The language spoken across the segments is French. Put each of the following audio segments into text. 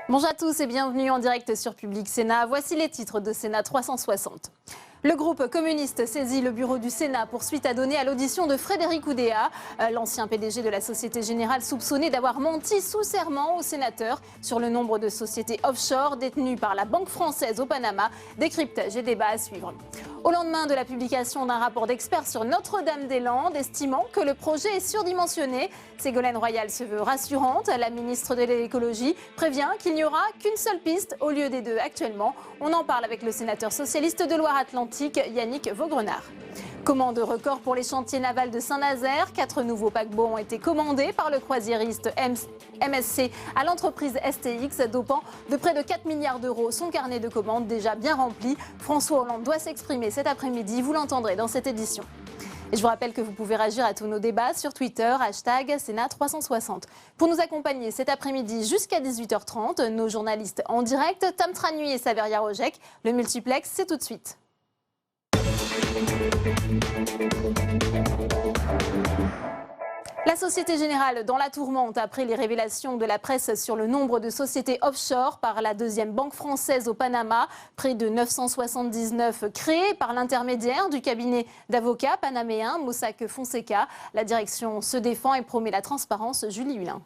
Bonjour à tous et bienvenue en direct sur Public Sénat. Voici les titres de Sénat 360. Le groupe communiste saisit le bureau du Sénat pour suite à donner à l'audition de Frédéric Oudéa, l'ancien PDG de la Société Générale soupçonné d'avoir menti sous serment aux sénateurs sur le nombre de sociétés offshore détenues par la Banque française au Panama. Décryptage et débat à suivre. Au lendemain de la publication d'un rapport d'experts sur Notre-Dame-des-Landes, estimant que le projet est surdimensionné, Ségolène Royal se veut rassurante. La ministre de l'Écologie prévient qu'il n'y aura qu'une seule piste au lieu des deux actuellement. On en parle avec le sénateur socialiste de Loire-Atlantique, Yannick Vaugrenard. Commande record pour les chantiers navals de Saint-Nazaire. 4 nouveaux paquebots ont été commandés par le croisiériste MSC à l'entreprise STX, dopant de près de 4 milliards d'euros son carnet de commandes déjà bien rempli. François Hollande doit s'exprimer cet après-midi, vous l'entendrez dans cette édition. Et je vous rappelle que vous pouvez réagir à tous nos débats sur Twitter, #Sénat360. Pour nous accompagner cet après-midi jusqu'à 18h30, nos journalistes en direct, Tam Tranui et Saveria Rojek. Le multiplex, c'est tout de suite. La Société Générale dans la tourmente après les révélations de la presse sur le nombre de sociétés offshore par la deuxième banque française au Panama, près de 979 créées par l'intermédiaire du cabinet d'avocats panaméen Mossack Fonseca. La direction se défend et promet la transparence. Julie Hulin.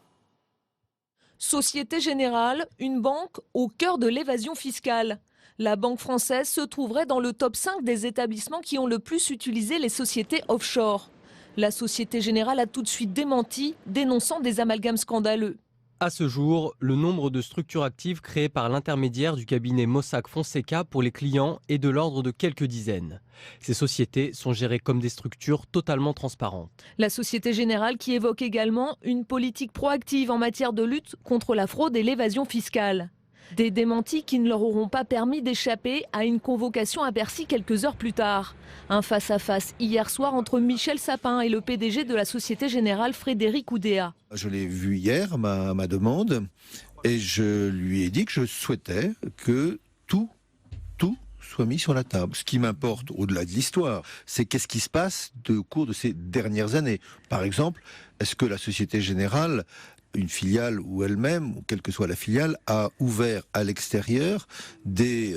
Société Générale, une banque au cœur de l'évasion fiscale. La banque française se trouverait dans le top 5 des établissements qui ont le plus utilisé les sociétés offshore. La Société Générale a tout de suite démenti, dénonçant des amalgames scandaleux. À ce jour, le nombre de structures actives créées par l'intermédiaire du cabinet Mossack Fonseca pour les clients est de l'ordre de quelques dizaines. Ces sociétés sont gérées comme des structures totalement transparentes. La Société Générale qui évoque également une politique proactive en matière de lutte contre la fraude et l'évasion fiscale. Des démentis qui ne leur auront pas permis d'échapper à une convocation à Bercy quelques heures plus tard. Un face-à-face hier soir entre Michel Sapin et le PDG de la Société Générale, Frédéric Oudéa. Je l'ai vu hier, ma demande, et je lui ai dit que je souhaitais que tout soit mis sur la table. Ce qui m'importe, au-delà de l'histoire, c'est qu'est-ce qui se passe au cours de ces dernières années. Par exemple, est-ce que la Société Générale, une filiale ou elle-même, ou quelle que soit la filiale, a ouvert à l'extérieur des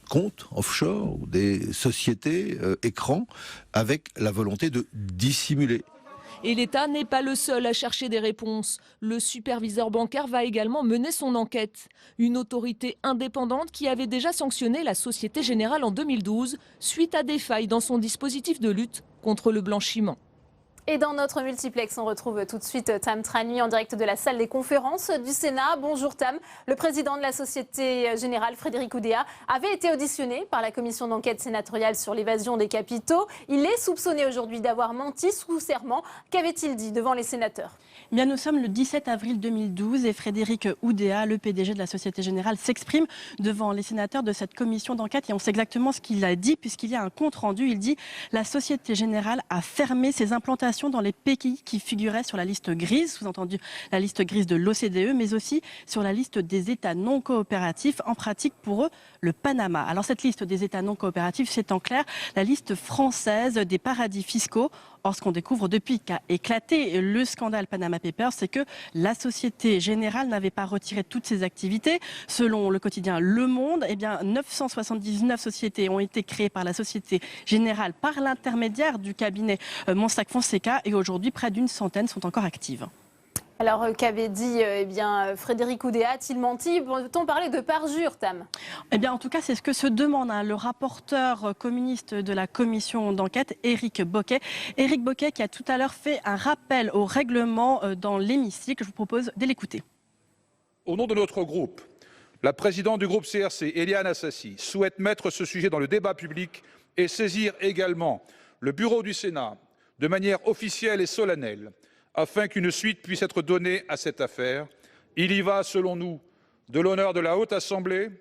comptes offshore, ou des sociétés écrans, avec la volonté de dissimuler. Et l'État n'est pas le seul à chercher des réponses. Le superviseur bancaire va également mener son enquête. Une autorité indépendante qui avait déjà sanctionné la Société Générale en 2012 suite à des failles dans son dispositif de lutte contre le blanchiment. Et dans notre multiplex, on retrouve tout de suite Tam Tranui en direct de la salle des conférences du Sénat. Bonjour Tam. Le président de la Société Générale, Frédéric Oudéa, avait été auditionné par la commission d'enquête sénatoriale sur l'évasion des capitaux. Il est soupçonné aujourd'hui d'avoir menti sous serment. Qu'avait-il dit devant les sénateurs ? Bien, nous sommes le 17 avril 2012 et Frédéric Oudéa, le PDG de la Société Générale, s'exprime devant les sénateurs de cette commission d'enquête et on sait exactement ce qu'il a dit puisqu'il y a un compte-rendu. Il dit « La Société Générale a fermé ses implantations dans les pays qui figuraient sur la liste grise, sous-entendu la liste grise de l'OCDE, mais aussi sur la liste des États non coopératifs, en pratique pour eux le Panama. Alors cette liste des États non coopératifs, c'est en clair la liste française des paradis fiscaux. Or, ce qu'on découvre depuis qu'a éclaté le scandale Panama Papers, c'est que la Société Générale n'avait pas retiré toutes ses activités. Selon le quotidien Le Monde, 979 sociétés ont été créées par la Société Générale par l'intermédiaire du cabinet Mossack Fonseca et aujourd'hui, près d'une centaine sont encore actives. Alors, qu'avait dit Frédéric Oudéa? A-t-il menti? Peut-on parler de parjure, Tam? En tout cas, c'est ce que se demande le rapporteur communiste de la commission d'enquête, Éric Bocquet. Éric Bocquet qui a tout à l'heure fait un rappel au règlement dans l'hémicycle. Je vous propose de l'écouter. Au nom de notre groupe, la présidente du groupe CRC, Éliane Assassi, souhaite mettre ce sujet dans le débat public et saisir également le bureau du Sénat de manière officielle et solennelle, afin qu'une suite puisse être donnée à cette affaire. Il y va, selon nous, de l'honneur de la Haute Assemblée,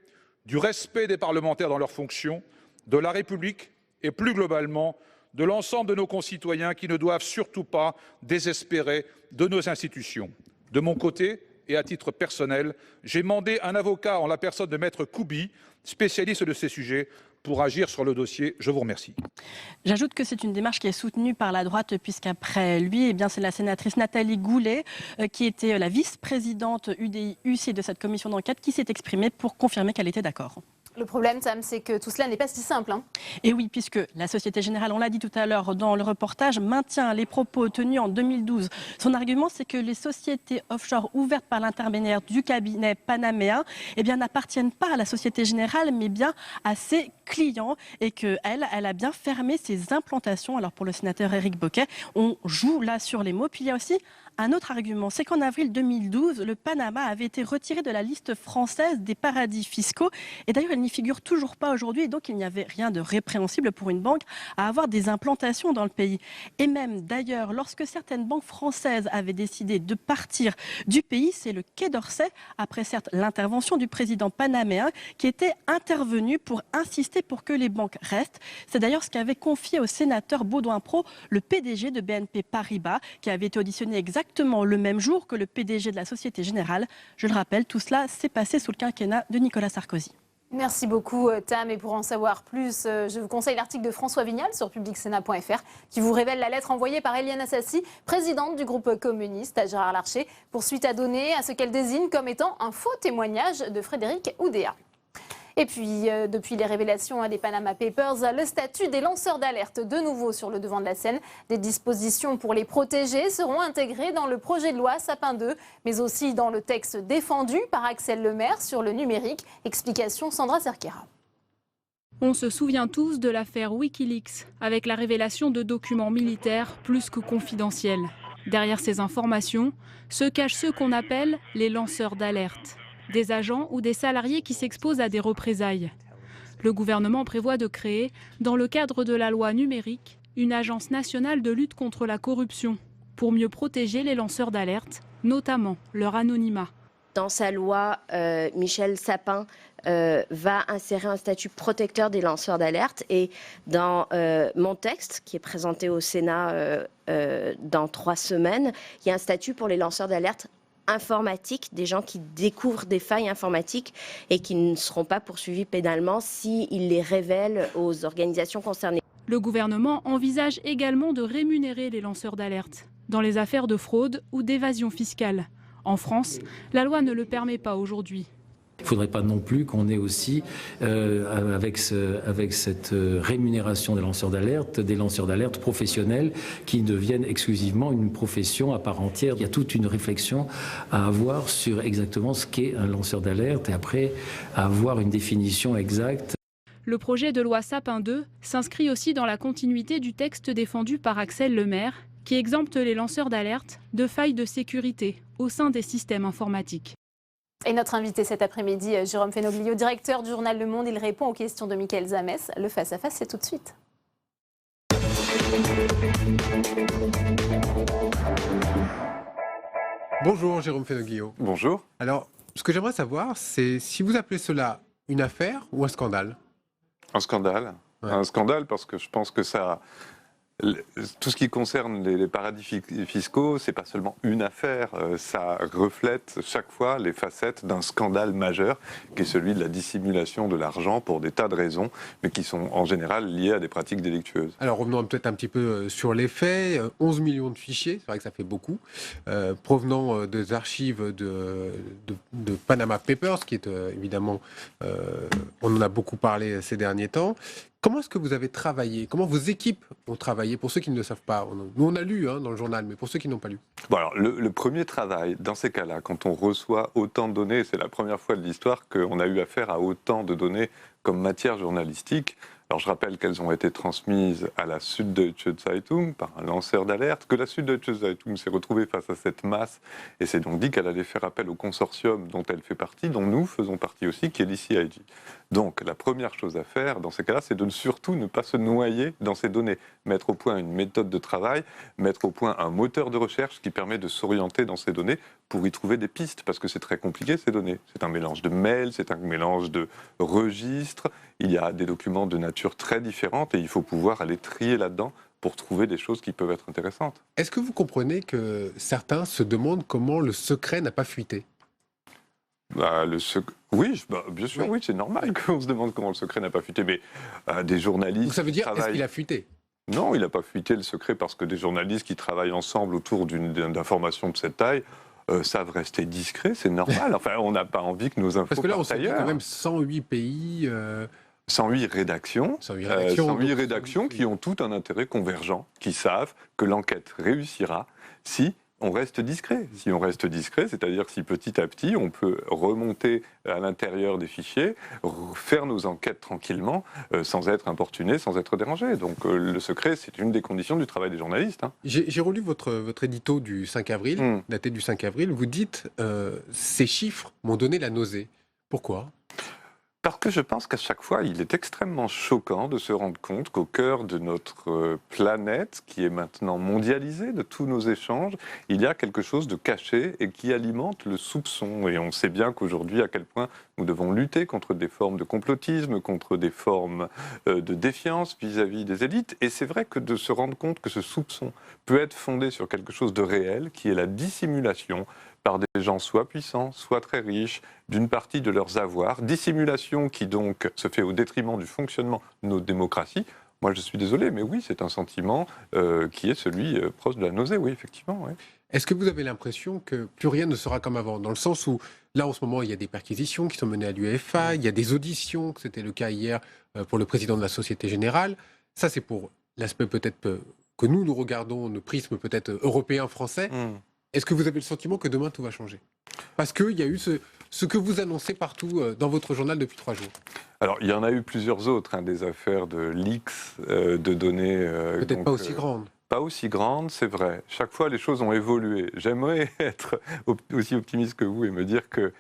du respect des parlementaires dans leurs fonctions, de la République et plus globalement de l'ensemble de nos concitoyens qui ne doivent surtout pas désespérer de nos institutions. De mon côté, et à titre personnel, j'ai mandé un avocat en la personne de Maître Koubi, spécialiste de ces sujets, pour agir sur le dossier. Je vous remercie. J'ajoute que c'est une démarche qui est soutenue par la droite puisqu'après lui, c'est la sénatrice Nathalie Goulet qui était la vice-présidente UDI-UC de cette commission d'enquête qui s'est exprimée pour confirmer qu'elle était d'accord. Le problème, Sam, c'est que tout cela n'est pas si simple. Et oui, puisque la Société Générale, on l'a dit tout à l'heure dans le reportage, maintient les propos tenus en 2012. Son argument, c'est que les sociétés offshore ouvertes par l'intermédiaire du cabinet panaméen n'appartiennent pas à la Société Générale, mais bien à ses clients et qu'elle a bien fermé ses implantations. Alors pour le sénateur Éric Bocquet, on joue là sur les mots. Puis il y a aussi un autre argument, c'est qu'en avril 2012, le Panama avait été retiré de la liste française des paradis fiscaux. Et d'ailleurs, il n'y figure toujours pas aujourd'hui. Et donc, il n'y avait rien de répréhensible pour une banque à avoir des implantations dans le pays. Et même, d'ailleurs, lorsque certaines banques françaises avaient décidé de partir du pays, c'est le Quai d'Orsay, après certes l'intervention du président panaméen, qui était intervenu pour insister pour que les banques restent. C'est d'ailleurs ce qu'avait confié au sénateur Baudouin Prot, le PDG de BNP Paribas, qui avait été auditionné exactement le même jour que le PDG de la Société Générale. Je le rappelle, tout cela s'est passé sous le quinquennat de Nicolas Sarkozy. Merci beaucoup, Tam. Et pour en savoir plus, je vous conseille l'article de François Vignal sur publicsena.fr qui vous révèle la lettre envoyée par Éliane Assassi, présidente du groupe communiste, à Gérard Larcher, pour suite à donner à ce qu'elle désigne comme étant un faux témoignage de Frédéric Oudéa. Et puis, depuis les révélations des Panama Papers, le statut des lanceurs d'alerte de nouveau sur le devant de la scène. Des dispositions pour les protéger seront intégrées dans le projet de loi Sapin 2, mais aussi dans le texte défendu par Axel Lemaire sur le numérique. Explication Sandra Cerquera. On se souvient tous de l'affaire Wikileaks, avec la révélation de documents militaires plus que confidentiels. Derrière ces informations se cachent ceux qu'on appelle les lanceurs d'alerte. Des agents ou des salariés qui s'exposent à des représailles. Le gouvernement prévoit de créer, dans le cadre de la loi numérique, une agence nationale de lutte contre la corruption, pour mieux protéger les lanceurs d'alerte, notamment leur anonymat. Dans sa loi, Michel Sapin va insérer un statut protecteur des lanceurs d'alerte. Et dans mon texte, qui est présenté au Sénat dans 3 semaines, il y a un statut pour les lanceurs d'alerte informatiques, des gens qui découvrent des failles informatiques et qui ne seront pas poursuivis pénalement s'ils les révèlent aux organisations concernées. Le gouvernement envisage également de rémunérer les lanceurs d'alerte dans les affaires de fraude ou d'évasion fiscale. En France, la loi ne le permet pas aujourd'hui. Il ne faudrait pas non plus qu'on ait aussi, avec cette rémunération des lanceurs d'alerte professionnels qui deviennent exclusivement une profession à part entière. Il y a toute une réflexion à avoir sur exactement ce qu'est un lanceur d'alerte et après à avoir une définition exacte. Le projet de loi Sapin 2 s'inscrit aussi dans la continuité du texte défendu par Axel Lemaire, qui exempte les lanceurs d'alerte de failles de sécurité au sein des systèmes informatiques. Et notre invité cet après-midi, Jérôme Fenoglio, directeur du journal Le Monde, il répond aux questions de Mickaël Zamès. Le face-à-face, c'est tout de suite. Bonjour Jérôme Fenoglio. Bonjour. Alors, ce que j'aimerais savoir, c'est si vous appelez cela une affaire ou un scandale. Un scandale. Ouais. Un scandale parce que je pense que ça... Tout ce qui concerne les paradis fiscaux, c'est pas seulement une affaire, ça reflète chaque fois les facettes d'un scandale majeur qui est celui de la dissimulation de l'argent pour des tas de raisons, mais qui sont en général liées à des pratiques délictueuses. Alors revenons peut-être un petit peu sur les faits. 11 millions de fichiers, c'est vrai que ça fait beaucoup, provenant des archives de Panama Papers, qui est évidemment, on en a beaucoup parlé ces derniers temps. Comment est-ce que vous avez travaillé? Comment vos équipes ont travaillé? Pour ceux qui ne le savent pas, nous on a lu dans le journal, mais pour ceux qui n'ont pas lu. Bon alors, le premier travail, dans ces cas-là, quand on reçoit autant de données, c'est la première fois de l'histoire qu'on a eu affaire à autant de données comme matière journalistique. Alors je rappelle qu'elles ont été transmises à la Süddeutsche Zeitung par un lanceur d'alerte, que la Süddeutsche Zeitung s'est retrouvée face à cette masse et s'est donc dit qu'elle allait faire appel au consortium dont elle fait partie, dont nous faisons partie aussi, qui est l'ICIG. Donc la première chose à faire dans ces cas-là, c'est de surtout ne pas se noyer dans ces données. Mettre au point une méthode de travail, mettre au point un moteur de recherche qui permet de s'orienter dans ces données pour y trouver des pistes, parce que c'est très compliqué ces données. C'est un mélange de mails, c'est un mélange de registres, il y a des documents de nature très différente et il faut pouvoir aller trier là-dedans pour trouver des choses qui peuvent être intéressantes. Est-ce que vous comprenez que certains se demandent comment le secret n'a pas fuité ? Oui, bien sûr, oui, c'est normal qu'on se demande comment le secret n'a pas fuité, mais des journalistes... Donc ça veut dire, est-ce qu'il a fuité ? Non, il n'a pas fuité le secret parce que des journalistes qui travaillent ensemble autour d'informations de cette taille savent rester discrets, c'est normal. Enfin, on n'a pas envie que nos infos Parce que là, on partent sait ailleurs. quand même 108 pays... 108 rédactions, 108 rédactions qui ont tout un intérêt convergent, qui savent que l'enquête réussira si on reste discret. Si on reste discret, c'est-à-dire si petit à petit on peut remonter à l'intérieur des fichiers, faire nos enquêtes tranquillement, sans être importuné, sans être dérangé. Donc le secret, c'est une des conditions du travail des journalistes. Hein. J'ai relu votre édito du 5 avril, daté du 5 avril. Vous dites ces chiffres m'ont donné la nausée. Pourquoi ? Parce que je pense qu'à chaque fois, il est extrêmement choquant de se rendre compte qu'au cœur de notre planète, qui est maintenant mondialisée de tous nos échanges, il y a quelque chose de caché et qui alimente le soupçon. Et on sait bien qu'aujourd'hui, à quel point nous devons lutter contre des formes de complotisme, contre des formes de défiance vis-à-vis des élites. Et c'est vrai que de se rendre compte que ce soupçon peut être fondé sur quelque chose de réel, qui est la dissimulation par des gens soit puissants, soit très riches, d'une partie de leurs avoirs. Dissimulation qui donc se fait au détriment du fonctionnement de nos démocraties. Moi, je suis désolé, mais oui, c'est un sentiment qui est celui proche de la nausée, oui, effectivement. Oui. Est-ce que vous avez l'impression que plus rien ne sera comme avant ? Dans le sens où, là, en ce moment, il y a des perquisitions qui sont menées à l'UEFA, il y a des auditions, c'était le cas hier pour le président de la Société Générale. Ça, c'est pour l'aspect peut-être que nous regardons, le prisme peut-être européen, français. Est-ce que vous avez le sentiment que demain tout va changer ? Parce qu'il y a eu ce que vous annoncez partout dans votre journal depuis 3 jours. Alors, il y en a eu plusieurs autres, des affaires de leaks de données. Peut-être pas aussi grandes. Pas aussi grandes, c'est vrai. Chaque fois, les choses ont évolué. J'aimerais être aussi optimiste que vous et me dire que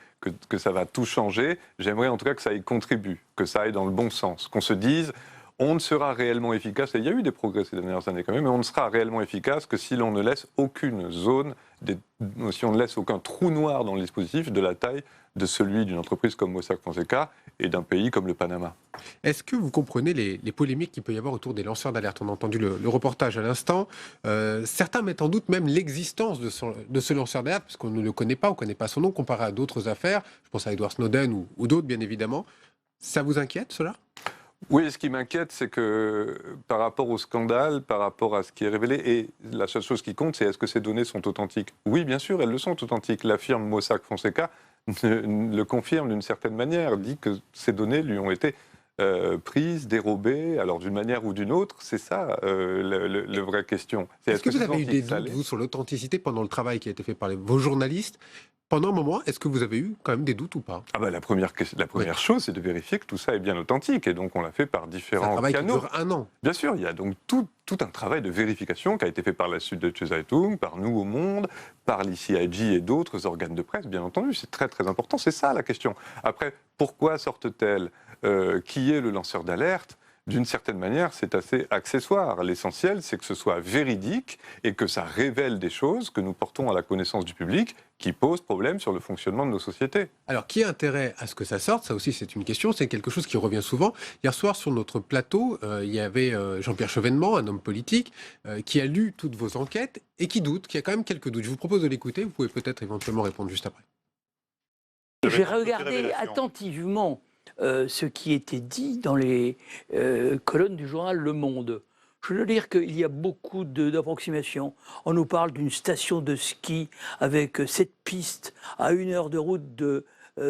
ça va tout changer. J'aimerais en tout cas que ça y contribue, que ça aille dans le bon sens, qu'on se dise... On ne sera réellement efficace, et il y a eu des progrès ces dernières années quand même, mais on ne sera réellement efficace que si l'on ne laisse aucune zone, si on ne laisse aucun trou noir dans le dispositif de la taille de celui d'une entreprise comme Mossack Fonseca et d'un pays comme le Panama. Est-ce que vous comprenez les polémiques qu'il peut y avoir autour des lanceurs d'alerte ? On a entendu le reportage à l'instant. Certains mettent en doute même l'existence de ce lanceur d'alerte, parce qu'on ne le connaît pas, on ne connaît pas son nom, comparé à d'autres affaires. Je pense à Edward Snowden ou d'autres, bien évidemment. Ça vous inquiète, cela ? Oui, ce qui m'inquiète, c'est que par rapport au scandale, par rapport à ce qui est révélé, et la seule chose qui compte, c'est est-ce que ces données sont authentiques ? Oui, bien sûr, elles le sont authentiques. La firme Mossack Fonseca le confirme d'une certaine manière, dit que ces données lui ont été prises, dérobées, alors d'une manière ou d'une autre, c'est ça la vraie question. Est-ce que vous avez eu des doutes, vous, sur l'authenticité pendant le travail qui a été fait par vos journalistes ? Pendant un moment, est-ce que vous avez eu quand même des doutes ou pas ? La première chose, c'est de vérifier que tout ça est bien authentique. Et donc, on l'a fait par différents canaux. C'est un travail qui dure 1 an. Bien sûr, il y a donc tout un travail de vérification qui a été fait par la Süddeutsche Zeitung, par Nous au Monde, par l'ICIJ et d'autres organes de presse, bien entendu. C'est très, très important. C'est ça, la question. Après, pourquoi sortent-elles ? Qui est le lanceur d'alerte ? D'une certaine manière, c'est assez accessoire. L'essentiel, c'est que ce soit véridique et que ça révèle des choses que nous portons à la connaissance du public qui posent problème sur le fonctionnement de nos sociétés. Alors, qui a intérêt à ce que ça sorte ? Ça aussi, c'est une question. C'est quelque chose qui revient souvent. Hier soir, sur notre plateau, il y avait Jean-Pierre Chevènement, un homme politique, qui a lu toutes vos enquêtes et qui doute, qui a quand même quelques doutes. Je vous propose de l'écouter. Vous pouvez peut-être éventuellement répondre juste après. J'ai regardé attentivement ce qui était dit dans les colonnes du journal Le Monde. Je veux dire qu'il y a beaucoup d'approximations. On nous parle d'une station de ski avec 7 pistes à 1 heure de route de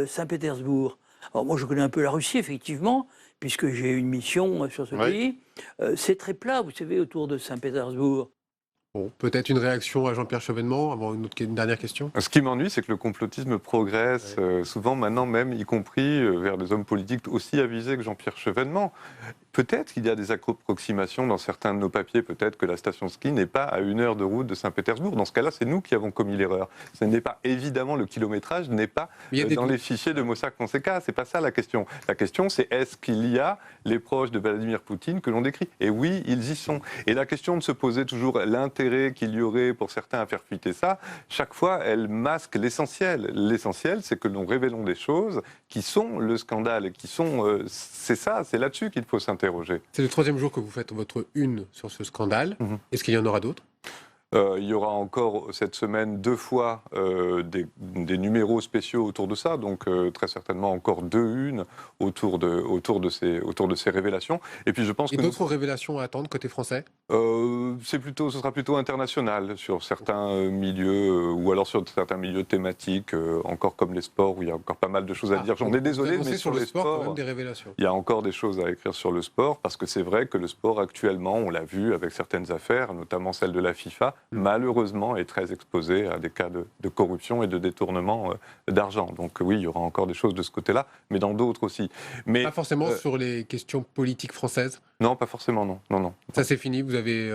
Saint-Pétersbourg. Alors moi, je connais un peu la Russie, effectivement, puisque j'ai une mission sur ce pays. C'est très plat, vous savez, autour de Saint-Pétersbourg. Bon, peut-être une réaction à Jean-Pierre Chevènement avant une dernière question. Ce qui m'ennuie, c'est que le complotisme progresse, souvent maintenant même, y compris vers des hommes politiques aussi avisés que Jean-Pierre Chevènement. Peut-être qu'il y a des approximations dans certains de nos papiers, peut-être que la station ski n'est pas à 1 heure de route de Saint-Pétersbourg. Dans ce cas-là, c'est nous qui avons commis l'erreur. Ce n'est pas, évidemment, le kilométrage n'est pas dans les fichiers de Mossack Fonseca. C'est pas ça la question. La question, c'est est-ce qu'il y a les proches de Vladimir Poutine que l'on décrit ? Et oui, ils y sont. Et la question de se poser toujours l'intérêt qu'il y aurait pour certains à faire fuiter ça, chaque fois, elle masque l'essentiel. L'essentiel, c'est que nous révélons des choses qui sont le scandale, qui sont... c'est ça, c'est là-dessus qu'il faut s'interroger. C'est le 3e jour que vous faites votre une sur ce scandale. Est-ce qu'il y en aura d'autres ? Il y aura encore cette semaine 2 fois des numéros spéciaux autour de ça, donc très certainement encore 2 unes autour de ces révélations. Et puis je pense que d'autres révélations à attendre côté français. Ce sera plutôt international sur certains milieux ou alors sur certains milieux thématiques, encore comme les sports où il y a encore pas mal de choses à dire. J'en ai désolé, mais sur les sports, quand même des révélations. Il y a encore des choses à écrire sur le sport parce que c'est vrai que le sport actuellement, on l'a vu avec certaines affaires, notamment celle de la FIFA, malheureusement est très exposé à des cas de corruption et de détournement d'argent. Donc oui, il y aura encore des choses de ce côté-là, mais dans d'autres aussi. Mais, pas forcément sur les questions politiques françaises. Non, pas forcément, non. Ça c'est fini, vous avez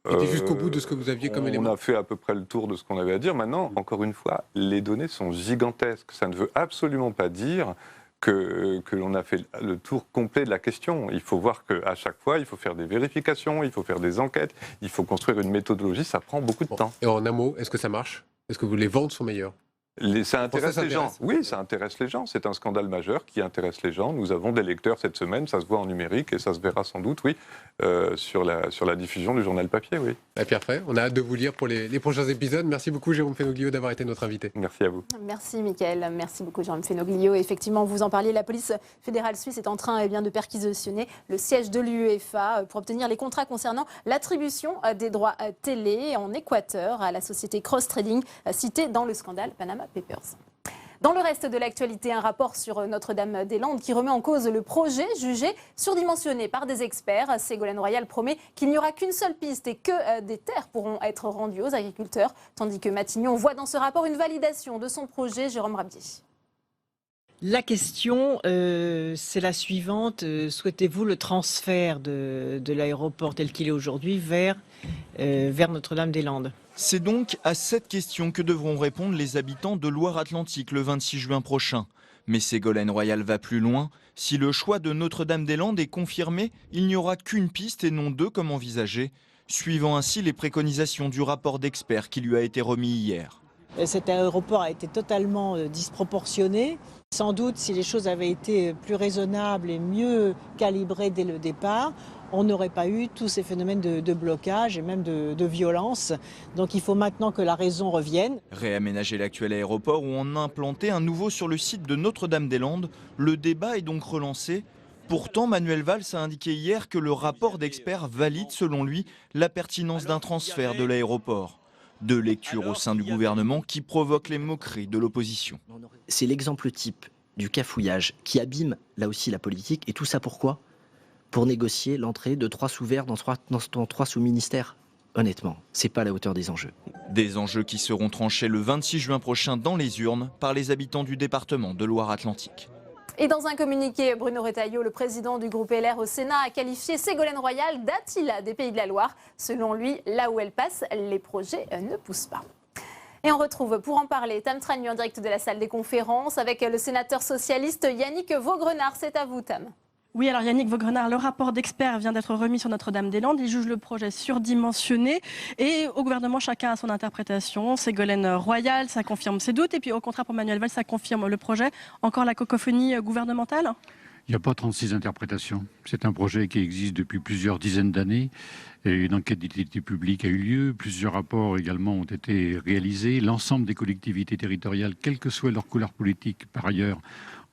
été jusqu'au bout de ce que vous aviez comme élément. On a fait à peu près le tour de ce qu'on avait à dire. Maintenant, encore une fois, les données sont gigantesques. Ça ne veut absolument pas dire que l'on a fait le tour complet de la question. Il faut voir qu'à chaque fois, il faut faire des vérifications, il faut faire des enquêtes, il faut construire une méthodologie, ça prend beaucoup de temps. Et en un mot, est-ce que ça marche? Est-ce que les ventes sont meilleures? Ça intéresse les gens. Oui, ça intéresse les gens. C'est un scandale majeur qui intéresse les gens. Nous avons des lecteurs cette semaine, ça se voit en numérique et ça se verra sans doute, oui, sur la diffusion du journal papier, oui. Pierre Fray, on a hâte de vous lire pour les prochains épisodes. Merci beaucoup Jérôme Fenoglio d'avoir été notre invité. Merci à vous. Merci Mickaël, merci beaucoup Jérôme Fenoglio. Effectivement, vous en parliez, la police fédérale suisse est en train de perquisitionner le siège de l'UEFA pour obtenir les contrats concernant l'attribution des droits télé en Équateur à la société Cross Trading citée dans le scandale Panama Papers. Dans le reste de l'actualité, un rapport sur Notre-Dame-des-Landes qui remet en cause le projet jugé surdimensionné par des experts. Ségolène Royal promet qu'il n'y aura qu'une seule piste et que des terres pourront être rendues aux agriculteurs, tandis que Matignon voit dans ce rapport une validation de son projet. Jérôme Rabier. La question, c'est la suivante. Souhaitez-vous le transfert de l'aéroport tel qu'il est aujourd'hui vers Notre-Dame-des-Landes ? C'est donc à cette question que devront répondre les habitants de Loire-Atlantique le 26 juin prochain. Mais Ségolène Royal va plus loin. Si le choix de Notre-Dame-des-Landes est confirmé, il n'y aura qu'une piste et non deux comme envisagé, suivant ainsi les préconisations du rapport d'experts qui lui a été remis hier. Cet aéroport a été totalement disproportionné. Sans doute, si les choses avaient été plus raisonnables et mieux calibrées dès le départ, on n'aurait pas eu tous ces phénomènes de blocage et même de violence. Donc il faut maintenant que la raison revienne. Réaménager l'actuel aéroport ou en implanter un nouveau sur le site de Notre-Dame-des-Landes, le débat est donc relancé. Pourtant, Manuel Valls a indiqué hier que le rapport d'experts valide, selon lui, la pertinence d'un transfert de l'aéroport. Deux lectures au sein du gouvernement qui provoquent les moqueries de l'opposition. C'est l'exemple type du cafouillage qui abîme là aussi la politique. Et tout ça pourquoi ? Pour négocier l'entrée de 3 sous-verts dans 3 sous-ministères. Honnêtement, c'est pas à la hauteur des enjeux. Des enjeux qui seront tranchés le 26 juin prochain dans les urnes par les habitants du département de Loire-Atlantique. Et dans un communiqué, Bruno Retailleau, le président du groupe LR au Sénat, a qualifié Ségolène Royal d'Attila des Pays de la Loire. Selon lui, là où elle passe, les projets ne poussent pas. Et on retrouve pour en parler Tam Tragnu en direct de la salle des conférences avec le sénateur socialiste Yannick Vaugrenard. C'est à vous, Tam. Oui, alors Yannick Vaugrenard, le rapport d'experts vient d'être remis sur Notre-Dame-des-Landes. Il juge le projet surdimensionné et au gouvernement, chacun a son interprétation. Ségolène Royal, ça confirme ses doutes et puis au contraire pour Manuel Valls, ça confirme le projet. Encore la cacophonie gouvernementale ? Il n'y a pas 36 interprétations. C'est un projet qui existe depuis plusieurs dizaines d'années. Une enquête d'utilité publique a eu lieu. Plusieurs rapports également ont été réalisés. L'ensemble des collectivités territoriales, quelle que soit leur couleur politique par ailleurs,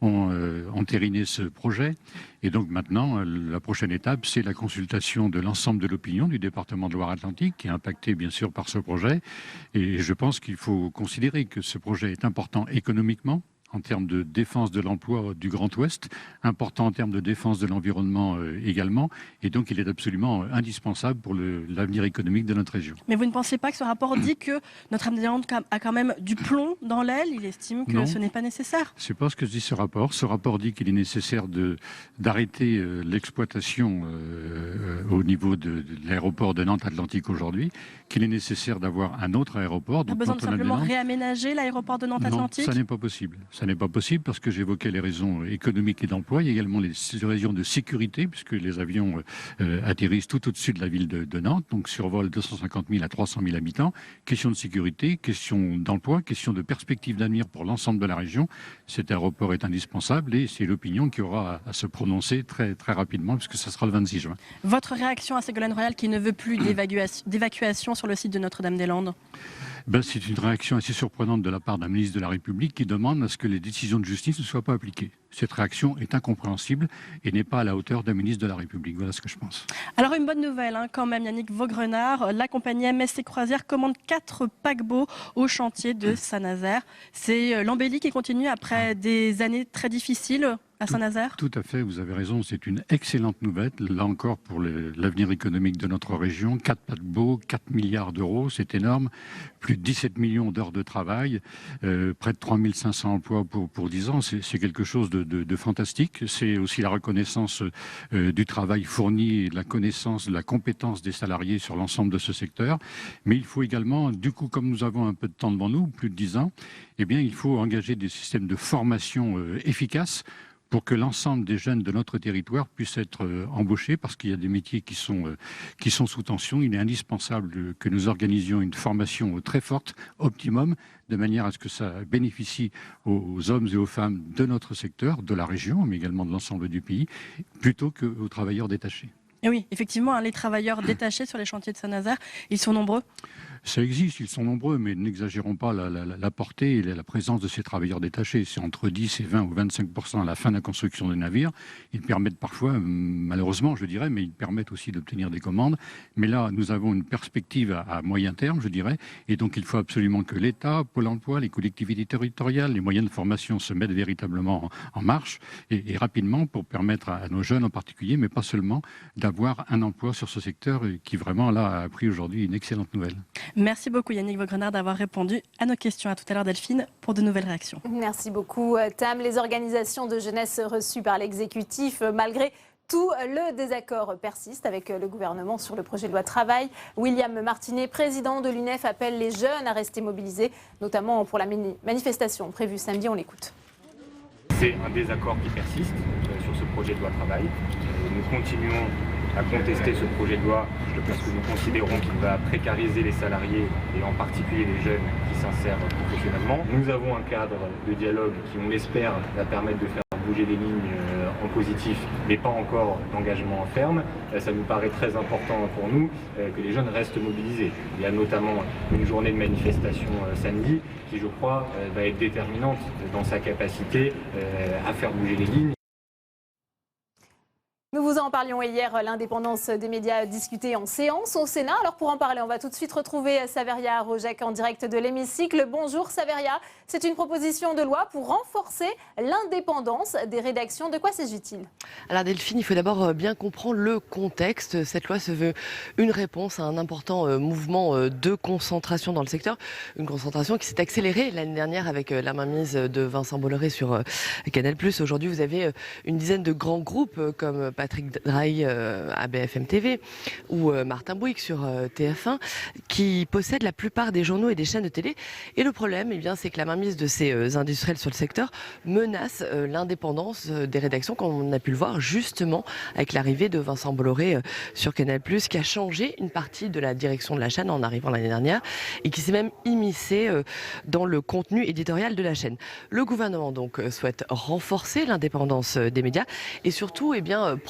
ont entériné ce projet. Et donc maintenant, la prochaine étape, c'est la consultation de l'ensemble de l'opinion du département de Loire-Atlantique, qui est impacté bien sûr par ce projet. Et je pense qu'il faut considérer que ce projet est important économiquement, en termes de défense de l'emploi du Grand Ouest, important en termes de défense de l'environnement également, et donc il est absolument indispensable pour l'avenir économique de notre région. Mais vous ne pensez pas que ce rapport dit que Notre-Dame-des-Landes a quand même du plomb dans l'aile ? Il estime que ce n'est pas nécessaire. C'est pas ce que dit ce rapport. Ce rapport dit qu'il est nécessaire d'arrêter l'exploitation au niveau de l'aéroport de Nantes-Atlantique aujourd'hui, qu'il est nécessaire d'avoir un autre aéroport. On a besoin de simplement réaménager l'aéroport de Nantes-Atlantique ? Non, ça n'est pas possible. ça n'est pas possible parce que j'évoquais les raisons économiques et d'emploi. Il y a également les raisons de sécurité puisque les avions atterrissent tout au-dessus de la ville de Nantes, donc survolent 250 000 à 300 000 habitants. Question de sécurité, question d'emploi, question de perspective d'avenir pour l'ensemble de la région. Cet aéroport est indispensable et c'est l'opinion qui aura à se prononcer très, très rapidement puisque ça sera le 26 juin. Votre réaction à Ségolène Royal qui ne veut plus d'évacuation sur le site de Notre-Dame-des-Landes? C'est une réaction assez surprenante de la part d'un ministre de la République qui demande à ce que les décisions de justice ne soient pas appliquées. Cette réaction est incompréhensible et n'est pas à la hauteur d'un ministre de la République. Voilà ce que je pense. Alors une bonne nouvelle quand même, Yannick Vaugrenard. La compagnie MSC Croisières commande 4 paquebots au chantier de Saint-Nazaire. C'est l'embellie qui continue après des années très difficiles à Saint-Nazaire? Tout à fait, vous avez raison. C'est une excellente nouvelle. Là encore, pour l'avenir économique de notre région, 4 paquebots, 4 milliards d'euros, c'est énorme. Plus de 17 millions d'heures de travail, près de 3500 emplois pour 10 ans. C'est quelque chose de fantastique. C'est aussi la reconnaissance du travail fourni et de la connaissance, de la compétence des salariés sur l'ensemble de ce secteur. Mais il faut également, du coup, comme nous avons un peu de temps devant nous, plus de 10 ans, eh bien, il faut engager des systèmes de formation efficaces pour que l'ensemble des jeunes de notre territoire puissent être embauchés, parce qu'il y a des métiers qui sont sous tension. Il est indispensable que nous organisions une formation très forte, optimum, de manière à ce que ça bénéficie aux hommes et aux femmes de notre secteur, de la région, mais également de l'ensemble du pays, plutôt qu'aux travailleurs détachés. Et oui, effectivement, les travailleurs détachés sur les chantiers de Saint-Nazaire, ils sont nombreux. Ça existe, ils sont nombreux, mais n'exagérons pas la portée et la présence de ces travailleurs détachés. C'est entre 10 et 20 ou 25% à la fin de la construction des navires. Ils permettent parfois, malheureusement je dirais, mais ils permettent aussi d'obtenir des commandes. Mais là, nous avons une perspective à moyen terme, je dirais, et donc il faut absolument que l'État, Pôle emploi, les collectivités territoriales, les moyens de formation se mettent véritablement en marche et rapidement pour permettre à nos jeunes en particulier, mais pas seulement, d'avoir un emploi sur ce secteur qui vraiment là a pris aujourd'hui une excellente nouvelle. Merci beaucoup Yannick Vaugrenard d'avoir répondu à nos questions. À tout à l'heure Delphine pour de nouvelles réactions. Merci beaucoup Tam. Les organisations de jeunesse reçues par l'exécutif, malgré tout le désaccord persiste avec le gouvernement sur le projet de loi travail. William Martinet, président de l'UNEF, appelle les jeunes à rester mobilisés, notamment pour la manifestation prévue samedi. On l'écoute. C'est un désaccord qui persiste sur ce projet de loi travail. Nous continuons à contester ce projet de loi parce que nous considérons qu'il va précariser les salariés et en particulier les jeunes qui s'insèrent professionnellement. Nous avons un cadre de dialogue qui, on l'espère, va permettre de faire bouger les lignes en positif, mais pas encore d'engagement en ferme. Ça nous paraît très important pour nous que les jeunes restent mobilisés. Il y a notamment une journée de manifestation samedi qui, je crois, va être déterminante dans sa capacité à faire bouger les lignes. Nous vous en parlions hier, l'indépendance des médias discutée en séance au Sénat. Alors pour en parler, on va tout de suite retrouver Saveria Rojac en direct de l'hémicycle. Bonjour Saveria, c'est une proposition de loi pour renforcer l'indépendance des rédactions. De quoi s'agit-il? Alors Delphine, il faut d'abord bien comprendre le contexte. Cette loi se veut une réponse à un important mouvement de concentration dans le secteur. Une concentration qui s'est accélérée l'année dernière avec la mainmise de Vincent Bolloré sur Canal+. Aujourd'hui, vous avez une dizaine de grands groupes comme Patrick Drahi à BFM TV ou Martin Bouygues sur TF1 qui possèdent la plupart des journaux et des chaînes de télé. Et le problème, c'est que la mainmise de ces industriels sur le secteur menace l'indépendance des rédactions, comme on a pu le voir justement avec l'arrivée de Vincent Bolloré sur Canal+, qui a changé une partie de la direction de la chaîne en arrivant l'année dernière et qui s'est même immiscé dans le contenu éditorial de la chaîne. Le gouvernement donc souhaite renforcer l'indépendance des médias et surtout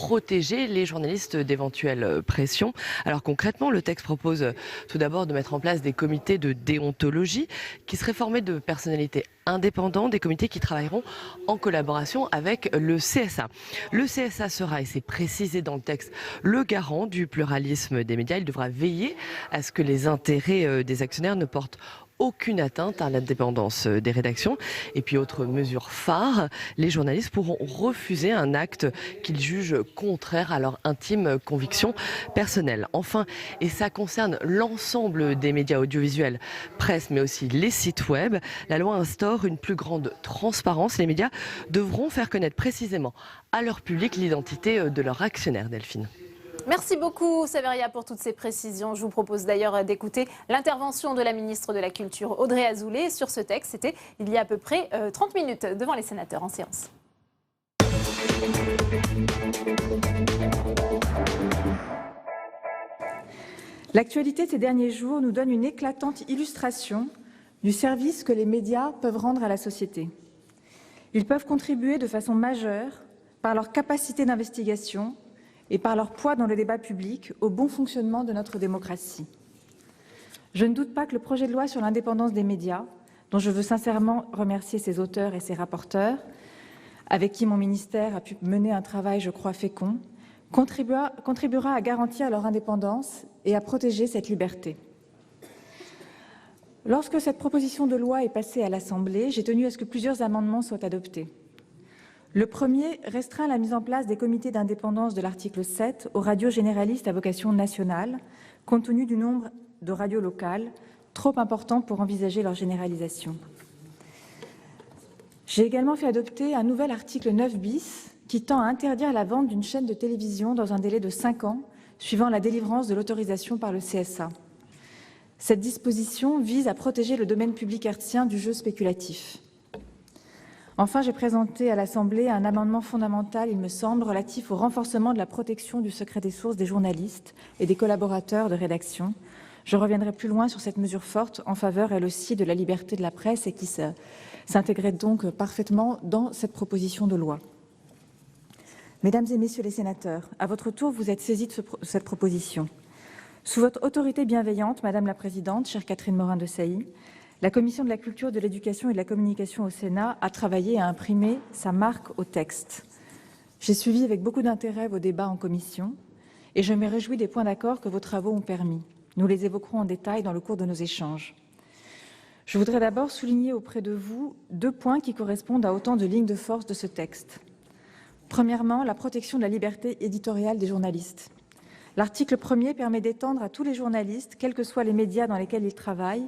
protéger les journalistes d'éventuelles pressions. Alors concrètement, le texte propose tout d'abord de mettre en place des comités de déontologie qui seraient formés de personnalités indépendants, des comités qui travailleront en collaboration avec le CSA. Le CSA sera, et c'est précisé dans le texte, le garant du pluralisme des médias. Il devra veiller à ce que les intérêts des actionnaires ne portent aucune atteinte à l'indépendance des rédactions. Et puis autre mesure phare, les journalistes pourront refuser un acte qu'ils jugent contraire à leur intime conviction personnelle. Enfin, et ça concerne l'ensemble des médias audiovisuels, presse mais aussi les sites web, la loi instaure une plus grande transparence. Les médias devront faire connaître précisément à leur public l'identité de leur actionnaire, Delphine. Merci beaucoup Saveria pour toutes ces précisions. Je vous propose d'ailleurs d'écouter l'intervention de la ministre de la Culture Audrey Azoulay sur ce texte. C'était il y a à peu près 30 minutes devant les sénateurs en séance. L'actualité de ces derniers jours nous donne une éclatante illustration du service que les médias peuvent rendre à la société. Ils peuvent contribuer de façon majeure, par leur capacité d'investigation et par leur poids dans le débat public, au bon fonctionnement de notre démocratie. Je ne doute pas que le projet de loi sur l'indépendance des médias, dont je veux sincèrement remercier ses auteurs et ses rapporteurs, avec qui mon ministère a pu mener un travail, je crois, fécond, contribuera à garantir leur indépendance et à protéger cette liberté. Lorsque cette proposition de loi est passée à l'Assemblée, j'ai tenu à ce que plusieurs amendements soient adoptés. Le premier restreint la mise en place des comités d'indépendance de l'article 7 aux radios généralistes à vocation nationale, compte tenu du nombre de radios locales, trop important pour envisager leur généralisation. J'ai également fait adopter un nouvel article 9 bis qui tend à interdire la vente d'une chaîne de télévision dans un délai de 5 ans, suivant la délivrance de l'autorisation par le CSA. Cette disposition vise à protéger le domaine public hertzien du jeu spéculatif. Enfin, j'ai présenté à l'Assemblée un amendement fondamental, il me semble, relatif au renforcement de la protection du secret des sources des journalistes et des collaborateurs de rédaction. Je reviendrai plus loin sur cette mesure forte en faveur, elle aussi, de la liberté de la presse et qui s'intégrait donc parfaitement dans cette proposition de loi. Mesdames et messieurs les sénateurs, à votre tour, vous êtes saisis de cette proposition. Sous votre autorité bienveillante, Madame la Présidente, chère Catherine Morin-Desailly, la Commission de la Culture, de l'Éducation et de la Communication au Sénat a travaillé à imprimer sa marque au texte. J'ai suivi avec beaucoup d'intérêt vos débats en commission et je me réjouis des points d'accord que vos travaux ont permis. Nous les évoquerons en détail dans le cours de nos échanges. Je voudrais d'abord souligner auprès de vous 2 points qui correspondent à autant de lignes de force de ce texte. Premièrement, la protection de la liberté éditoriale des journalistes. L'article 1er permet d'étendre à tous les journalistes, quels que soient les médias dans lesquels ils travaillent,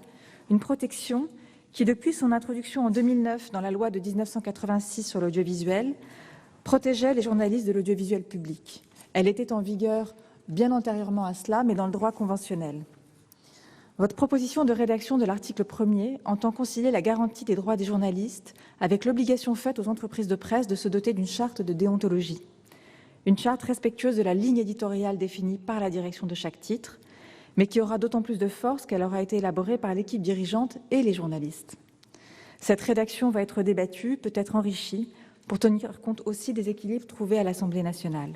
une protection qui, depuis son introduction en 2009 dans la loi de 1986 sur l'audiovisuel, protégeait les journalistes de l'audiovisuel public. Elle était en vigueur bien antérieurement à cela, mais dans le droit conventionnel. Votre proposition de rédaction de l'article 1er entend concilier la garantie des droits des journalistes avec l'obligation faite aux entreprises de presse de se doter d'une charte de déontologie. Une charte respectueuse de la ligne éditoriale définie par la direction de chaque titre, mais qui aura d'autant plus de force qu'elle aura été élaborée par l'équipe dirigeante et les journalistes. Cette rédaction va être débattue, peut être enrichie, pour tenir compte aussi des équilibres trouvés à l'Assemblée nationale.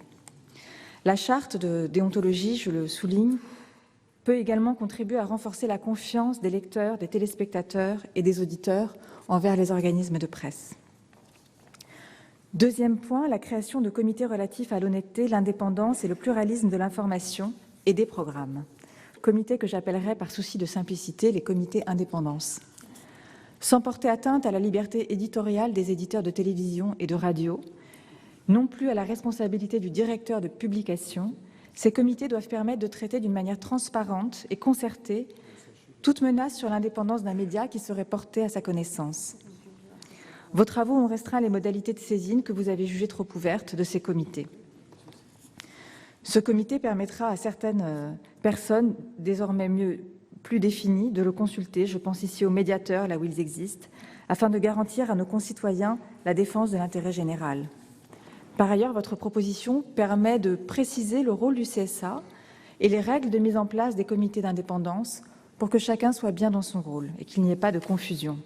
La charte de déontologie, je le souligne, peut également contribuer à renforcer la confiance des lecteurs, des téléspectateurs et des auditeurs envers les organismes de presse. Deuxième point, la création de comités relatifs à l'honnêteté, l'indépendance et le pluralisme de l'information et des programmes. Comités que j'appellerais par souci de simplicité les comités indépendance. Sans porter atteinte à la liberté éditoriale des éditeurs de télévision et de radio, non plus à la responsabilité du directeur de publication, ces comités doivent permettre de traiter d'une manière transparente et concertée toute menace sur l'indépendance d'un média qui serait portée à sa connaissance. Vos travaux ont restreint les modalités de saisine que vous avez jugées trop ouvertes de ces comités. Ce comité permettra à certaines personnes désormais plus définies de le consulter, je pense ici aux médiateurs là où ils existent, afin de garantir à nos concitoyens la défense de l'intérêt général. Par ailleurs, votre proposition permet de préciser le rôle du CSA et les règles de mise en place des comités d'indépendance pour que chacun soit bien dans son rôle et qu'il n'y ait pas de confusion.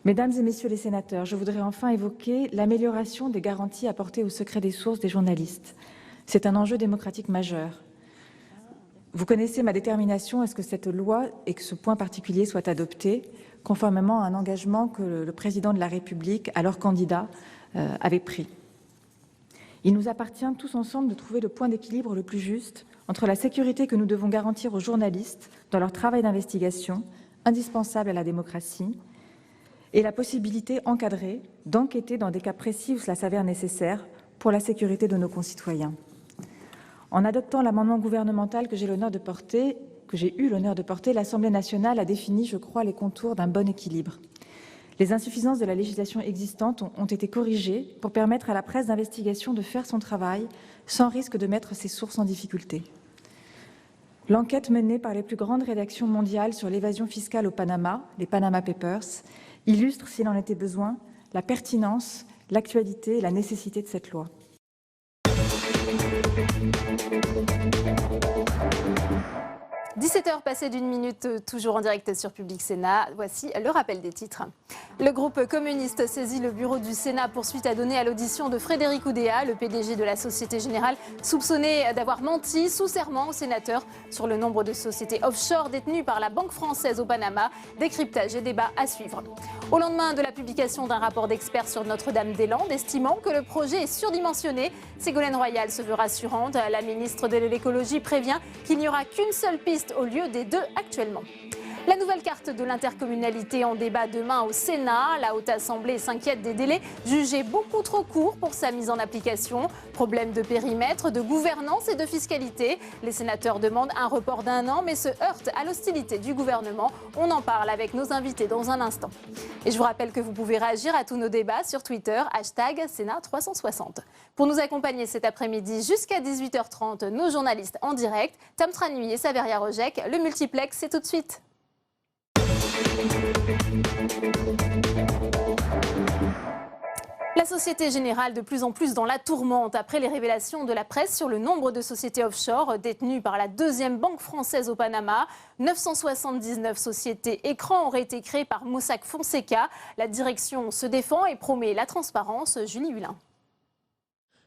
Mesdames et messieurs les sénateurs, je voudrais enfin évoquer l'amélioration des garanties apportées au secret des sources des journalistes. C'est un enjeu démocratique majeur. Vous connaissez ma détermination à ce que cette loi et que ce point particulier soit adopté, conformément à un engagement que le président de la République, alors candidat, avait pris. Il nous appartient tous ensemble de trouver le point d'équilibre le plus juste entre la sécurité que nous devons garantir aux journalistes dans leur travail d'investigation, indispensable à la démocratie, et la possibilité encadrée d'enquêter dans des cas précis où cela s'avère nécessaire pour la sécurité de nos concitoyens. En adoptant l'amendement gouvernemental que j'ai eu l'honneur de porter, l'Assemblée nationale a défini, je crois, les contours d'un bon équilibre. Les insuffisances de la législation existante ont été corrigées pour permettre à la presse d'investigation de faire son travail sans risque de mettre ses sources en difficulté. L'enquête menée par les plus grandes rédactions mondiales sur l'évasion fiscale au Panama, les Panama Papers, illustre, s'il en était besoin, la pertinence, l'actualité et la nécessité de cette loi. 17h passées d'une minute, toujours en direct sur Public Sénat. Voici le rappel des titres. Le groupe communiste saisit le bureau du Sénat pour suite à donner à l'audition de Frédéric Oudéa, le PDG de la Société Générale, soupçonné d'avoir menti sous serment aux sénateurs sur le nombre de sociétés offshore détenues par la Banque française au Panama. Décryptage et débat à suivre. Au lendemain de la publication d'un rapport d'experts sur Notre-Dame-des-Landes, estimant que le projet est surdimensionné, Ségolène Royal se veut rassurante. La ministre de l'Écologie prévient qu'il n'y aura qu'une seule piste au lieu des deux actuellement. La nouvelle carte de l'intercommunalité en débat demain au Sénat. La Haute Assemblée s'inquiète des délais jugés beaucoup trop courts pour sa mise en application. Problème de périmètre, de gouvernance et de fiscalité. Les sénateurs demandent un report d'1 an mais se heurtent à l'hostilité du gouvernement. On en parle avec nos invités dans un instant. Et je vous rappelle que vous pouvez réagir à tous nos débats sur Twitter, #Sénat360. Pour nous accompagner cet après-midi jusqu'à 18h30, nos journalistes en direct, Tom Tranui et Saveria Rojek. Le multiplex, c'est tout de suite. La Société Générale de plus en plus dans la tourmente après les révélations de la presse sur le nombre de sociétés offshore détenues par la deuxième banque française au Panama. 979 sociétés écrans auraient été créées par Mossack Fonseca. La direction se défend et promet la transparence. Julie Hulin.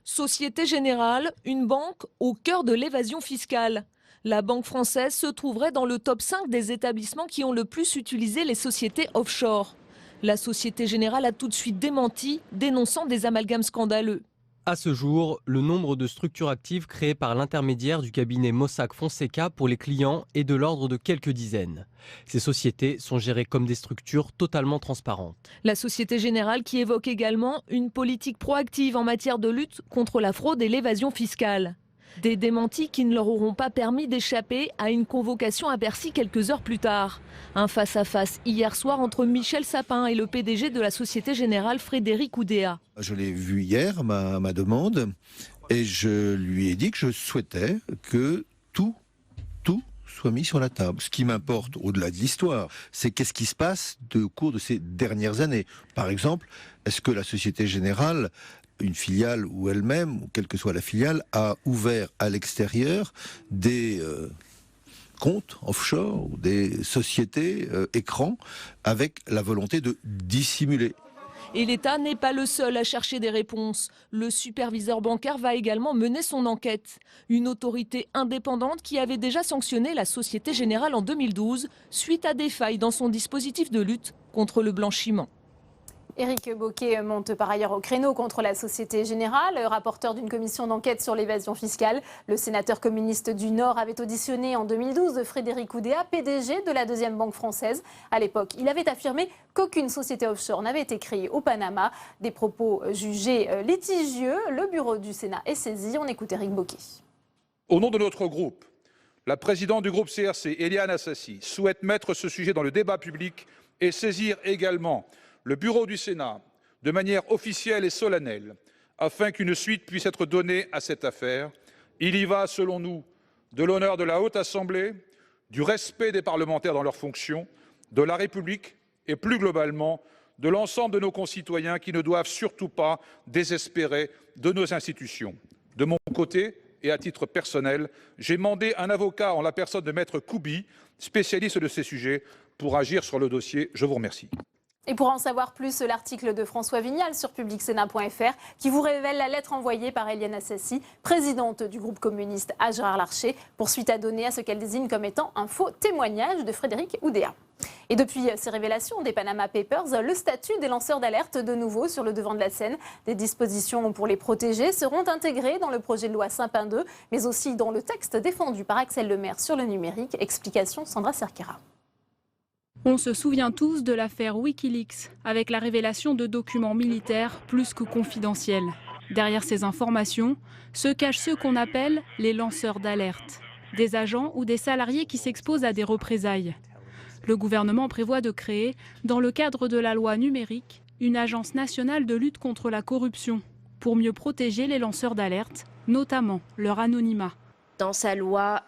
Société Générale, une banque au cœur de l'évasion fiscale. La Banque française se trouverait dans le top 5 des établissements qui ont le plus utilisé les sociétés offshore. La Société Générale a tout de suite démenti, dénonçant des amalgames scandaleux. À ce jour, le nombre de structures actives créées par l'intermédiaire du cabinet Mossack Fonseca pour les clients est de l'ordre de quelques dizaines. Ces sociétés sont gérées comme des structures totalement transparentes. La Société Générale qui évoque également une politique proactive en matière de lutte contre la fraude et l'évasion fiscale. Des démentis qui ne leur auront pas permis d'échapper à une convocation à Bercy quelques heures plus tard. Un face-à-face hier soir entre Michel Sapin et le PDG de la Société Générale, Frédéric Oudéa. Je l'ai vu hier, ma demande, et je lui ai dit que je souhaitais que tout soit mis sur la table. Ce qui m'importe, au-delà de l'histoire, c'est qu'est-ce qui se passe au cours de ces dernières années. Par exemple, est-ce que la Société Générale, une filiale ou elle-même, ou quelle que soit la filiale, a ouvert à l'extérieur des comptes offshore ou des sociétés écrans avec la volonté de dissimuler. Et l'État n'est pas le seul à chercher des réponses. Le superviseur bancaire va également mener son enquête. Une autorité indépendante qui avait déjà sanctionné la Société Générale en 2012 suite à des failles dans son dispositif de lutte contre le blanchiment. Éric Bocquet monte par ailleurs au créneau contre la Société Générale, rapporteur d'une commission d'enquête sur l'évasion fiscale. Le sénateur communiste du Nord avait auditionné en 2012 Frédéric Oudéa, PDG de la deuxième banque française. À l'époque, il avait affirmé qu'aucune société offshore n'avait été créée au Panama. Des propos jugés litigieux. Le bureau du Sénat est saisi. On écoute Éric Bocquet. Au nom de notre groupe, la présidente du groupe CRC, Éliane Assassi, souhaite mettre ce sujet dans le débat public et saisir également le bureau du Sénat de manière officielle et solennelle afin qu'une suite puisse être donnée à cette affaire. Il y va, selon nous, de l'honneur de la Haute Assemblée, du respect des parlementaires dans leurs fonctions, de la République et plus globalement de l'ensemble de nos concitoyens qui ne doivent surtout pas désespérer de nos institutions. De mon côté, et à titre personnel, j'ai mandé un avocat en la personne de Maître Koubi, spécialiste de ces sujets, pour agir sur le dossier. Je vous remercie. Et pour en savoir plus, l'article de François Vignal sur publicsénat.fr qui vous révèle la lettre envoyée par Éliane Assassi, présidente du groupe communiste à Gérard Larcher, pour suite à donner à ce qu'elle désigne comme étant un faux témoignage de Frédéric Oudéa. Et depuis ces révélations des Panama Papers, le statut des lanceurs d'alerte de nouveau sur le devant de la scène. Des dispositions pour les protéger seront intégrées dans le projet de loi Sapin 2, mais aussi dans le texte défendu par Axel Lemaire sur le numérique. Explication Sandra Cerquera. On se souvient tous de l'affaire Wikileaks, avec la révélation de documents militaires plus que confidentiels. Derrière ces informations se cachent ceux qu'on appelle les lanceurs d'alerte, des agents ou des salariés qui s'exposent à des représailles. Le gouvernement prévoit de créer, dans le cadre de la loi numérique, une agence nationale de lutte contre la corruption, pour mieux protéger les lanceurs d'alerte notamment leur anonymat. Dans sa loi,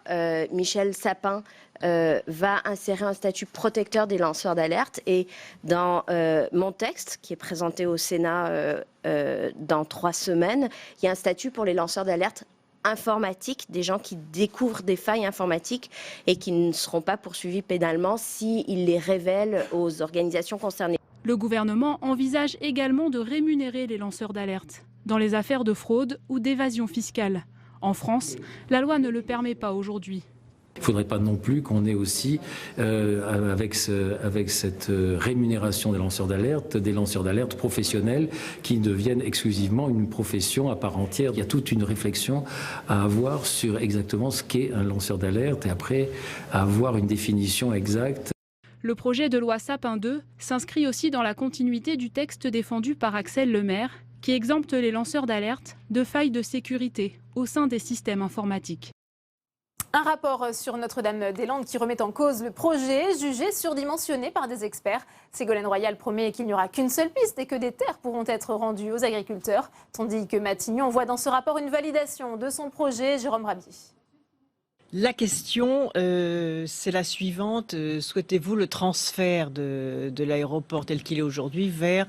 Michel Sapin va insérer un statut protecteur des lanceurs d'alerte. Et dans mon texte, qui est présenté au Sénat dans 3 semaines, il y a un statut pour les lanceurs d'alerte informatiques, des gens qui découvrent des failles informatiques et qui ne seront pas poursuivis pénalement s'ils les révèlent aux organisations concernées. Le gouvernement envisage également de rémunérer les lanceurs d'alerte dans les affaires de fraude ou d'évasion fiscale. En France, la loi ne le permet pas aujourd'hui. Il ne faudrait pas non plus qu'on ait aussi, avec cette rémunération des lanceurs d'alerte professionnels qui deviennent exclusivement une profession à part entière. Il y a toute une réflexion à avoir sur exactement ce qu'est un lanceur d'alerte et après à avoir une définition exacte. Le projet de loi Sapin 2 s'inscrit aussi dans la continuité du texte défendu par Axelle Lemaire, qui exempte les lanceurs d'alerte de failles de sécurité au sein des systèmes informatiques. Un rapport sur Notre-Dame-des-Landes qui remet en cause le projet, jugé surdimensionné par des experts. Ségolène Royal promet qu'il n'y aura qu'une seule piste et que des terres pourront être rendues aux agriculteurs, tandis que Matignon voit dans ce rapport une validation de son projet. Jérôme Rabier. La question, c'est la suivante. Souhaitez-vous le transfert de l'aéroport tel qu'il est aujourd'hui vers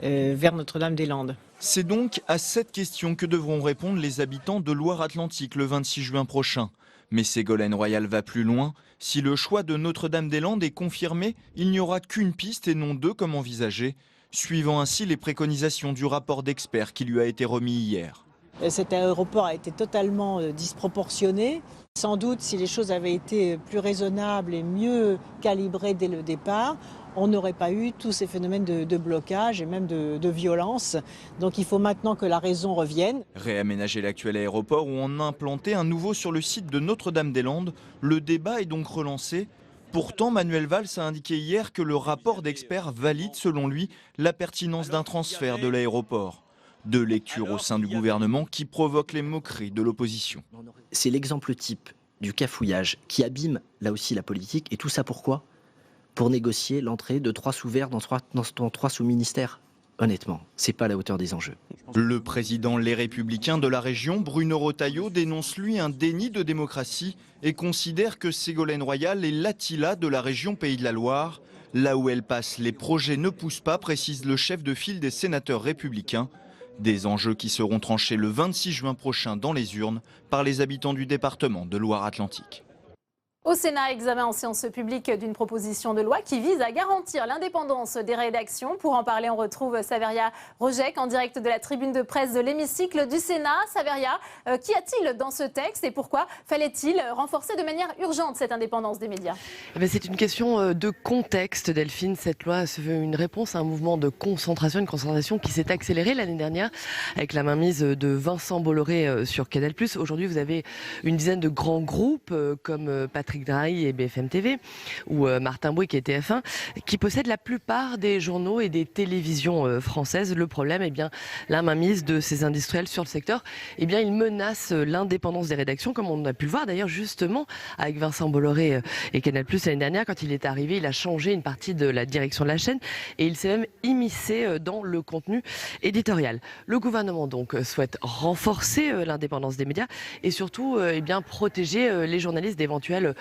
Notre-Dame-des-Landes ? C'est donc à cette question que devront répondre les habitants de Loire-Atlantique le 26 juin prochain. Mais Ségolène Royal va plus loin. Si le choix de Notre-Dame-des-Landes est confirmé, il n'y aura qu'une piste et non 2 comme envisagé, suivant ainsi les préconisations du rapport d'experts qui lui a été remis hier. Cet aéroport a été totalement disproportionné. Sans doute, si les choses avaient été plus raisonnables et mieux calibrées dès le départ, on n'aurait pas eu tous ces phénomènes de blocage et même de violence. Donc il faut maintenant que la raison revienne. Réaménager l'actuel aéroport ou en implanter un nouveau sur le site de Notre-Dame-des-Landes, le débat est donc relancé. Pourtant, Manuel Valls a indiqué hier que le rapport d'experts valide, selon lui, la pertinence d'un transfert de l'aéroport. 2 lectures au sein du gouvernement qui provoquent les moqueries de l'opposition. C'est l'exemple type du cafouillage qui abîme là aussi la politique. Et tout ça pourquoi ? Pour négocier l'entrée de 3 sous-verts dans 3 sous-ministères. Honnêtement, c'est pas à la hauteur des enjeux. Le président Les Républicains de la région, Bruno Retailleau, dénonce lui un déni de démocratie et considère que Ségolène Royal est l'Attila de la région Pays de la Loire. Là où elle passe, les projets ne poussent pas, précise le chef de file des sénateurs républicains. Des enjeux qui seront tranchés le 26 juin prochain dans les urnes par les habitants du département de Loire-Atlantique. Au Sénat, examen en séance publique d'une proposition de loi qui vise à garantir l'indépendance des rédactions. Pour en parler, on retrouve Saveria Rojek en direct de la tribune de presse de l'hémicycle du Sénat. Saveria, qu'y a-t-il dans ce texte et pourquoi fallait-il renforcer de manière urgente cette indépendance des médias ? C'est une question de contexte, Delphine. Cette loi se veut une réponse à un mouvement de concentration, une concentration qui s'est accélérée l'année dernière avec la mainmise de Vincent Bolloré sur Canal+. Aujourd'hui, vous avez une dizaine de grands groupes comme Patrick Drahi et BFM TV ou Martin Bouygues et TF1 qui possèdent la plupart des journaux et des télévisions françaises. Le problème, la mainmise de ces industriels sur le secteur, ils menacent l'indépendance des rédactions, comme on a pu le voir d'ailleurs justement avec Vincent Bolloré et Canal+ l'année dernière. Quand il est arrivé, il a changé une partie de la direction de la chaîne et il s'est même immiscé dans le contenu éditorial. Le gouvernement donc souhaite renforcer l'indépendance des médias et surtout protéger les journalistes d'éventuelles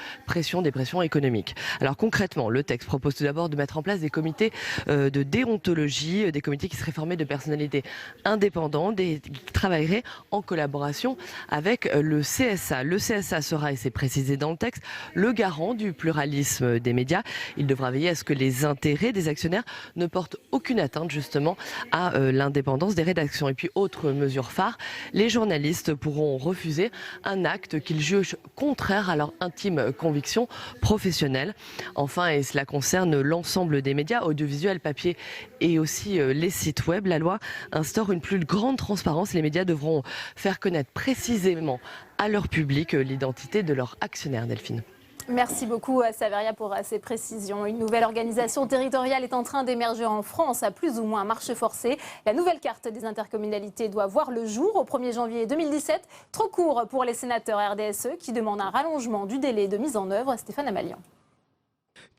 des pressions économiques. Alors concrètement, le texte propose tout d'abord de mettre en place des comités de déontologie, des comités qui seraient formés de personnalités indépendantes et qui travailleraient en collaboration avec le CSA. Le CSA sera, et c'est précisé dans le texte, le garant du pluralisme des médias. Il devra veiller à ce que les intérêts des actionnaires ne portent aucune atteinte justement à l'indépendance des rédactions. Et puis autre mesure phare, les journalistes pourront refuser un acte qu'ils jugent contraire à leur intime conviction professionnelle. Enfin, et cela concerne l'ensemble des médias, audiovisuels, papier et aussi les sites web, la loi instaure une plus grande transparence. Les médias devront faire connaître précisément à leur public l'identité de leur actionnaire, Delphine. Merci beaucoup Saveria pour ces précisions. Une nouvelle organisation territoriale est en train d'émerger en France à plus ou moins marche forcée. La nouvelle carte des intercommunalités doit voir le jour au 1er janvier 2017. Trop court pour les sénateurs RDSE qui demandent un rallongement du délai de mise en œuvre. Stéphane Amalian.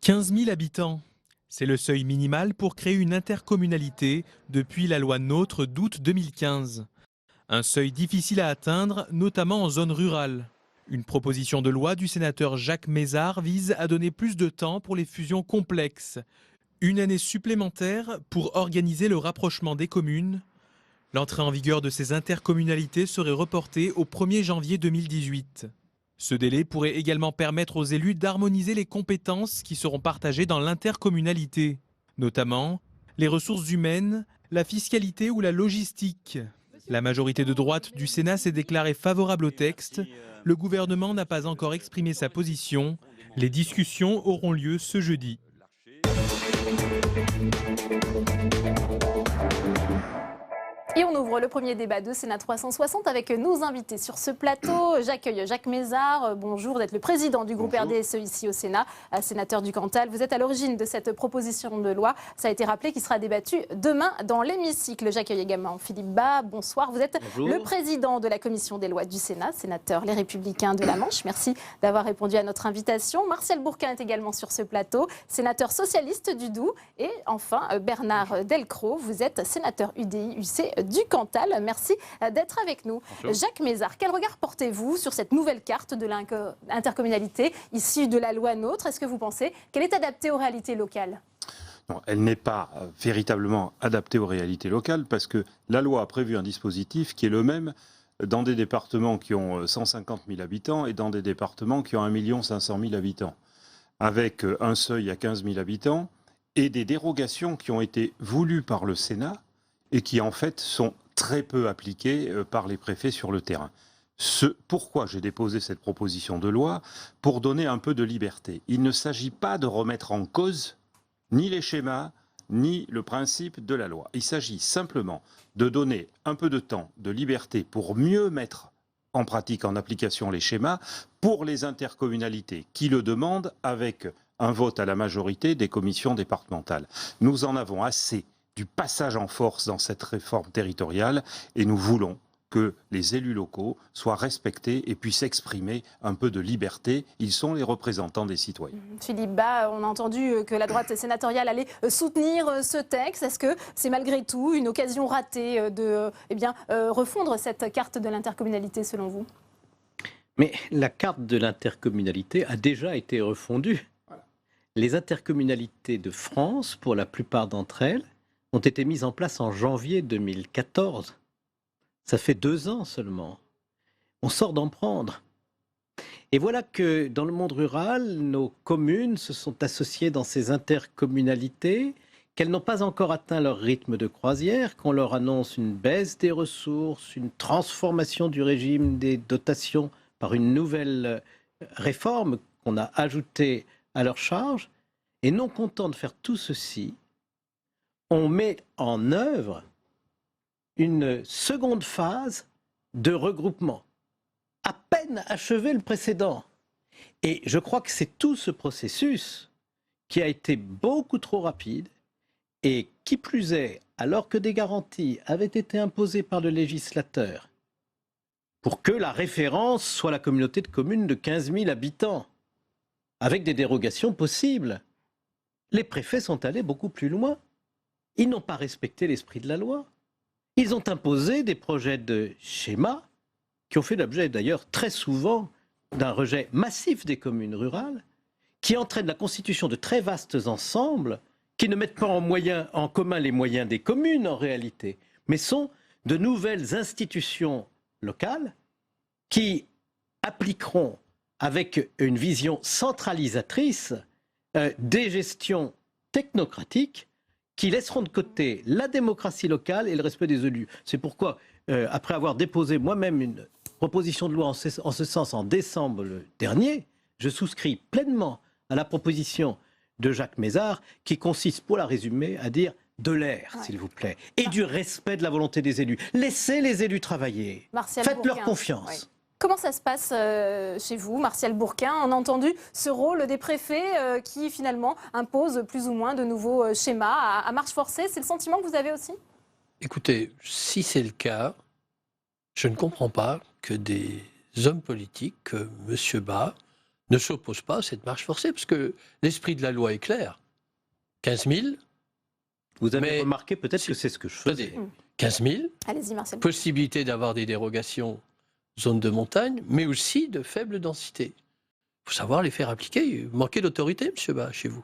15 000 habitants. C'est le seuil minimal pour créer une intercommunalité depuis la loi NOTRe d'août 2015. Un seuil difficile à atteindre, notamment en zone rurale. Une proposition de loi du sénateur Jacques Mézard vise à donner plus de temps pour les fusions complexes. Une année supplémentaire pour organiser le rapprochement des communes. L'entrée en vigueur de ces intercommunalités serait reportée au 1er janvier 2018. Ce délai pourrait également permettre aux élus d'harmoniser les compétences qui seront partagées dans l'intercommunalité, notamment les ressources humaines, la fiscalité ou la logistique. La majorité de droite du Sénat s'est déclarée favorable au texte. Le gouvernement n'a pas encore exprimé sa position. Les discussions auront lieu ce jeudi. Et on ouvre le premier débat de Sénat 360 avec nos invités sur ce plateau. J'accueille Jacques Mézard. Bonjour, vous êtes le président du groupe RDSE ici au Sénat, sénateur du Cantal. Vous êtes à l'origine de cette proposition de loi, ça a été rappelé, qui sera débattue demain dans l'hémicycle. J'accueille également Philippe Bas. Bonsoir, vous êtes le président de la commission des lois du Sénat, sénateur Les Républicains de la Manche. Merci d'avoir répondu à notre invitation. Martial Bourquin est également sur ce plateau, sénateur socialiste du Doubs. Et enfin, Bernard Delcros, vous êtes sénateur UDI-UC du Cantal. Merci d'être avec nous. Bonjour. Jacques Mézard, quel regard portez-vous sur cette nouvelle carte de l'intercommunalité issue de la loi NOTRe? Est-ce que vous pensez qu'elle est adaptée aux réalités locales? Non, elle n'est pas véritablement adaptée aux réalités locales parce que la loi a prévu un dispositif qui est le même dans des départements qui ont 150 000 habitants et dans des départements qui ont 1 500 000 habitants, avec un seuil à 15 000 habitants et des dérogations qui ont été voulues par le Sénat et qui en fait sont très peu appliquées par les préfets sur le terrain. Pourquoi j'ai déposé cette proposition de loi? Pour donner un peu de liberté. Il ne s'agit pas de remettre en cause ni les schémas, ni le principe de la loi. Il s'agit simplement de donner un peu de temps, de liberté pour mieux mettre en pratique, en application les schémas pour les intercommunalités qui le demandent avec un vote à la majorité des commissions départementales. Nous en avons assez du passage en force dans cette réforme territoriale et nous voulons que les élus locaux soient respectés et puissent exprimer un peu de liberté. Ils sont les représentants des citoyens. Philippe Bas, on a entendu que la droite sénatoriale allait soutenir ce texte. Est-ce que c'est malgré tout une occasion ratée de refondre cette carte de l'intercommunalité selon vous? Mais la carte de l'intercommunalité a déjà été refondue. Les intercommunalités de France, pour la plupart d'entre elles, ont été mises en place en janvier 2014. Ça fait 2 ans seulement. On sort d'en prendre. Et voilà que dans le monde rural, nos communes se sont associées dans ces intercommunalités, qu'elles n'ont pas encore atteint leur rythme de croisière, qu'on leur annonce une baisse des ressources, une transformation du régime des dotations par une nouvelle réforme qu'on a ajoutée à leur charge. Et non content de faire tout ceci, on met en œuvre une seconde phase de regroupement, à peine achevé le précédent. Et je crois que c'est tout ce processus qui a été beaucoup trop rapide et qui plus est, alors que des garanties avaient été imposées par le législateur pour que la référence soit la communauté de communes de 15 000 habitants, avec des dérogations possibles, les préfets sont allés beaucoup plus loin. Ils n'ont pas respecté l'esprit de la loi. Ils ont imposé des projets de schéma qui ont fait l'objet d'ailleurs très souvent d'un rejet massif des communes rurales, qui entraînent la constitution de très vastes ensembles qui ne mettent pas en commun les moyens des communes en réalité, mais sont de nouvelles institutions locales qui appliqueront avec une vision centralisatrice des gestions technocratiques qui laisseront de côté la démocratie locale et le respect des élus. C'est pourquoi, après avoir déposé moi-même une proposition de loi en ce sens en décembre dernier, je souscris pleinement à la proposition de Jacques Mézard, qui consiste, pour la résumer, à dire de l'air, s'il vous plaît, et du respect de la volonté des élus. Laissez les élus travailler. Faites-leur confiance. Oui. Comment ça se passe chez vous, Martial Bourquin? On a entendu ce rôle des préfets qui, finalement, imposent plus ou moins de nouveaux schémas à marche forcée. C'est le sentiment que vous avez aussi? Écoutez, si c'est le cas, je ne comprends pas que des hommes politiques, comme M. Bas, ne s'opposent pas à cette marche forcée, parce que l'esprit de la loi est clair. 15 000. Vous avez remarqué peut-être que c'est ce que je faisais. 15 000. Allez-y, Marcel. Possibilité d'avoir des dérogations zone de montagne, mais aussi de faible densité. Il faut savoir les faire appliquer. Manquez d'autorité, monsieur Bas, chez vous.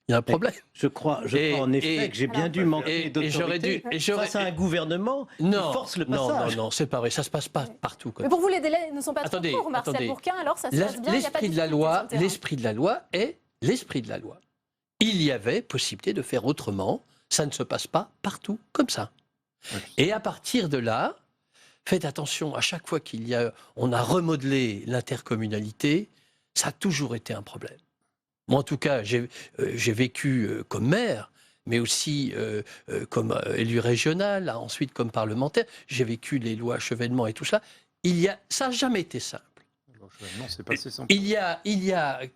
Il y a un problème. Je crois en effet que j'ai bien dû manquer d'autorité face à un gouvernement qui force le passage. Non, c'est pas vrai. Ça se passe pas partout. Mais pour vous, les délais ne sont pas trop courts, Marcel Bourquin, alors ça se passe bien. L'esprit de la loi est l'esprit de la loi. Il y avait possibilité de faire autrement. Ça ne se passe pas partout comme ça. Oui. Et à partir de là, faites attention, à chaque fois on a remodelé l'intercommunalité, ça a toujours été un problème. Moi, en tout cas, j'ai vécu comme maire, mais aussi comme élu régional, ensuite comme parlementaire. J'ai vécu les lois chevènement et tout ça. Ça n'a jamais été simple. Il y a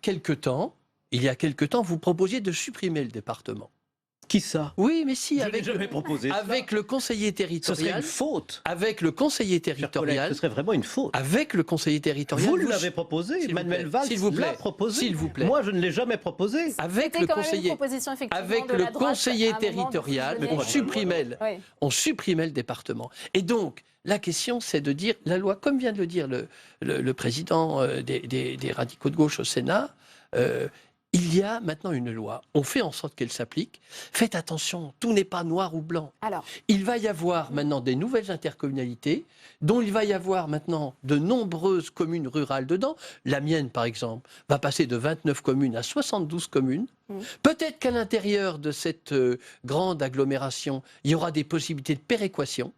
quelque temps, vous proposiez de supprimer le département. Qui ça? Oui, mais si, avec le conseiller territorial. Ce serait une faute. Avec le conseiller territorial. Ce serait vraiment une faute. Avec le conseiller territorial. Vous l'avez proposé, Manuel Valls l'a proposé. S'il vous plaît. Moi, je ne l'ai jamais proposé. Avec le conseiller territorial, on supprimait le département. Et donc, la question, c'est de dire, la loi, comme vient de le dire le président des radicaux de gauche au Sénat, il y a maintenant une loi. On fait en sorte qu'elle s'applique. Faites attention, tout n'est pas noir ou blanc. Alors. Il va y avoir maintenant des nouvelles intercommunalités, dont il va y avoir maintenant de nombreuses communes rurales dedans. La mienne, par exemple, va passer de 29 communes à 72 communes. Peut-être qu'à l'intérieur de cette grande agglomération, il y aura des possibilités de péréquation.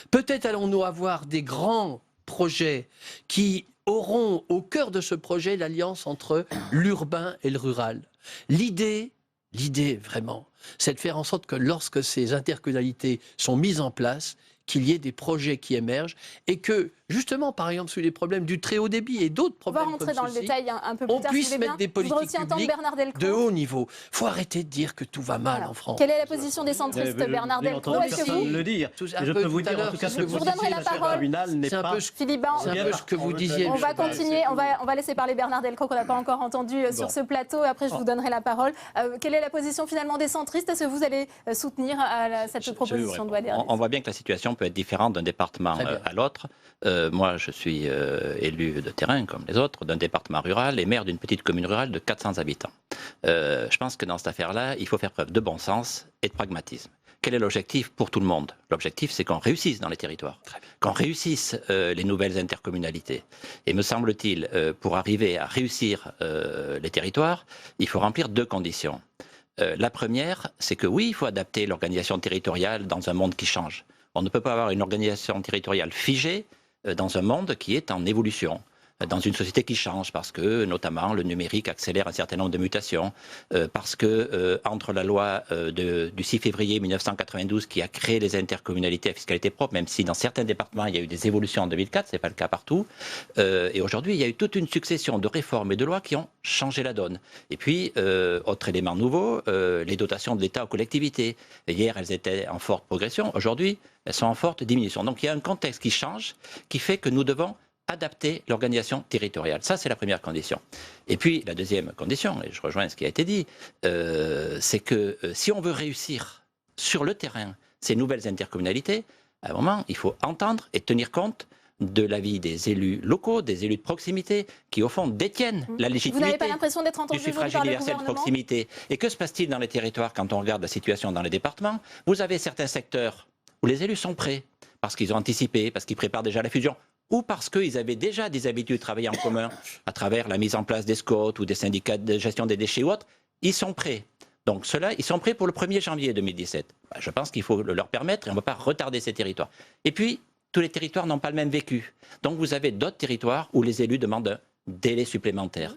Peut-être allons-nous avoir des grands projets qui auront au cœur de ce projet l'alliance entre l'urbain et le rural. L'idée vraiment, c'est de faire en sorte que lorsque ces intercommunalités sont mises en place, qu'il y ait des projets qui émergent et que, justement, par exemple, sur les problèmes du très haut débit et d'autres problèmes on va rentrer dans le détail un peu plus tard. On puisse mettre des politiques publiques de haut niveau. Il faut arrêter de dire que tout va mal en France. Quelle est la position des centristes, Bernard Delcros? Est-ce que vous le dire? Je peux vous dire, en tout cas, je vous redonnerai la parole. C'est un peu ce que vous disiez. On va continuer, on va laisser parler Bernard Delcros, qu'on n'a pas encore entendu sur ce plateau. Après, je vous donnerai la parole. Quelle est la position finalement des centristes? Est-ce que vous allez soutenir cette proposition de loi dernière? On voit bien que la situation peut être différente d'un département à l'autre. Moi, je suis élu de terrain, comme les autres, d'un département rural et maire d'une petite commune rurale de 400 habitants. Je pense que dans cette affaire-là, il faut faire preuve de bon sens et de pragmatisme. Quel est l'objectif pour tout le monde? L'objectif, c'est qu'on réussisse dans les territoires, qu'on réussisse les nouvelles intercommunalités. Et me semble-t-il, pour arriver à réussir les territoires, il faut remplir deux conditions. La première, c'est que oui, il faut adapter l'organisation territoriale dans un monde qui change. On ne peut pas avoir une organisation territoriale figée dans un monde qui est en évolution, dans une société qui change, parce que notamment le numérique accélère un certain nombre de mutations, parce que entre la loi du 6 février 1992 qui a créé les intercommunalités à fiscalité propre, même si dans certains départements il y a eu des évolutions en 2004, ce n'est pas le cas partout, et aujourd'hui il y a eu toute une succession de réformes et de lois qui ont changé la donne. Et puis, autre élément nouveau, les dotations de l'État aux collectivités. Hier, elles étaient en forte progression, aujourd'hui, elles sont en forte diminution. Donc il y a un contexte qui change, qui fait que nous devons adapter l'organisation territoriale. Ça, c'est la première condition. Et puis, la deuxième condition, et je rejoins ce qui a été dit, c'est que si on veut réussir sur le terrain ces nouvelles intercommunalités, à un moment, il faut entendre et tenir compte de l'avis des élus locaux, des élus de proximité, qui au fond détiennent la légitimité Vous n'avez pas l'impression d'être entendu du suffrage universel de proximité. Et que se passe-t-il dans les territoires quand on regarde la situation dans les départements? Vous avez certains secteurs où les élus sont prêts, parce qu'ils ont anticipé, parce qu'ils préparent déjà la fusion, ou parce qu'ils avaient déjà des habitudes de travailler en commun à travers la mise en place des SCOT ou des syndicats de gestion des déchets ou autres, ils sont prêts. Donc ceux-là, ils sont prêts pour le 1er janvier 2017. Je pense qu'il faut leur permettre et on ne va pas retarder ces territoires. Et puis, tous les territoires n'ont pas le même vécu. Donc vous avez d'autres territoires où les élus demandent un délai supplémentaire.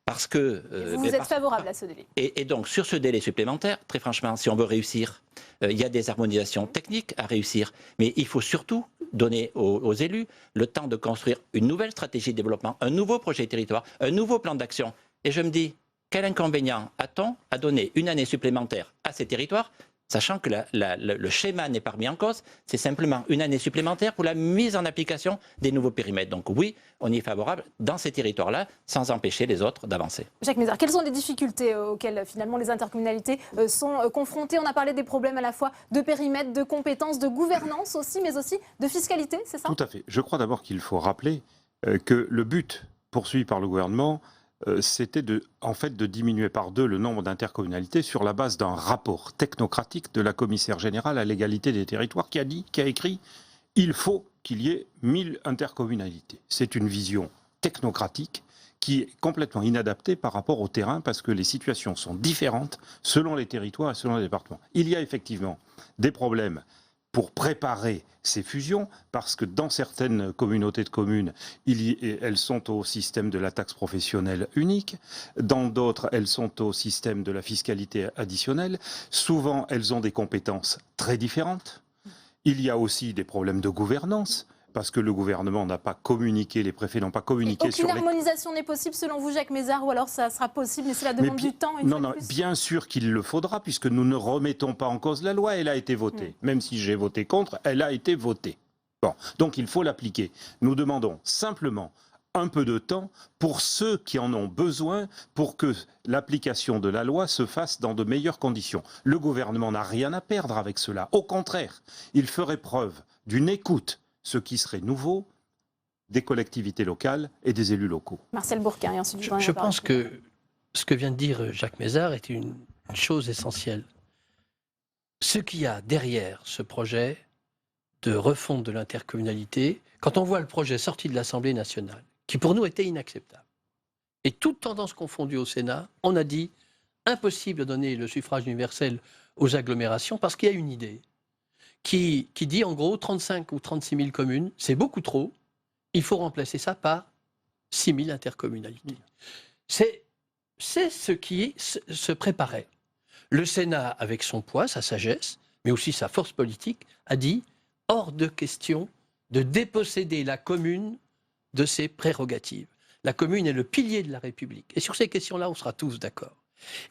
Parce que, vous êtes favorable à ce délai. Et donc, sur ce délai supplémentaire, très franchement, si on veut réussir, il y a des harmonisations techniques à réussir. Mais il faut surtout donner aux élus le temps de construire une nouvelle stratégie de développement, un nouveau projet de territoire, un nouveau plan d'action. Et je me dis, quel inconvénient a-t-on à donner une année supplémentaire à ces territoires, alors que nous avons déjà des territoires où les élus sont prêts? Donc ceux-là, ils sont prêts pour le 1er janvier 2017. Et puis, tous les territoires n'ont pas le même vécu. Donc vous avez d'autres territoires où les élus demandent un délai supplémentaire. Parce que, sachant que le schéma n'est pas remis en cause, c'est simplement une année supplémentaire pour la mise en application des nouveaux périmètres. Donc oui, on y est favorable dans ces territoires-là, sans empêcher les autres d'avancer. Jacques Mézard, quelles sont les difficultés auxquelles finalement les intercommunalités sont confrontées? On a parlé des problèmes à la fois de périmètre, de compétences, de gouvernance aussi, mais aussi de fiscalité, c'est ça? Tout à fait. Je crois d'abord qu'il faut rappeler que le but poursuivi par le gouvernement, c'était en fait de diminuer par 2 le nombre d'intercommunalités sur la base d'un rapport technocratique de la commissaire générale à l'égalité des territoires qui a écrit « Il faut qu'il y ait 1000 intercommunalités ». C'est une vision technocratique qui est complètement inadaptée par rapport au terrain parce que les situations sont différentes selon les territoires et selon les départements. Il y a effectivement des problèmes pour préparer ces fusions, parce que dans certaines communautés de communes, elles sont au système de la taxe professionnelle unique, dans d'autres, elles sont au système de la fiscalité additionnelle. Souvent, elles ont des compétences très différentes. Il y a aussi des problèmes de gouvernance, parce que le gouvernement n'a pas communiqué, les préfets n'ont pas communiqué sur les... Aucune harmonisation n'est possible selon vous, Jacques Mézard, ou alors ça sera possible, mais c'est la demande du temps. Non, bien sûr qu'il le faudra, puisque nous ne remettons pas en cause la loi, elle a été votée. Même si j'ai voté contre, elle a été votée. Bon, donc il faut l'appliquer. Nous demandons simplement un peu de temps pour ceux qui en ont besoin pour que l'application de la loi se fasse dans de meilleures conditions. Le gouvernement n'a rien à perdre avec cela. Au contraire, il ferait preuve d'une écoute, ce qui serait nouveau, des collectivités locales et des élus locaux. Marcel Bourquin, et ensuite... Je pense que ce que vient de dire Jacques Mézard est une chose essentielle. Ce qu'il y a derrière ce projet de refonte de l'intercommunalité, quand on voit le projet sorti de l'Assemblée nationale, qui pour nous était inacceptable, et toute tendance confondue au Sénat, on a dit impossible de donner le suffrage universel aux agglomérations parce qu'il y a une idée qui dit en gros 35 ou 36 000 communes, c'est beaucoup trop, il faut remplacer ça par 6 000 intercommunalités. C'est ce qui se préparait. Le Sénat, avec son poids, sa sagesse, mais aussi sa force politique, a dit hors de question de déposséder la commune de ses prérogatives. La commune est le pilier de la République. Et sur ces questions-là, on sera tous d'accord.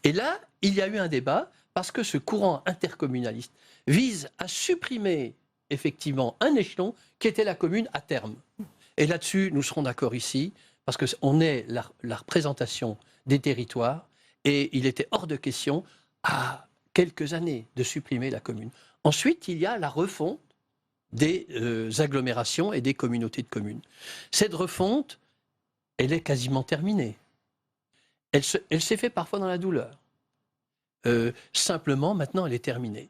Et là, il y a eu un débat parce que ce courant intercommunaliste vise à supprimer effectivement un échelon qui était la commune à terme. Et là-dessus, nous serons d'accord ici, parce qu'on est la représentation des territoires, et il était hors de question, à quelques années, de supprimer la commune. Ensuite, il y a la refonte des agglomérations et des communautés de communes. Cette refonte, elle est quasiment terminée. Elle s'est faite parfois dans la douleur. Simplement, maintenant, elle est terminée.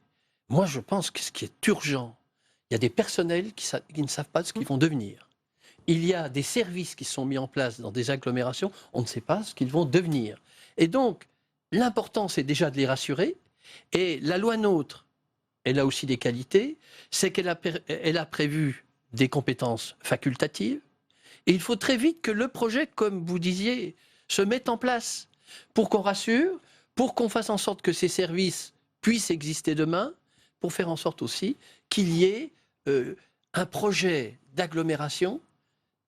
Moi, je pense que ce qui est urgent, il y a des personnels qui ne savent pas ce qu'ils vont devenir. Il y a des services qui sont mis en place dans des agglomérations, on ne sait pas ce qu'ils vont devenir. Et donc, l'important, c'est déjà de les rassurer. Et la loi NOTRe, elle a aussi des qualités, c'est qu'elle a prévu des compétences facultatives. Et il faut très vite que le projet, comme vous disiez, se mette en place pour qu'on rassure, pour qu'on fasse en sorte que ces services puissent exister demain, pour faire en sorte aussi qu'il y ait un projet d'agglomération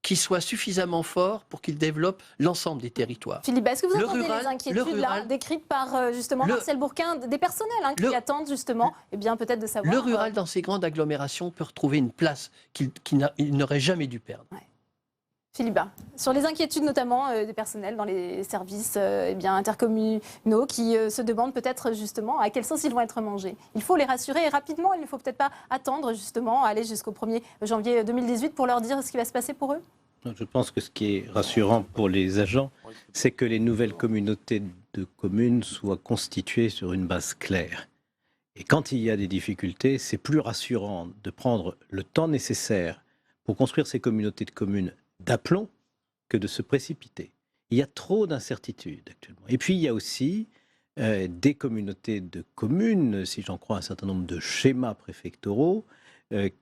qui soit suffisamment fort pour qu'il développe l'ensemble des territoires. Philippe, est-ce que vous entendez les inquiétudes là, décrites par justement Marcel Bourquin, des personnels qui attendent justement peut-être de savoir... Le rural dans ces grandes agglomérations peut retrouver une place qu'il n'aurait jamais dû perdre. Ouais. Philippe, sur les inquiétudes notamment des personnels dans les services intercommunaux qui se demandent peut-être justement à quelle sauce ils vont être mangés. Il faut les rassurer rapidement, il ne faut peut-être pas attendre justement, aller jusqu'au 1er janvier 2018 pour leur dire ce qui va se passer pour eux. Je pense que ce qui est rassurant pour les agents, c'est que les nouvelles communautés de communes soient constituées sur une base claire. Et quand il y a des difficultés, c'est plus rassurant de prendre le temps nécessaire pour construire ces communautés de communes d'aplomb que de se précipiter. Il y a trop d'incertitudes actuellement. Et puis il y a aussi des communautés de communes, si j'en crois un certain nombre de schémas préfectoraux,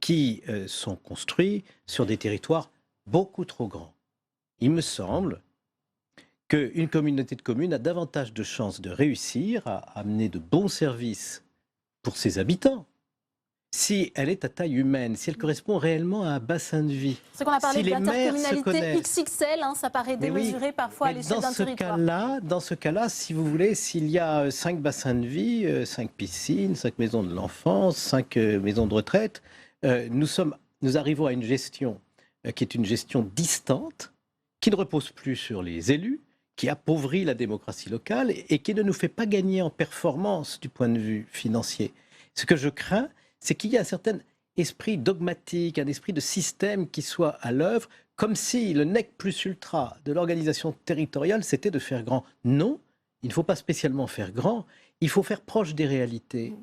qui sont construits sur des territoires beaucoup trop grands. Il me semble qu'une communauté de communes a davantage de chances de réussir à amener de bons services pour ses habitants si elle est à taille humaine, si elle correspond réellement à un bassin de vie. C'est qu'on a parlé Si les maires se d'intercommunalité connaissent. XXL, hein, ça paraît Mais oui, démesuré parfois à mais l'échelle d'un territoire. Dans ce cas-là, si vous voulez, s'il y a 5 bassins de vie, 5 piscines, 5 maisons de l'enfance, 5 maisons de retraite, nous arrivons à une gestion qui est une gestion distante, qui ne repose plus sur les élus, qui appauvrit la démocratie locale et qui ne nous fait pas gagner en performance du point de vue financier. Ce que je crains, c'est qu'il y ait un certain esprit dogmatique, un esprit de système qui soit à l'œuvre, comme si le nec plus ultra de l'organisation territoriale, c'était de faire grand. Non, il ne faut pas spécialement faire grand, il faut faire proche des réalités.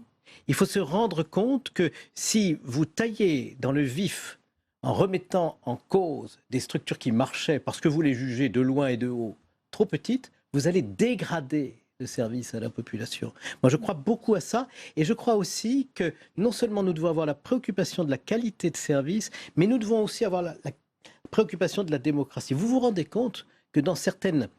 Il faut se rendre compte que si vous taillez dans le vif en remettant en cause des structures qui marchaient parce que vous les jugez de loin et de haut trop petites, vous allez dégrader le service à la population. Moi, je crois beaucoup à ça et je crois aussi que non seulement nous devons avoir la préoccupation de la qualité de service, mais nous devons aussi avoir la préoccupation de la démocratie. Vous vous rendez compte que dans certaines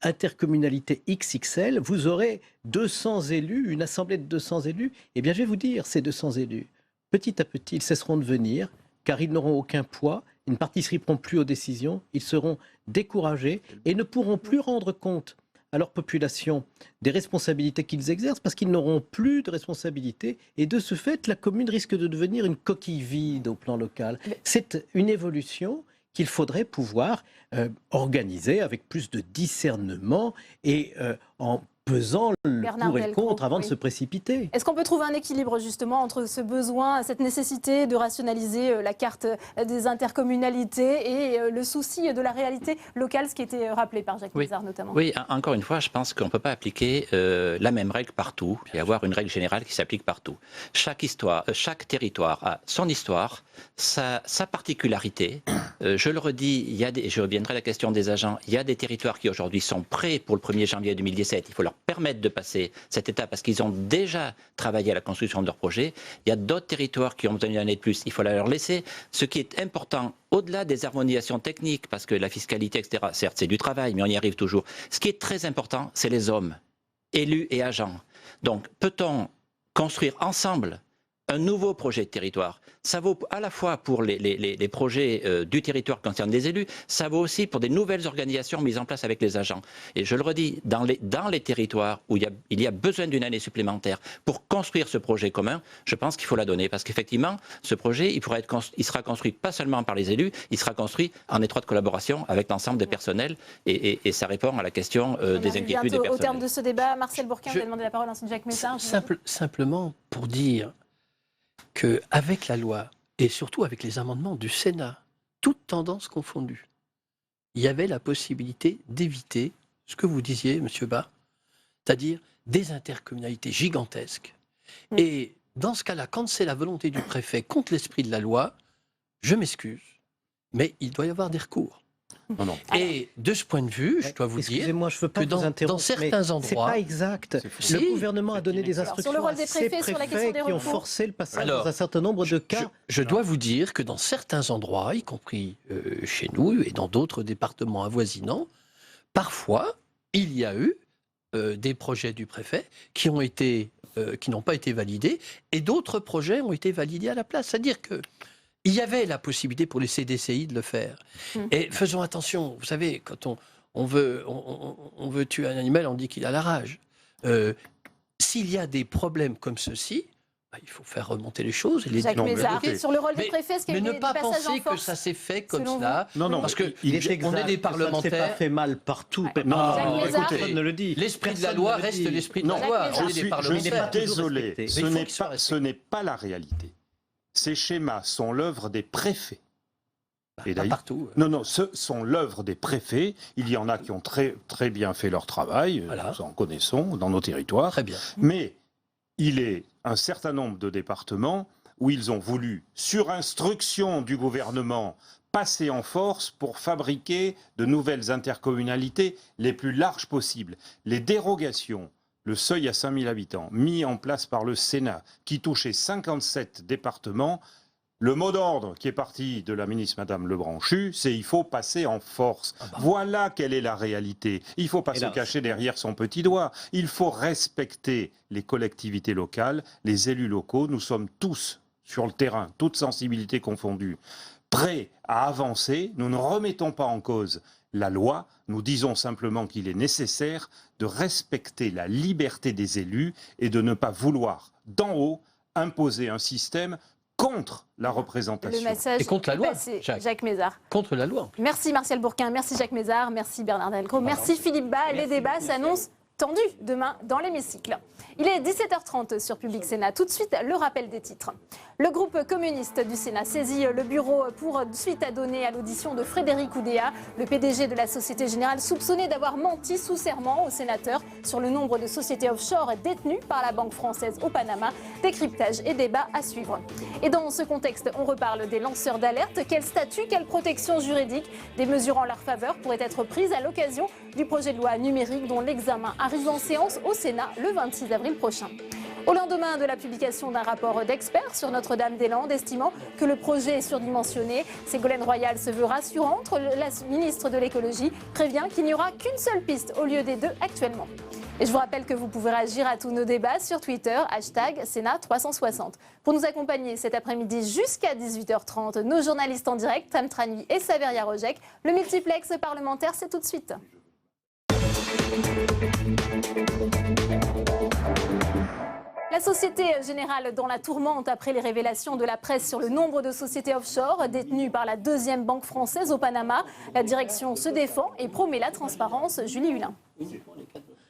intercommunalités XXL, vous aurez 200 élus, une assemblée de 200 élus. Eh bien, je vais vous dire, ces 200 élus, petit à petit, ils cesseront de venir car ils n'auront aucun poids, ils ne participeront plus aux décisions, ils seront découragés et ne pourront plus rendre compte à leur population des responsabilités qu'ils exercent parce qu'ils n'auront plus de responsabilités et de ce fait, la commune risque de devenir une coquille vide au plan local. C'est une évolution qu'il faudrait pouvoir organiser avec plus de discernement et en pesant le Bernard pour et le Delcros, contre avant de oui. se précipiter. Est-ce qu'on peut trouver un équilibre justement entre ce besoin, cette nécessité de rationaliser la carte des intercommunalités et le souci de la réalité locale, ce qui était rappelé par Jacques Mézard notamment? Oui, encore une fois, je pense qu'on ne peut pas appliquer la même règle partout et avoir une règle générale qui s'applique partout. Chaque territoire a son histoire, sa particularité. Je le redis, je reviendrai à la question des agents, il y a des territoires qui aujourd'hui sont prêts pour le 1er janvier 2017. Il faut leur permettre de passer cette étape parce qu'ils ont déjà travaillé à la construction de leur projet. Il y a d'autres territoires qui ont besoin d'une année de plus. Il faut la leur laisser. Ce qui est important, au-delà des harmonisations techniques, parce que la fiscalité, etc., certes, c'est du travail, mais on y arrive toujours. Ce qui est très important, c'est les hommes, élus et agents. Donc, peut-on construire ensemble un nouveau projet de territoire? Ça vaut à la fois pour les projets du territoire qui concernent des élus, ça vaut aussi pour des nouvelles organisations mises en place avec les agents. Et je le redis, dans les territoires où il y a besoin d'une année supplémentaire pour construire ce projet commun, je pense qu'il faut la donner. Parce qu'effectivement, ce projet, il sera construit pas seulement par les élus, il sera construit en étroite collaboration avec l'ensemble des personnels. Et ça répond à la question des inquiétudes des personnels. Au terme de ce débat, Marcel Bourquin, vous avez demandé la parole, ensuite Jacques Mézard. Simplement pour dire qu'avec la loi, et surtout avec les amendements du Sénat, toutes tendances confondues, il y avait la possibilité d'éviter ce que vous disiez, M. Bas, c'est-à-dire des intercommunalités gigantesques. Et dans ce cas-là, quand c'est la volonté du préfet contre l'esprit de la loi, je m'excuse, mais il doit y avoir des recours. Non. Et de ce point de vue, je dois vous dire Excusez-moi, je veux pas que vous interrompre, dans certains endroits... c'est pas exact. Le gouvernement a donné des instructions sur le rôle des à ces préfets, sur la question des qui ont recours. forcé le passage dans un certain nombre de cas. Je dois vous dire que dans certains endroits, y compris chez nous et dans d'autres départements avoisinants, parfois, il y a eu des projets du préfet qui n'ont pas été validés et d'autres projets ont été validés à la place. C'est-à-dire que il y avait la possibilité pour les CDCI de le faire. Et faisons attention, vous savez, quand on veut tuer un animal, on dit qu'il a la rage. S'il y a des problèmes comme ceci, il faut faire remonter les choses. Et les Jacques Mézard, sur le rôle des préfets, est-ce qu'il y a mais eu ne des pas passages en penser que force, ça s'est fait comme selon cela. Non, parce que il est exact, on est des parlementaires. Ça ne s'est pas fait mal partout. Non, écoutez, personne ne le dit. L'esprit de la loi reste l'esprit de la loi. Je suis désolé, ce n'est pas la réalité. Ces schémas sont l'œuvre des préfets. Et pas partout. Non, ce sont l'œuvre des préfets. Il y en a qui ont très, très bien fait leur travail, nous en connaissons dans nos territoires. Très bien. Mais il est un certain nombre de départements où ils ont voulu, sur instruction du gouvernement, passer en force pour fabriquer de nouvelles intercommunalités les plus larges possibles. Les dérogations, le seuil à 5000 habitants, mis en place par le Sénat, qui touchait 57 départements, le mot d'ordre qui est parti de la ministre Madame Lebranchu, c'est il faut passer en force. Voilà quelle est la réalité. Il ne faut pas se cacher derrière son petit doigt. Il faut respecter les collectivités locales, les élus locaux. Nous sommes tous sur le terrain, toutes sensibilités confondues, prêts à avancer. Nous ne remettons pas en cause la loi, nous disons simplement qu'il est nécessaire de respecter la liberté des élus et de ne pas vouloir, d'en haut, imposer un système contre la représentation. Le message et contre la loi, Jacques Mézard. Contre la loi. Merci Martial Bourquin, merci Jacques Mézard, merci Bernard Delcros, merci Philippe Bas. Les débats s'annoncent tendus demain dans l'hémicycle. Il est 17h30 sur Public Sénat. Tout de suite, le rappel des titres. Le groupe communiste du Sénat saisit le bureau pour suite à donner à l'audition de Frédéric Oudéa, le PDG de la Société Générale, soupçonné d'avoir menti sous serment aux sénateurs sur le nombre de sociétés offshore détenues par la Banque française au Panama. Décryptage et débat à suivre. Et dans ce contexte, on reparle des lanceurs d'alerte. Quel statut, quelle protection juridique? Des mesures en leur faveur pourraient être prises à l'occasion du projet de loi numérique dont l'examen arrive en séance au Sénat le 26 avril prochain. Au lendemain de la publication d'un rapport d'experts sur Notre-Dame-des-Landes estimant que le projet est surdimensionné, Ségolène Royal se veut rassurante. La ministre de l'écologie prévient qu'il n'y aura qu'une seule piste au lieu des deux actuellement. Et je vous rappelle que vous pouvez réagir à tous nos débats sur Twitter, #Sénat360. Pour nous accompagner cet après-midi jusqu'à 18h30, nos journalistes en direct, Tam Trani et Saveria Rojek. Le multiplex parlementaire, c'est tout de suite. La Société Générale dans la tourmente après les révélations de la presse sur le nombre de sociétés offshore détenues par la deuxième banque française au Panama. La direction se défend et promet la transparence. Julie Hulin.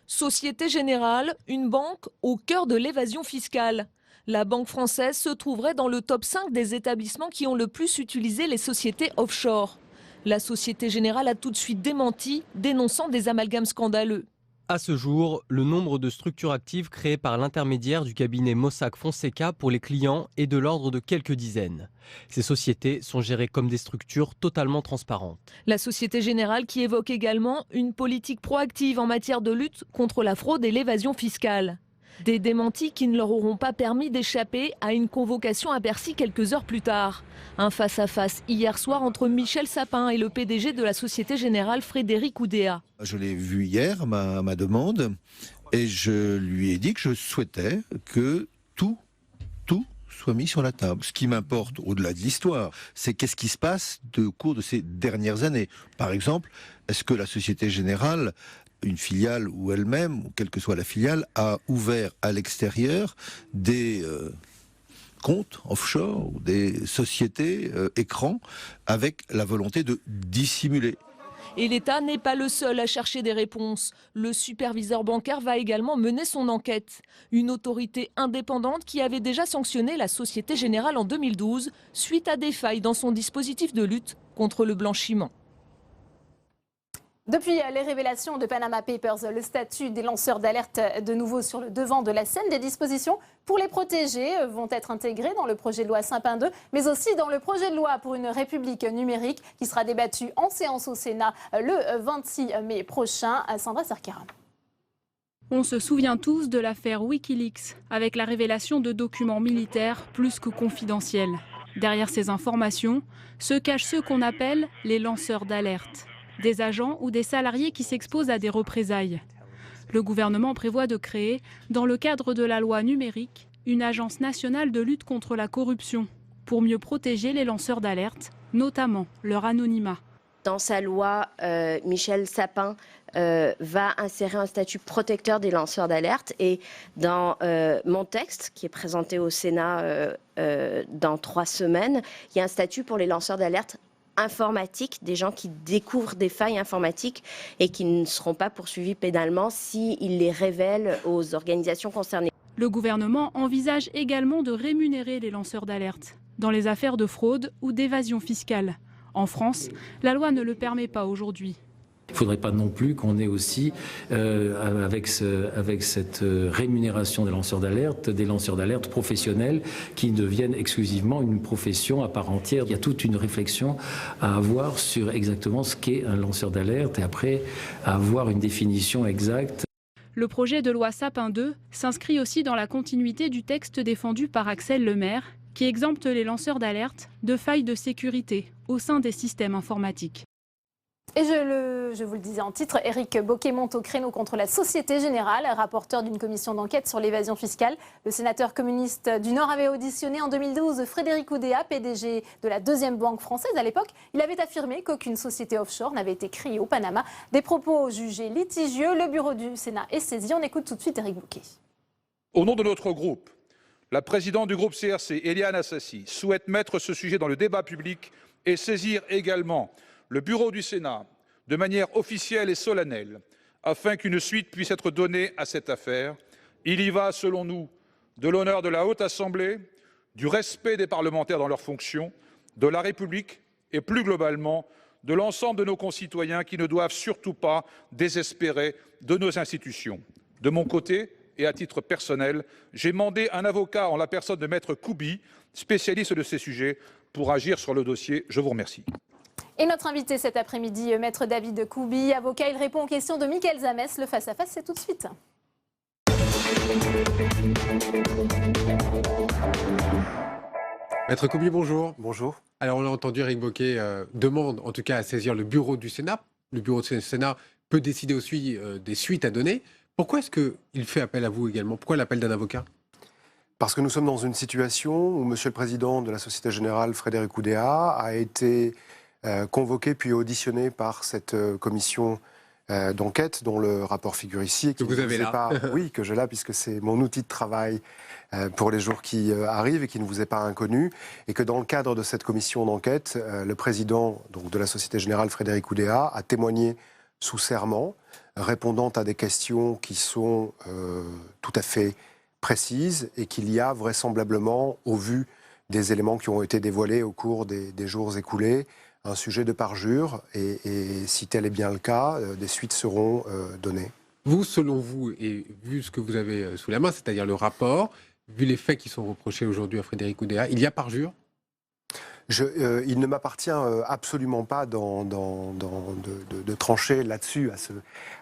Société Générale, une banque au cœur de l'évasion fiscale. La banque française se trouverait dans le top 5 des établissements qui ont le plus utilisé les sociétés offshore. La Société Générale a tout de suite démenti, dénonçant des amalgames scandaleux. À ce jour, le nombre de structures actives créées par l'intermédiaire du cabinet Mossack Fonseca pour les clients est de l'ordre de quelques dizaines. Ces sociétés sont gérées comme des structures totalement transparentes. La Société Générale qui évoque également une politique proactive en matière de lutte contre la fraude et l'évasion fiscale. Des démentis qui ne leur auront pas permis d'échapper à une convocation à Bercy quelques heures plus tard. Un face-à-face hier soir entre Michel Sapin et le PDG de la Société Générale, Frédéric Oudéa. Je l'ai vu hier, ma demande, et je lui ai dit que je souhaitais que tout soit mis sur la table. Ce qui m'importe, au-delà de l'histoire, c'est qu'est-ce qui se passe au cours de ces dernières années. Par exemple, est-ce que la Société Générale, une filiale ou elle-même, ou quelle que soit la filiale, a ouvert à l'extérieur des comptes offshore, ou des sociétés écrans, avec la volonté de dissimuler. Et l'État n'est pas le seul à chercher des réponses. Le superviseur bancaire va également mener son enquête. Une autorité indépendante qui avait déjà sanctionné la Société Générale en 2012 suite à des failles dans son dispositif de lutte contre le blanchiment. Depuis les révélations de Panama Papers, le statut des lanceurs d'alerte de nouveau sur le devant de la scène. Des dispositions pour les protéger vont être intégrées dans le projet de loi Sapin 2, mais aussi dans le projet de loi pour une République numérique qui sera débattu en séance au Sénat le 26 mai prochain. Sandra Sarkera. On se souvient tous de l'affaire Wikileaks, avec la révélation de documents militaires plus que confidentiels. Derrière ces informations se cachent ceux qu'on appelle les lanceurs d'alerte. Des agents ou des salariés qui s'exposent à des représailles. Le gouvernement prévoit de créer, dans le cadre de la loi numérique, une agence nationale de lutte contre la corruption, pour mieux protéger les lanceurs d'alerte, notamment leur anonymat. Dans sa loi, Michel Sapin va insérer un statut protecteur des lanceurs d'alerte. Et dans mon texte, qui est présenté au Sénat dans 3 semaines, il y a un statut pour les lanceurs d'alerte informatique, des gens qui découvrent des failles informatiques et qui ne seront pas poursuivis pénalement s'ils les révèlent aux organisations concernées. Le gouvernement envisage également de rémunérer les lanceurs d'alerte dans les affaires de fraude ou d'évasion fiscale. En France, la loi ne le permet pas aujourd'hui. Il ne faudrait pas non plus qu'on ait aussi, avec cette rémunération des lanceurs d'alerte professionnels qui deviennent exclusivement une profession à part entière. Il y a toute une réflexion à avoir sur exactement ce qu'est un lanceur d'alerte et après à avoir une définition exacte. Le projet de loi Sapin 2 s'inscrit aussi dans la continuité du texte défendu par Axelle Lemaire, qui exempte les lanceurs d'alerte de failles de sécurité au sein des systèmes informatiques. Et je vous le disais en titre, Éric Bocquet monte au créneau contre la Société Générale, rapporteur d'une commission d'enquête sur l'évasion fiscale. Le sénateur communiste du Nord avait auditionné en 2012 Frédéric Oudéa, PDG de la deuxième banque française à l'époque. Il avait affirmé qu'aucune société offshore n'avait été créée au Panama. Des propos jugés litigieux. Le bureau du Sénat est saisi. On écoute tout de suite Éric Bocquet. Au nom de notre groupe, la présidente du groupe CRC, Éliane Assassi, souhaite mettre ce sujet dans le débat public et saisir également le bureau du Sénat de manière officielle et solennelle afin qu'une suite puisse être donnée à cette affaire. Il y va, selon nous, de l'honneur de la Haute Assemblée, du respect des parlementaires dans leurs fonctions, de la République et plus globalement de l'ensemble de nos concitoyens qui ne doivent surtout pas désespérer de nos institutions. De mon côté, et à titre personnel, j'ai mandé un avocat en la personne de Maître Koubi, spécialiste de ces sujets, pour agir sur le dossier. Je vous remercie. Et notre invité cet après-midi, Maître David Koubi, avocat, il répond aux questions de Mickaël Zamès. Le face-à-face, c'est tout de suite. Maître Koubi, bonjour. Bonjour. Alors, on a entendu Éric Bocquet demande, en tout cas, à saisir le bureau du Sénat. Le bureau du Sénat peut décider aussi des suites à donner. Pourquoi est-ce qu'il fait appel à vous également? Pourquoi l'appel d'un avocat? Parce que nous sommes dans une situation où Monsieur le Président de la Société Générale, Frédéric Oudéa, a été convoqué puis auditionné par cette commission d'enquête dont le rapport figure ici. Et qui que vous avez là. Oui, que j'ai là, puisque c'est mon outil de travail pour les jours qui arrivent et qui ne vous est pas inconnu. Et que dans le cadre de cette commission d'enquête, le président donc, de la Société Générale, Frédéric Oudéa, a témoigné sous serment, répondant à des questions qui sont tout à fait précises et qu'il y a vraisemblablement, au vu des éléments qui ont été dévoilés au cours des jours écoulés, un sujet de parjure et si tel est bien le cas, des suites seront données. Vous, selon vous, et vu ce que vous avez sous la main, c'est-à-dire le rapport, vu les faits qui sont reprochés aujourd'hui à Frédéric Oudéa, il y a parjure? Il ne m'appartient absolument pas de trancher là-dessus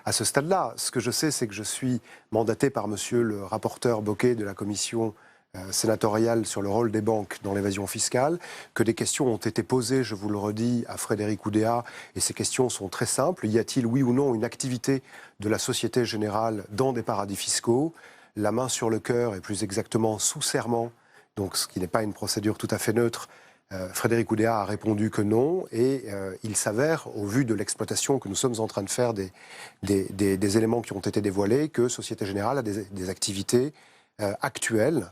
à ce stade-là. Ce que je sais, c'est que je suis mandaté par monsieur le rapporteur Bocquet de la commission sénatoriale sur le rôle des banques dans l'évasion fiscale, que des questions ont été posées, je vous le redis, à Frédéric Oudéa, et ces questions sont très simples. Y a-t-il, oui ou non, une activité de la Société Générale dans des paradis fiscaux? La main sur le cœur, et plus exactement sous serment, donc ce qui n'est pas une procédure tout à fait neutre, Frédéric Oudéa a répondu que non, et il s'avère, au vu de l'exploitation que nous sommes en train de faire des éléments qui ont été dévoilés, que Société Générale a des activités actuelles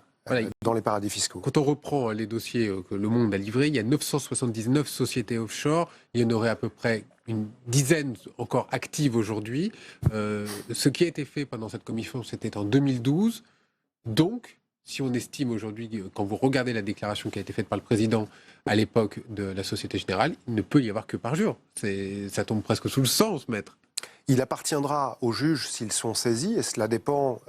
dans les paradis fiscaux. Quand on reprend les dossiers que Le Monde a livrés, il y a 979 sociétés offshore, il y en aurait à peu près une dizaine encore actives aujourd'hui. Ce qui a été fait pendant cette commission, c'était en 2012, donc... Si on estime aujourd'hui, quand vous regardez la déclaration qui a été faite par le président à l'époque de la Société Générale, il ne peut y avoir que parjure. Ça tombe presque sous le sens, maître. Il appartiendra aux juges s'ils sont saisis, et cela dépend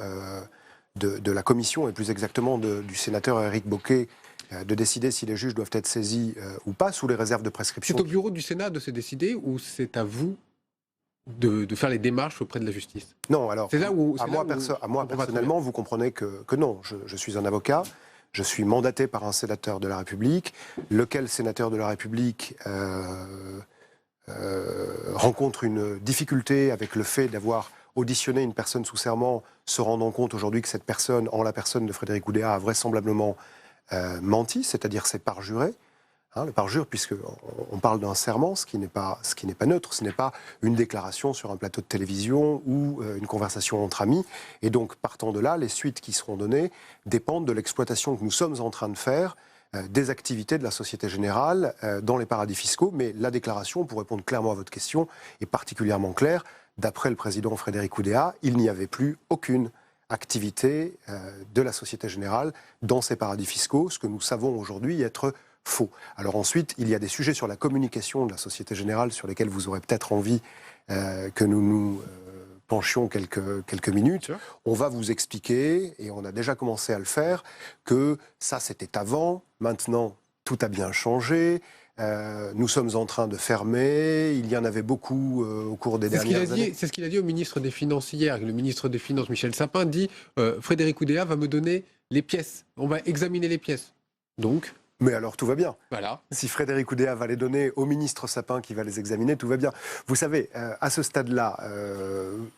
de la commission, et plus exactement du sénateur Éric Bocquet, de décider si les juges doivent être saisis ou pas, sous les réserves de prescription. C'est au bureau du Sénat de se décider, ou c'est à vous de faire les démarches auprès de la justice? Non, alors, à moi personnellement, vous comprenez que non. Je suis un avocat, je suis mandaté par un sénateur de la République, lequel sénateur de la République rencontre une difficulté avec le fait d'avoir auditionné une personne sous serment, se rendant compte aujourd'hui que cette personne, en la personne de Frédéric Oudéa, a vraisemblablement menti, c'est-à-dire s'est parjuré. Le parjure, puisqu'on parle d'un serment, ce qui n'est pas neutre, ce n'est pas une déclaration sur un plateau de télévision ou une conversation entre amis. Et donc, partant de là, les suites qui seront données dépendent de l'exploitation que nous sommes en train de faire des activités de la Société Générale dans les paradis fiscaux. Mais la déclaration, pour répondre clairement à votre question, est particulièrement claire. D'après le président Frédéric Oudéa, il n'y avait plus aucune activité de la Société Générale dans ces paradis fiscaux, ce que nous savons aujourd'hui être faux. Alors ensuite, il y a des sujets sur la communication de la Société Générale sur lesquels vous aurez peut-être envie que nous nous penchions quelques minutes. On va vous expliquer, et on a déjà commencé à le faire, que ça c'était avant, maintenant tout a bien changé, nous sommes en train de fermer, il y en avait beaucoup au cours des dernières années. C'est ce qu'il a dit au ministre des Finances hier. Le ministre des Finances, Michel Sapin, dit Frédéric Oudéa va me donner les pièces, on va examiner les pièces. Donc Mais alors tout va bien. Voilà. Si Frédéric Oudéa va les donner au ministre Sapin qui va les examiner, tout va bien. Vous savez, à ce stade-là,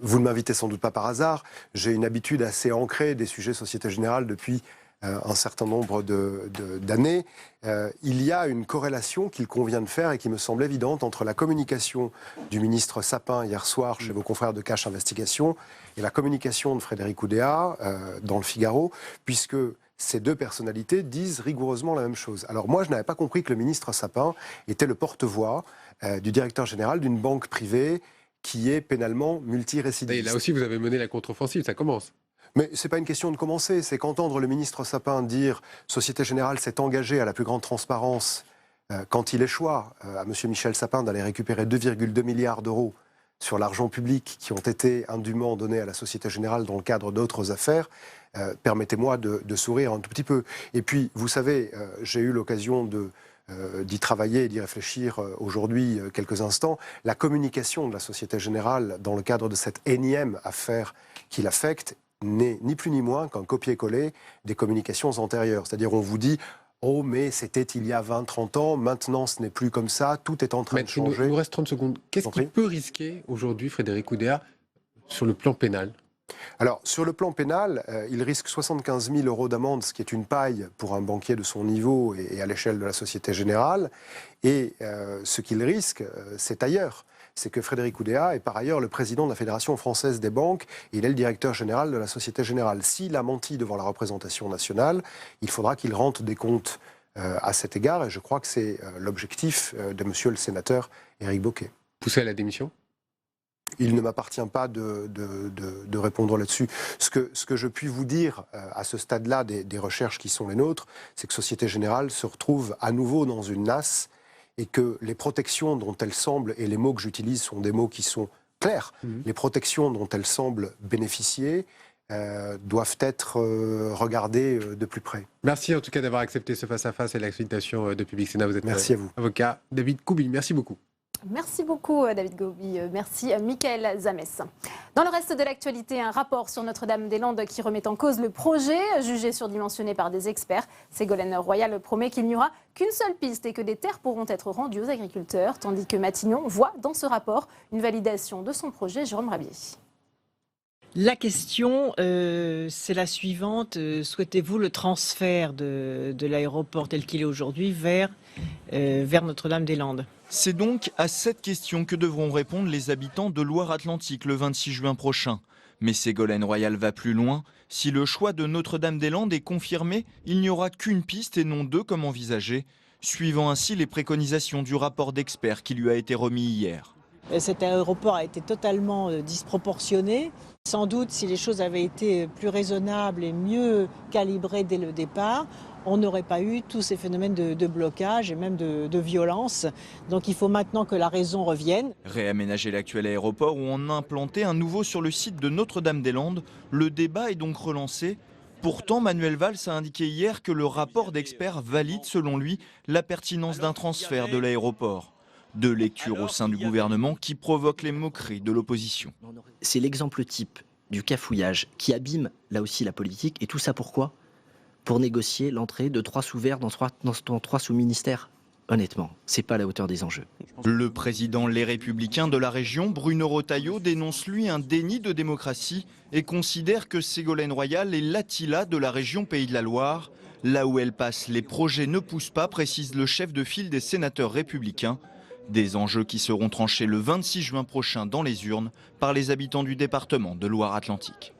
vous ne m'invitez sans doute pas par hasard, j'ai une habitude assez ancrée des sujets Société Générale depuis un certain nombre d'années. Il y a une corrélation qu'il convient de faire et qui me semble évidente entre la communication du ministre Sapin hier soir chez vos confrères de Cache Investigation et la communication de Frédéric Oudéa dans le Figaro, puisque ces deux personnalités disent rigoureusement la même chose. Alors moi, je n'avais pas compris que le ministre Sapin était le porte-voix du directeur général d'une banque privée qui est pénalement multirécidiviste. Et là aussi, vous avez mené la contre-offensive, ça commence. Mais ce n'est pas une question de commencer, c'est qu'entendre le ministre Sapin dire « Société Générale s'est engagée à la plus grande transparence » quand il échoua à M. Michel Sapin d'aller récupérer 2,2 milliards d'euros sur l'argent public qui ont été indûment donnés à la Société Générale dans le cadre d'autres affaires, permettez-moi de sourire un tout petit peu. Et puis, vous savez, j'ai eu l'occasion d'y travailler et d'y réfléchir aujourd'hui quelques instants. La communication de la Société Générale dans le cadre de cette énième affaire qui l'affecte n'est ni plus ni moins qu'un copier-coller des communications antérieures. C'est-à-dire, on vous dit « Oh, mais c'était il y a 20-30 ans, maintenant ce n'est plus comme ça, tout est en train de changer. » Il nous reste 30 secondes. Qu'est-ce qu'il peut risquer aujourd'hui, Frédéric Oudéa, sur le plan pénal ? Alors, sur le plan pénal, il risque 75 000 euros d'amende, ce qui est une paille pour un banquier de son niveau et à l'échelle de la Société Générale. Et ce qu'il risque, c'est ailleurs. C'est que Frédéric Oudéa est par ailleurs le président de la Fédération française des banques et il est le directeur général de la Société Générale. S'il a menti devant la représentation nationale, il faudra qu'il rende des comptes à cet égard et je crois que c'est l'objectif de monsieur le sénateur Éric Bocquet. Poussé à la démission ? Il ne m'appartient pas de répondre là-dessus. Ce que je puis vous dire à ce stade-là des recherches qui sont les nôtres, c'est que Société Générale se retrouve à nouveau dans une nasse et que les protections dont elle semble, et les mots que j'utilise sont des mots qui sont clairs, les protections dont elle semble bénéficier doivent être regardées de plus près. Merci en tout cas d'avoir accepté ce face-à-face et l'invitation de Public Sénat. Vous êtes merci à vous. Avocat David Koubi, merci beaucoup. Merci beaucoup David Gauby, merci Mickaël Zamès. Dans le reste de l'actualité, un rapport sur Notre-Dame-des-Landes qui remet en cause le projet, jugé surdimensionné par des experts. Ségolène Royal promet qu'il n'y aura qu'une seule piste et que des terres pourront être rendues aux agriculteurs, tandis que Matignon voit dans ce rapport une validation de son projet. Jérôme Rabier. La question, c'est la suivante. Souhaitez-vous le transfert de l'aéroport tel qu'il est aujourd'hui vers Notre-Dame-des-Landes ? C'est donc à cette question que devront répondre les habitants de Loire-Atlantique le 26 juin prochain. Mais Ségolène Royal va plus loin. Si le choix de Notre-Dame-des-Landes est confirmé, il n'y aura qu'une piste et non deux comme envisagé, suivant ainsi les préconisations du rapport d'experts qui lui a été remis hier. Cet aéroport a été totalement disproportionné. Sans doute, si les choses avaient été plus raisonnables et mieux calibrées dès le départ, on n'aurait pas eu tous ces phénomènes de blocage et même de violence. Donc il faut maintenant que la raison revienne. Réaménager l'actuel aéroport ou en implanter un nouveau sur le site de Notre-Dame-des-Landes, le débat est donc relancé. Pourtant, Manuel Valls a indiqué hier que le rapport d'experts valide, selon lui, la pertinence d'un transfert de l'aéroport. Deux lectures au sein du gouvernement qui provoquent les moqueries de l'opposition. C'est l'exemple type du cafouillage qui abîme là aussi la politique. Et tout ça pourquoi ? Pour négocier l'entrée de 3 sous-verts dans 3 sous-ministères. Honnêtement, c'est pas à la hauteur des enjeux. Le président Les Républicains de la région, Bruno Retailleau, dénonce lui un déni de démocratie et considère que Ségolène Royal est l'Attila de la région Pays de la Loire. Là où elle passe, les projets ne poussent pas, précise le chef de file des sénateurs républicains. Des enjeux qui seront tranchés le 26 juin prochain dans les urnes par les habitants du département de Loire-Atlantique.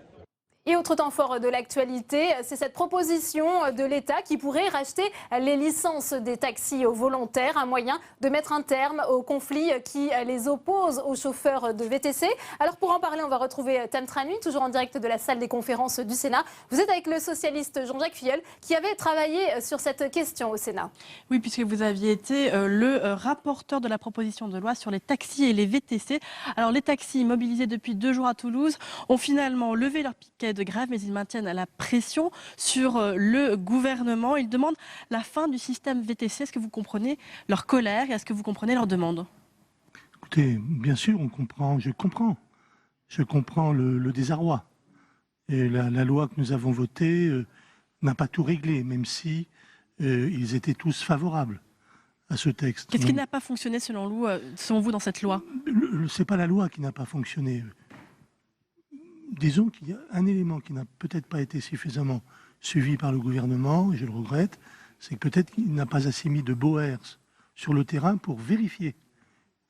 Et autre temps fort de l'actualité, c'est cette proposition de l'État qui pourrait racheter les licences des taxis aux volontaires, un moyen de mettre un terme au conflit qui les oppose aux chauffeurs de VTC. Alors pour en parler, on va retrouver Tam Tranui, toujours en direct de la salle des conférences du Sénat. Vous êtes avec le socialiste Jean-Jacques Filleul qui avait travaillé sur cette question au Sénat. Oui, puisque vous aviez été le rapporteur de la proposition de loi sur les taxis et les VTC. Alors les taxis mobilisés depuis 2 jours à Toulouse ont finalement levé leur piquet de grève, mais ils maintiennent la pression sur le gouvernement. Ils demandent la fin du système VTC. Est-ce que vous comprenez leur colère et est-ce que vous comprenez leur demande ? Écoutez, bien sûr, je comprends le désarroi. Et la loi que nous avons votée n'a pas tout réglé, même si ils étaient tous favorables à ce texte. Qu'est-ce qui n'a pas fonctionné selon vous dans cette loi? C'est pas la loi qui n'a pas fonctionné. Disons qu'il y a un élément qui n'a peut-être pas été suffisamment suivi par le gouvernement, et je le regrette, c'est que peut-être qu'il n'a pas assez mis de Boers sur le terrain pour vérifier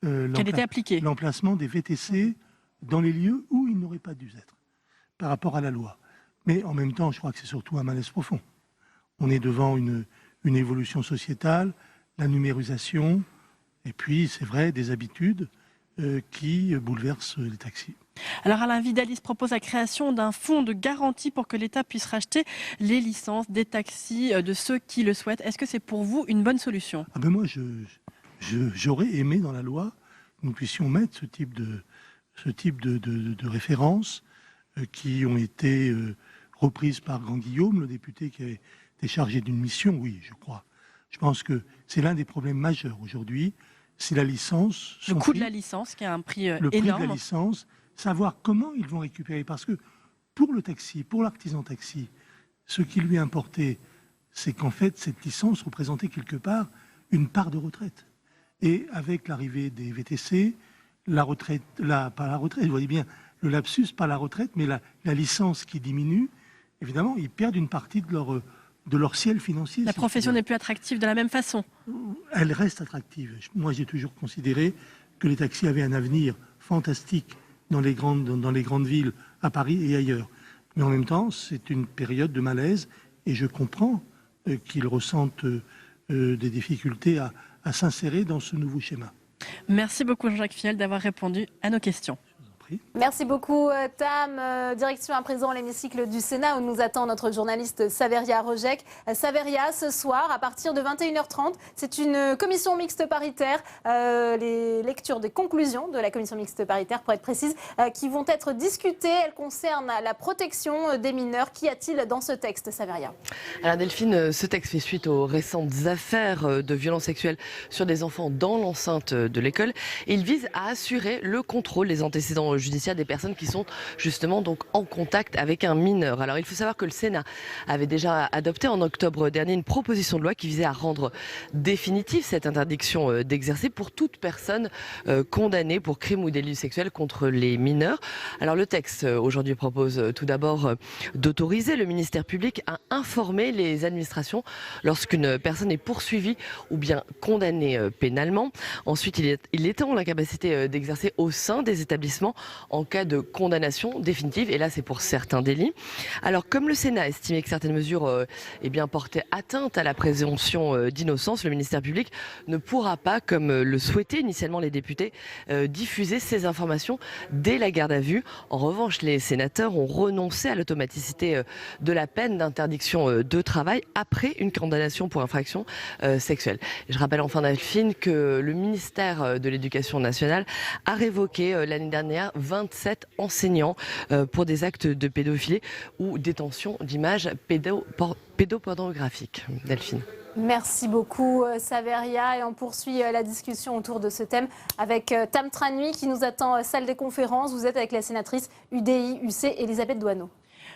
l'emplacement des VTC dans les lieux où ils n'auraient pas dû être par rapport à la loi. Mais en même temps, je crois que c'est surtout un malaise profond. On est devant une évolution sociétale, la numérisation, et puis, c'est vrai, des habitudes qui bouleversent les taxis. Alors Alain Vidalis propose la création d'un fonds de garantie pour que l'État puisse racheter les licences des taxis de ceux qui le souhaitent. Est-ce que c'est pour vous une bonne solution? Moi, j'aurais aimé dans la loi que nous puissions mettre ce type de références qui ont été reprises par Grand Guillaume, le député qui avait été chargé d'une mission, oui, je crois. Je pense que c'est l'un des problèmes majeurs aujourd'hui, c'est la licence. Le coût de la licence, qui a un prix énorme. Le prix de la licence, savoir comment ils vont récupérer. Parce que pour le taxi, pour l'artisan taxi, ce qui lui importait, c'est qu'en fait, cette licence représentait quelque part une part de retraite. Et avec l'arrivée des VTC, pas la retraite, vous voyez bien, le lapsus, pas la retraite, mais la licence qui diminue, évidemment, ils perdent une partie de leur ciel financier. La profession n'est plus attractive de la même façon. Elle reste attractive. Moi, j'ai toujours considéré que les taxis avaient un avenir fantastique dans les grandes villes, à Paris et ailleurs. Mais en même temps, c'est une période de malaise et je comprends qu'ils ressentent des difficultés à s'insérer dans ce nouveau schéma. Merci beaucoup Jean-Jacques Fiel d'avoir répondu à nos questions. Merci beaucoup Tam. Direction à présent l'hémicycle du Sénat où nous attend notre journaliste Saveria Rojek. Saveria, ce soir à partir de 21h30, c'est une commission mixte paritaire, les lectures des conclusions de la commission mixte paritaire pour être précise, qui vont être discutées. Elles concernent la protection des mineurs. Qu'y a-t-il dans ce texte, Saveria? Alors Delphine, ce texte fait suite aux récentes affaires de violences sexuelles sur des enfants dans l'enceinte de l'école. Il vise à assurer le contrôle des antécédents judiciaire des personnes qui sont justement donc en contact avec un mineur. Alors il faut savoir que le Sénat avait déjà adopté en octobre dernier une proposition de loi qui visait à rendre définitive cette interdiction d'exercer pour toute personne condamnée pour crime ou délit sexuel contre les mineurs. Alors le texte aujourd'hui propose tout d'abord d'autoriser le ministère public à informer les administrations lorsqu'une personne est poursuivie ou bien condamnée pénalement. Ensuite, il étend la capacité d'exercer au sein des établissements en cas de condamnation définitive, et là c'est pour certains délits. Alors comme le Sénat estimait que certaines mesures portaient atteinte à la présomption d'innocence, le ministère public ne pourra pas, comme le souhaitaient initialement les députés, diffuser ces informations dès la garde à vue. En revanche, les sénateurs ont renoncé à l'automaticité de la peine d'interdiction de travail après une condamnation pour infraction sexuelle. Je rappelle enfin, Delphine, que le ministère de l'Éducation nationale a révoqué l'année dernière 27 enseignants pour des actes de pédophilie ou détention d'images pédopornographiques. Delphine. Merci beaucoup Saveria, et on poursuit la discussion autour de ce thème avec Tam Tranui qui nous attend salle des conférences. Vous êtes avec la sénatrice UDI-UC Elisabeth Doineau.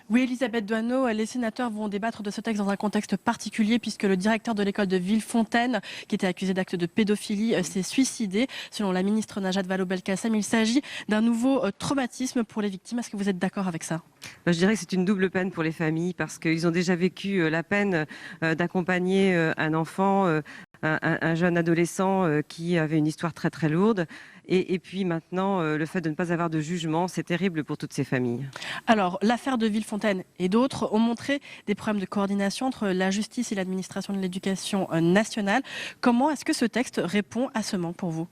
Oui, Elisabeth Doineau, les sénateurs vont débattre de ce texte dans un contexte particulier puisque le directeur de l'école de Villefontaine, qui était accusé d'actes de pédophilie, s'est suicidé. Selon la ministre Najat Vallaud-Belkacem, il s'agit d'un nouveau traumatisme pour les victimes. Est-ce que vous êtes d'accord avec ça ? Je dirais que c'est une double peine pour les familles parce qu'ils ont déjà vécu la peine d'accompagner un enfant, un jeune adolescent qui avait une histoire très très lourde. Et puis maintenant, le fait de ne pas avoir de jugement, c'est terrible pour toutes ces familles. Alors, l'affaire de Villefontaine et d'autres ont montré des problèmes de coordination entre la justice et l'administration de l'éducation nationale. Comment est-ce que ce texte répond à ce manque pour vous ?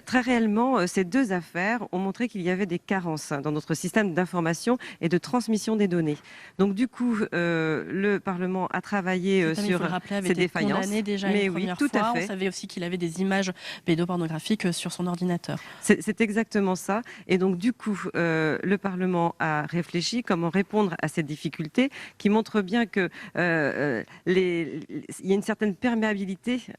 Très réellement, ces deux affaires ont montré qu'il y avait des carences dans notre système d'information et de transmission des données. Donc du coup, le Parlement a travaillé sur ces défaillances. Condamné déjà mais une première tout fois. à fait. On savait aussi qu'il avait des images pédopornographiques sur son ordinateur. C'est exactement ça. Et donc du coup, le Parlement a réfléchi comment répondre à cette difficulté qui montre bien que il y a une certaine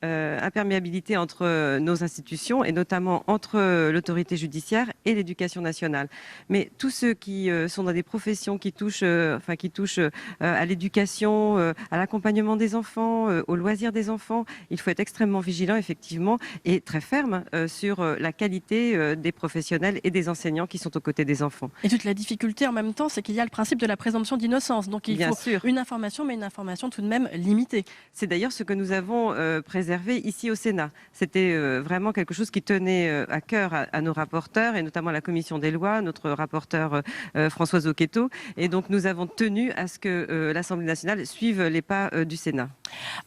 imperméabilité entre nos institutions et notamment entre l'autorité judiciaire et l'éducation nationale. Mais tous ceux qui sont dans des professions qui touchent à l'éducation, à l'accompagnement des enfants, aux loisirs des enfants, il faut être extrêmement vigilant effectivement et très ferme sur la qualité des professionnels et des enseignants qui sont aux côtés des enfants. Et toute la difficulté en même temps, c'est qu'il y a le principe de la présomption d'innocence. Donc il faut une information, mais une information tout de même limitée. C'est d'ailleurs ce que nous avons préservé ici au Sénat. C'était vraiment quelque chose qui tenait à cœur à nos rapporteurs et notamment à la commission des lois, notre rapporteur Françoise Oqueto. Et donc nous avons tenu à ce que l'Assemblée nationale suive les pas du Sénat.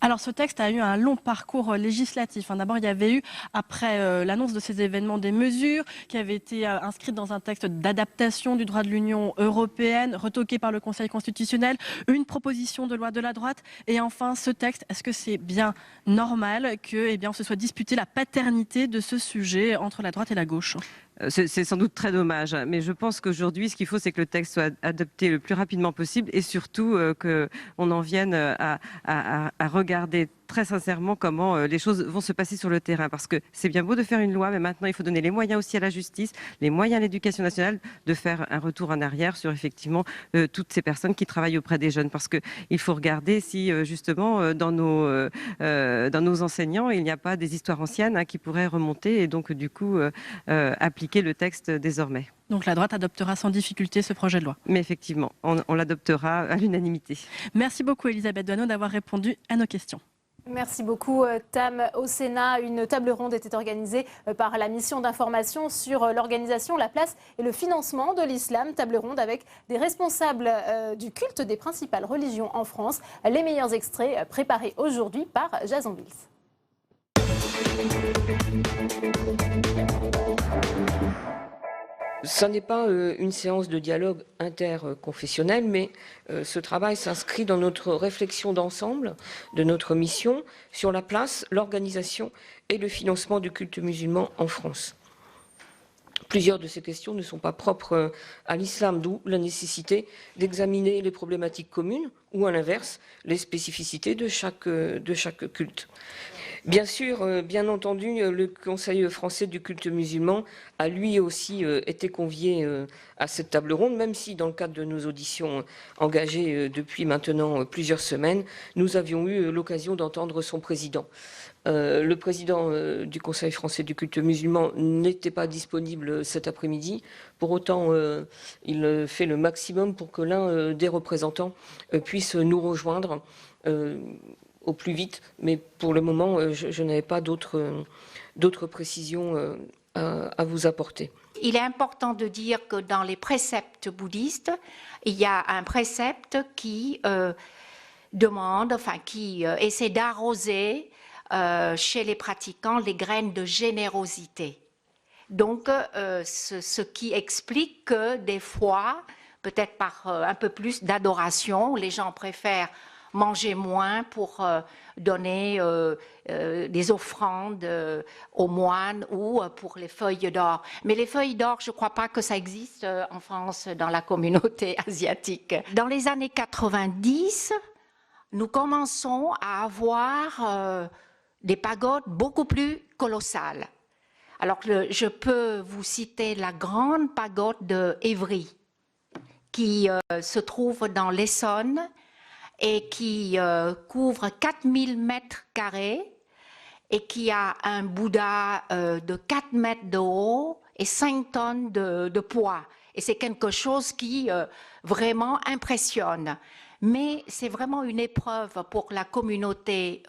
Alors ce texte a eu un long parcours législatif. D'abord, il y avait eu, après l'annonce de ces événements, des mesures qui avaient été inscrites dans un texte d'adaptation du droit de l'Union européenne, retoqué par le Conseil constitutionnel, une proposition de loi de la droite, et enfin ce texte. Est-ce que c'est bien normal que on se soit disputé la paternité de ce sujet entre la droite et la gauche ? C'est sans doute très dommage, mais je pense qu'aujourd'hui, ce qu'il faut, c'est que le texte soit adopté le plus rapidement possible et surtout qu'on en vienne à regarder très sincèrement comment les choses vont se passer sur le terrain. Parce que c'est bien beau de faire une loi, mais maintenant, il faut donner les moyens aussi à la justice, les moyens à l'éducation nationale de faire un retour en arrière sur effectivement toutes ces personnes qui travaillent auprès des jeunes. Parce qu'il faut regarder si justement dans nos enseignants, il n'y a pas des histoires anciennes qui pourraient remonter et donc du coup appliquer le texte désormais. Donc la droite adoptera sans difficulté ce projet de loi. Mais effectivement, on l'adoptera à l'unanimité. Merci beaucoup Elisabeth Doineau d'avoir répondu à nos questions. Merci beaucoup Tam. Au Sénat, une table ronde était organisée par la mission d'information sur l'organisation, la place et le financement de l'islam. Table ronde avec des responsables du culte des principales religions en France. Les meilleurs extraits préparés aujourd'hui par Jason Bills. Ce n'est pas une séance de dialogue interconfessionnel, mais ce travail s'inscrit dans notre réflexion d'ensemble de notre mission sur la place, l'organisation et le financement du culte musulman en France. Plusieurs de ces questions ne sont pas propres à l'islam, d'où la nécessité d'examiner les problématiques communes ou, à l'inverse, les spécificités de chaque culte. Bien sûr, bien entendu, le Conseil français du culte musulman a lui aussi été convié à cette table ronde, même si dans le cadre de nos auditions engagées depuis maintenant plusieurs semaines, nous avions eu l'occasion d'entendre son président. Le président du Conseil français du culte musulman n'était pas disponible cet après-midi. Pour autant, il fait le maximum pour que l'un des représentants puisse nous rejoindre au plus vite. Mais pour le moment, je n'avais pas d'autres précisions à vous apporter. Il est important de dire que dans les préceptes bouddhistes, il y a un précepte qui qui essaie d'arroser chez les pratiquants les graines de générosité. Donc, ce qui explique que des fois, peut-être par un peu plus d'adoration, les gens préfèrent manger moins pour donner des offrandes aux moines ou pour les feuilles d'or. Mais les feuilles d'or, je ne crois pas que ça existe en France, dans la communauté asiatique. Dans les années 90, nous commençons à avoir des pagodes beaucoup plus colossales. Alors, je peux vous citer la grande pagode de Évry, qui se trouve dans l'Essonne et qui couvre 4000 mètres carrés et qui a un Bouddha de 4 mètres de haut et 5 tonnes de poids. Et c'est quelque chose qui vraiment impressionne. Mais c'est vraiment une épreuve pour la communauté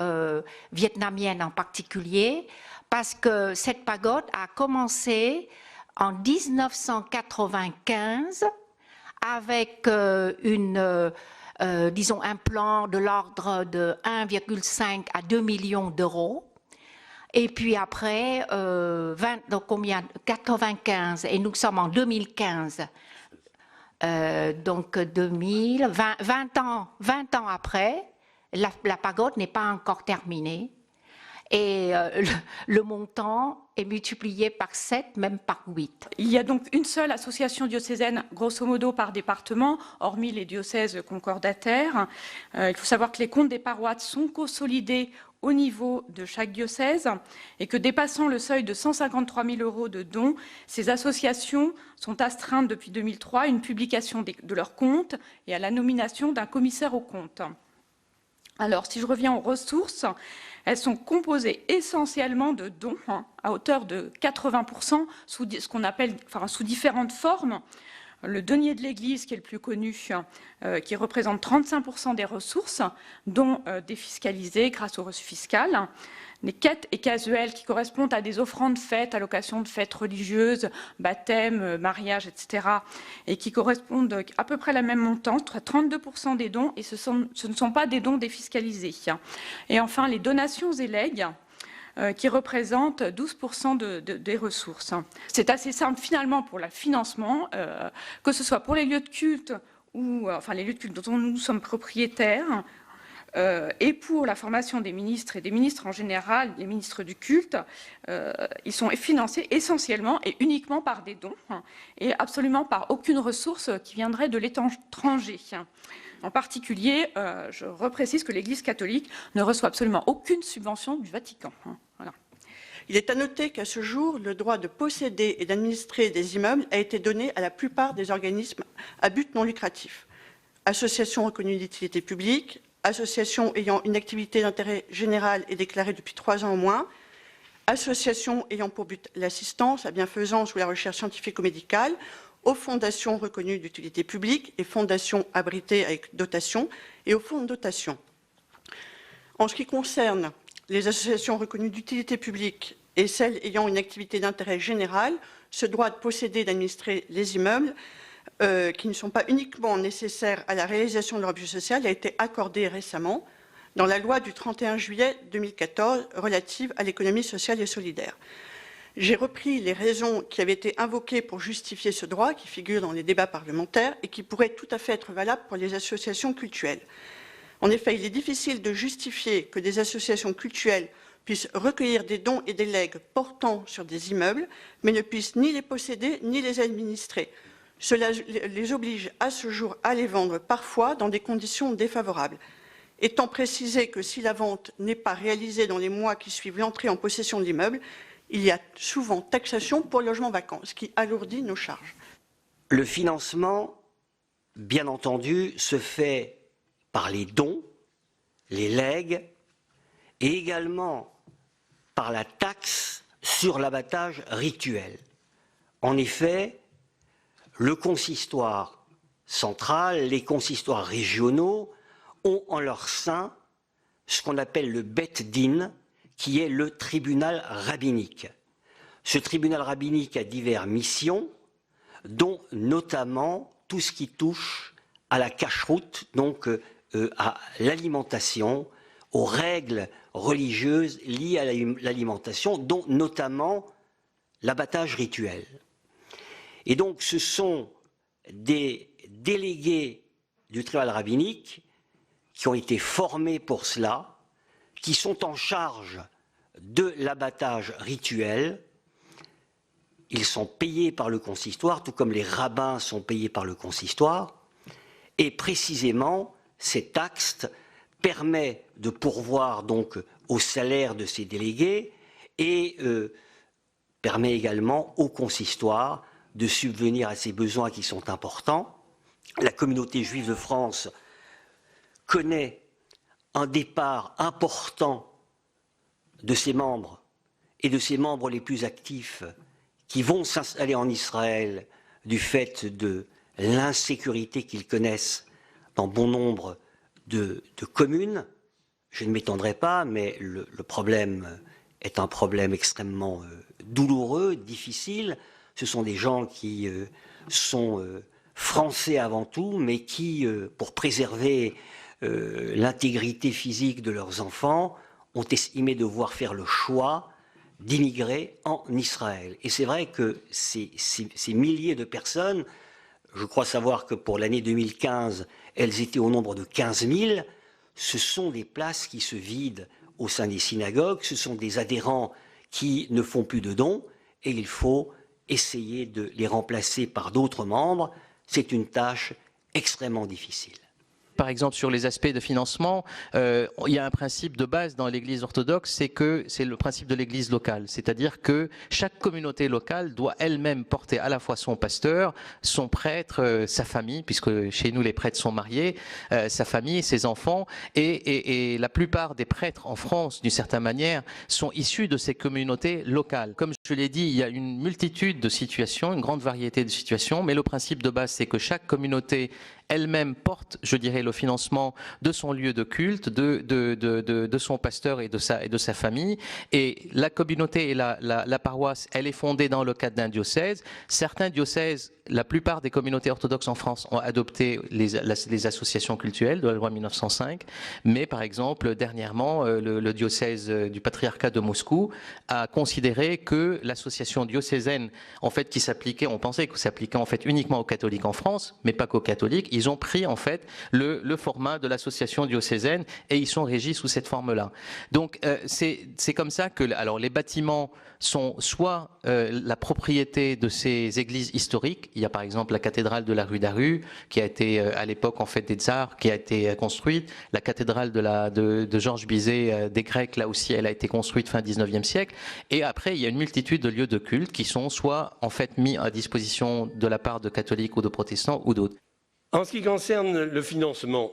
vietnamienne en particulier, parce que cette pagode a commencé en 1995 avec disons un plan de l'ordre de 1,5 à 2 millions d'euros. Et puis après, 95, et nous sommes en 2015. Donc 2000, 20 ans après, la pagode n'est pas encore terminée. et le montant est multiplié par 7, même par 8. Il y a donc une seule association diocésaine, grosso modo par département, hormis les diocèses concordataires. Il faut savoir que les comptes des paroisses sont consolidés au niveau de chaque diocèse et que dépassant le seuil de 153 000 € de dons, ces associations sont astreintes depuis 2003 à une publication de leurs comptes et à la nomination d'un commissaire aux comptes. Alors, si je reviens aux ressources, elles sont composées essentiellement de dons, à hauteur de 80%, sous ce qu'on appelle, sous différentes formes. Le denier de l'Église, qui est le plus connu, qui représente 35% des ressources, dont défiscalisées grâce au reçu fiscal. Les quêtes et casuels qui correspondent à des offrandes faites, allocations de fêtes religieuses, baptêmes, mariages, etc. et qui correspondent à peu près à la même montant, 32% des dons, et ce ne sont pas des dons défiscalisés. Et enfin, les donations et legs, qui représentent 12% des ressources. C'est assez simple finalement pour le financement, que ce soit pour les lieux de culte, ou les lieux de culte dont nous sommes propriétaires, et pour la formation des ministres et des ministres en général, les ministres du culte, ils sont financés essentiellement et uniquement par des dons et absolument par aucune ressource qui viendrait de l'étranger. En particulier, je reprécise que l'Église catholique ne reçoit absolument aucune subvention du Vatican. Voilà. Il est à noter qu'à ce jour, le droit de posséder et d'administrer des immeubles a été donné à la plupart des organismes à but non lucratif. Associations reconnues d'utilité publique, associations ayant une activité d'intérêt général et déclarée depuis 3 ans au moins, associations ayant pour but l'assistance, la bienfaisance ou la recherche scientifico-médicale, aux fondations reconnues d'utilité publique et fondations abritées avec dotation et aux fonds de dotation. En ce qui concerne les associations reconnues d'utilité publique et celles ayant une activité d'intérêt général, ce droit de posséder et d'administrer les immeubles qui ne sont pas uniquement nécessaires à la réalisation de leur but social a été accordé récemment dans la loi du 31 juillet 2014 relative à l'économie sociale et solidaire. J'ai repris les raisons qui avaient été invoquées pour justifier ce droit, qui figurent dans les débats parlementaires et qui pourraient tout à fait être valables pour les associations cultuelles. En effet, il est difficile de justifier que des associations cultuelles puissent recueillir des dons et des legs portant sur des immeubles, mais ne puissent ni les posséder ni les administrer. Cela les oblige à ce jour à les vendre parfois dans des conditions défavorables. Étant précisé que si la vente n'est pas réalisée dans les mois qui suivent l'entrée en possession de l'immeuble, il y a souvent taxation pour logement vacant, ce qui alourdit nos charges. Le financement, bien entendu, se fait par les dons, les legs, et également par la taxe sur l'abattage rituel. En effet, le consistoire central, les consistoires régionaux ont en leur sein ce qu'on appelle le Bet Din, qui est le tribunal rabbinique. Ce tribunal rabbinique a diverses missions, dont notamment tout ce qui touche à la cacheroute, donc à l'alimentation, aux règles religieuses liées à l'alimentation, dont notamment l'abattage rituel. Et donc ce sont des délégués du tribunal rabbinique qui ont été formés pour cela, qui sont en charge de l'abattage rituel. Ils sont payés par le consistoire, tout comme les rabbins sont payés par le consistoire. Et précisément, cet acte permet de pourvoir donc au salaire de ces délégués et permet également au consistoire de subvenir à ses besoins qui sont importants. La communauté juive de France connaît un départ important de ses membres et de ses membres les plus actifs qui vont s'installer en Israël du fait de l'insécurité qu'ils connaissent dans bon nombre de communes. Je ne m'étendrai pas, mais le problème est un problème extrêmement douloureux, difficile. Ce sont des gens qui sont français avant tout, mais qui, pour préserver l'intégrité physique de leurs enfants, ont estimé devoir faire le choix d'immigrer en Israël. Et c'est vrai que ces milliers de personnes, je crois savoir que pour l'année 2015, elles étaient au nombre de 15 000, ce sont des places qui se vident au sein des synagogues. Ce sont des adhérents qui ne font plus de dons et il faut essayer de les remplacer par d'autres membres. C'est une tâche extrêmement difficile. Par exemple, sur les aspects de financement, il y a un principe de base dans l'Église orthodoxe, c'est le principe de l'Église locale. C'est-à-dire que chaque communauté locale doit elle-même porter à la fois son pasteur, son prêtre, sa famille, puisque chez nous les prêtres sont mariés, sa famille, ses enfants, et la plupart des prêtres en France, d'une certaine manière, sont issus de ces communautés locales. Comme je l'ai dit, il y a une multitude de situations, une grande variété de situations, mais le principe de base, c'est que chaque communauté elle-même porte, je dirais, le financement de son lieu de culte, de son pasteur et de sa famille. Et la communauté et la paroisse, elle est fondée dans le cadre d'un diocèse. Certains diocèses, la plupart des communautés orthodoxes en France ont adopté les associations cultuelles de la loi 1905. Mais par exemple, dernièrement, le diocèse du patriarcat de Moscou a considéré que l'association diocésaine, en fait, qui s'appliquait, on pensait que s'appliquait en fait uniquement aux catholiques en France, mais pas qu'aux catholiques. Ils ont pris en fait le format de l'association diocésaine et ils sont régis sous cette forme-là. Donc c'est comme ça que alors les bâtiments sont soit la propriété de ces églises historiques. Il y a par exemple la cathédrale de la rue d'Aru qui a été à l'époque en fait des Tsars, qui a été construite. La cathédrale de Georges Bizet des Grecs, là aussi, elle a été construite fin 19e siècle. Et après, il y a une multitude de lieux de culte qui sont soit en fait mis à disposition de la part de catholiques ou de protestants ou d'autres. En ce qui concerne le financement,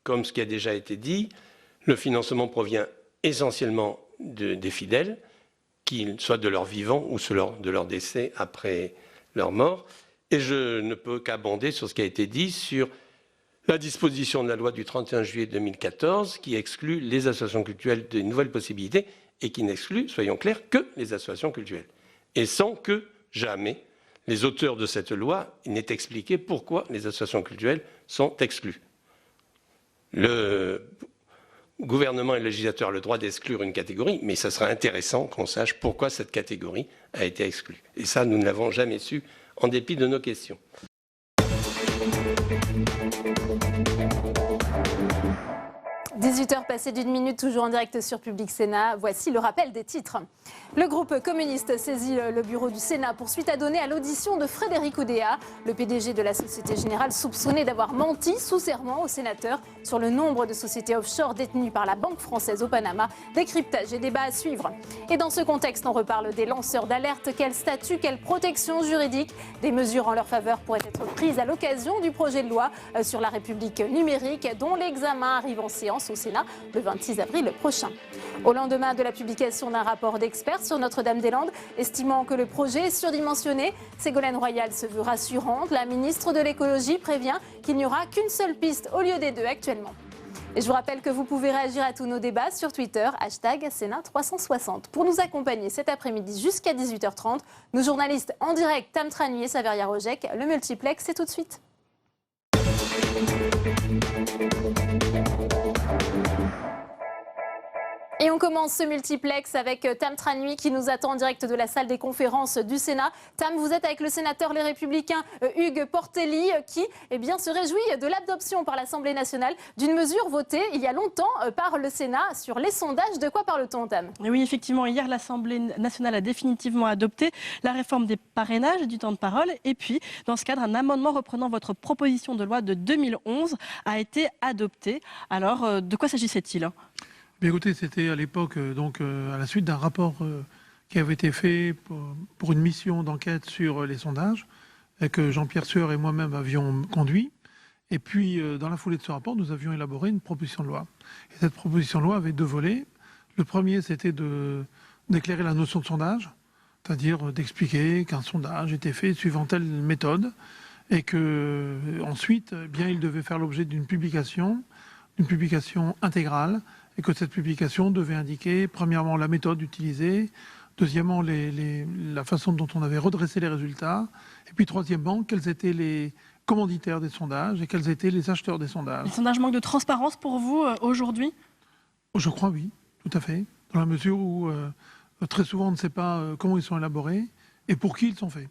comme ce qui a déjà été dit, le financement provient essentiellement des fidèles, qu'ils soient de leur vivant ou de leur décès après leur mort. Et je ne peux qu'abonder sur ce qui a été dit sur la disposition de la loi du 31 juillet 2014 qui exclut les associations cultuelles des nouvelles possibilités et qui n'exclut, soyons clairs, que les associations cultuelles. Et sans que jamais les auteurs de cette loi n'aient expliqué pourquoi les associations cultuelles sont exclues. Le gouvernement et le législateur ont le droit d'exclure une catégorie, mais ça serait intéressant qu'on sache pourquoi cette catégorie a été exclue. Et ça, nous ne l'avons jamais su, en dépit de nos questions. 18h passées d'une minute, toujours en direct sur Public Sénat. Voici le rappel des titres. Le groupe communiste saisit le bureau du Sénat pour suite à donner à l'audition de Frédéric Oudéa, le PDG de la Société Générale, soupçonné d'avoir menti sous serment aux sénateurs sur le nombre de sociétés offshore détenues par la Banque française au Panama. Décryptage et débat à suivre. Et dans ce contexte, on reparle des lanceurs d'alerte. Quel statut, quelle protection juridique? Des mesures en leur faveur pourraient être prises à l'occasion du projet de loi sur la République numérique, dont l'examen arrive en séance au Sénat le 26 avril prochain. Au lendemain de la publication d'un rapport d'experts sur Notre-Dame-des-Landes, estimant que le projet est surdimensionné, Ségolène Royal se veut rassurante. La ministre de l'écologie prévient qu'il n'y aura qu'une seule piste au lieu des deux actuellement. Et je vous rappelle que vous pouvez réagir à tous nos débats sur Twitter, #Sénat360. Pour nous accompagner cet après-midi jusqu'à 18h30, nos journalistes en direct, Tam Tranui et Saveria Rojek. Le multiplex, c'est tout de suite. Et on commence ce multiplex avec Tam Tranui qui nous attend en direct de la salle des conférences du Sénat. Tam, vous êtes avec le sénateur Les Républicains Hugues Portelli qui se réjouit de l'adoption par l'Assemblée nationale d'une mesure votée il y a longtemps par le Sénat sur les sondages. De quoi parle-t-on, Tam? Oui, effectivement, hier l'Assemblée nationale a définitivement adopté la réforme des parrainages et du temps de parole. Et puis, dans ce cadre, un amendement reprenant votre proposition de loi de 2011 a été adopté. Alors, de quoi s'agissait-il? Bien, écoutez, c'était à l'époque, à la suite d'un rapport qui avait été fait pour une mission d'enquête sur les sondages, et que Jean-Pierre Sueur et moi-même avions conduit. Et puis, dans la foulée de ce rapport, nous avions élaboré une proposition de loi. Et cette proposition de loi avait deux volets. Le premier, c'était d'éclairer la notion de sondage, c'est-à-dire d'expliquer qu'un sondage était fait suivant telle méthode, et que ensuite, il devait faire l'objet d'une publication intégrale, et que cette publication devait indiquer, premièrement, la méthode utilisée, deuxièmement, la façon dont on avait redressé les résultats, et puis troisièmement, quels étaient les commanditaires des sondages et quels étaient les acheteurs des sondages. Les sondages manquent de transparence pour vous aujourd'hui? Je crois oui, tout à fait, dans la mesure où très souvent on ne sait pas comment ils sont élaborés et pour qui ils sont faits.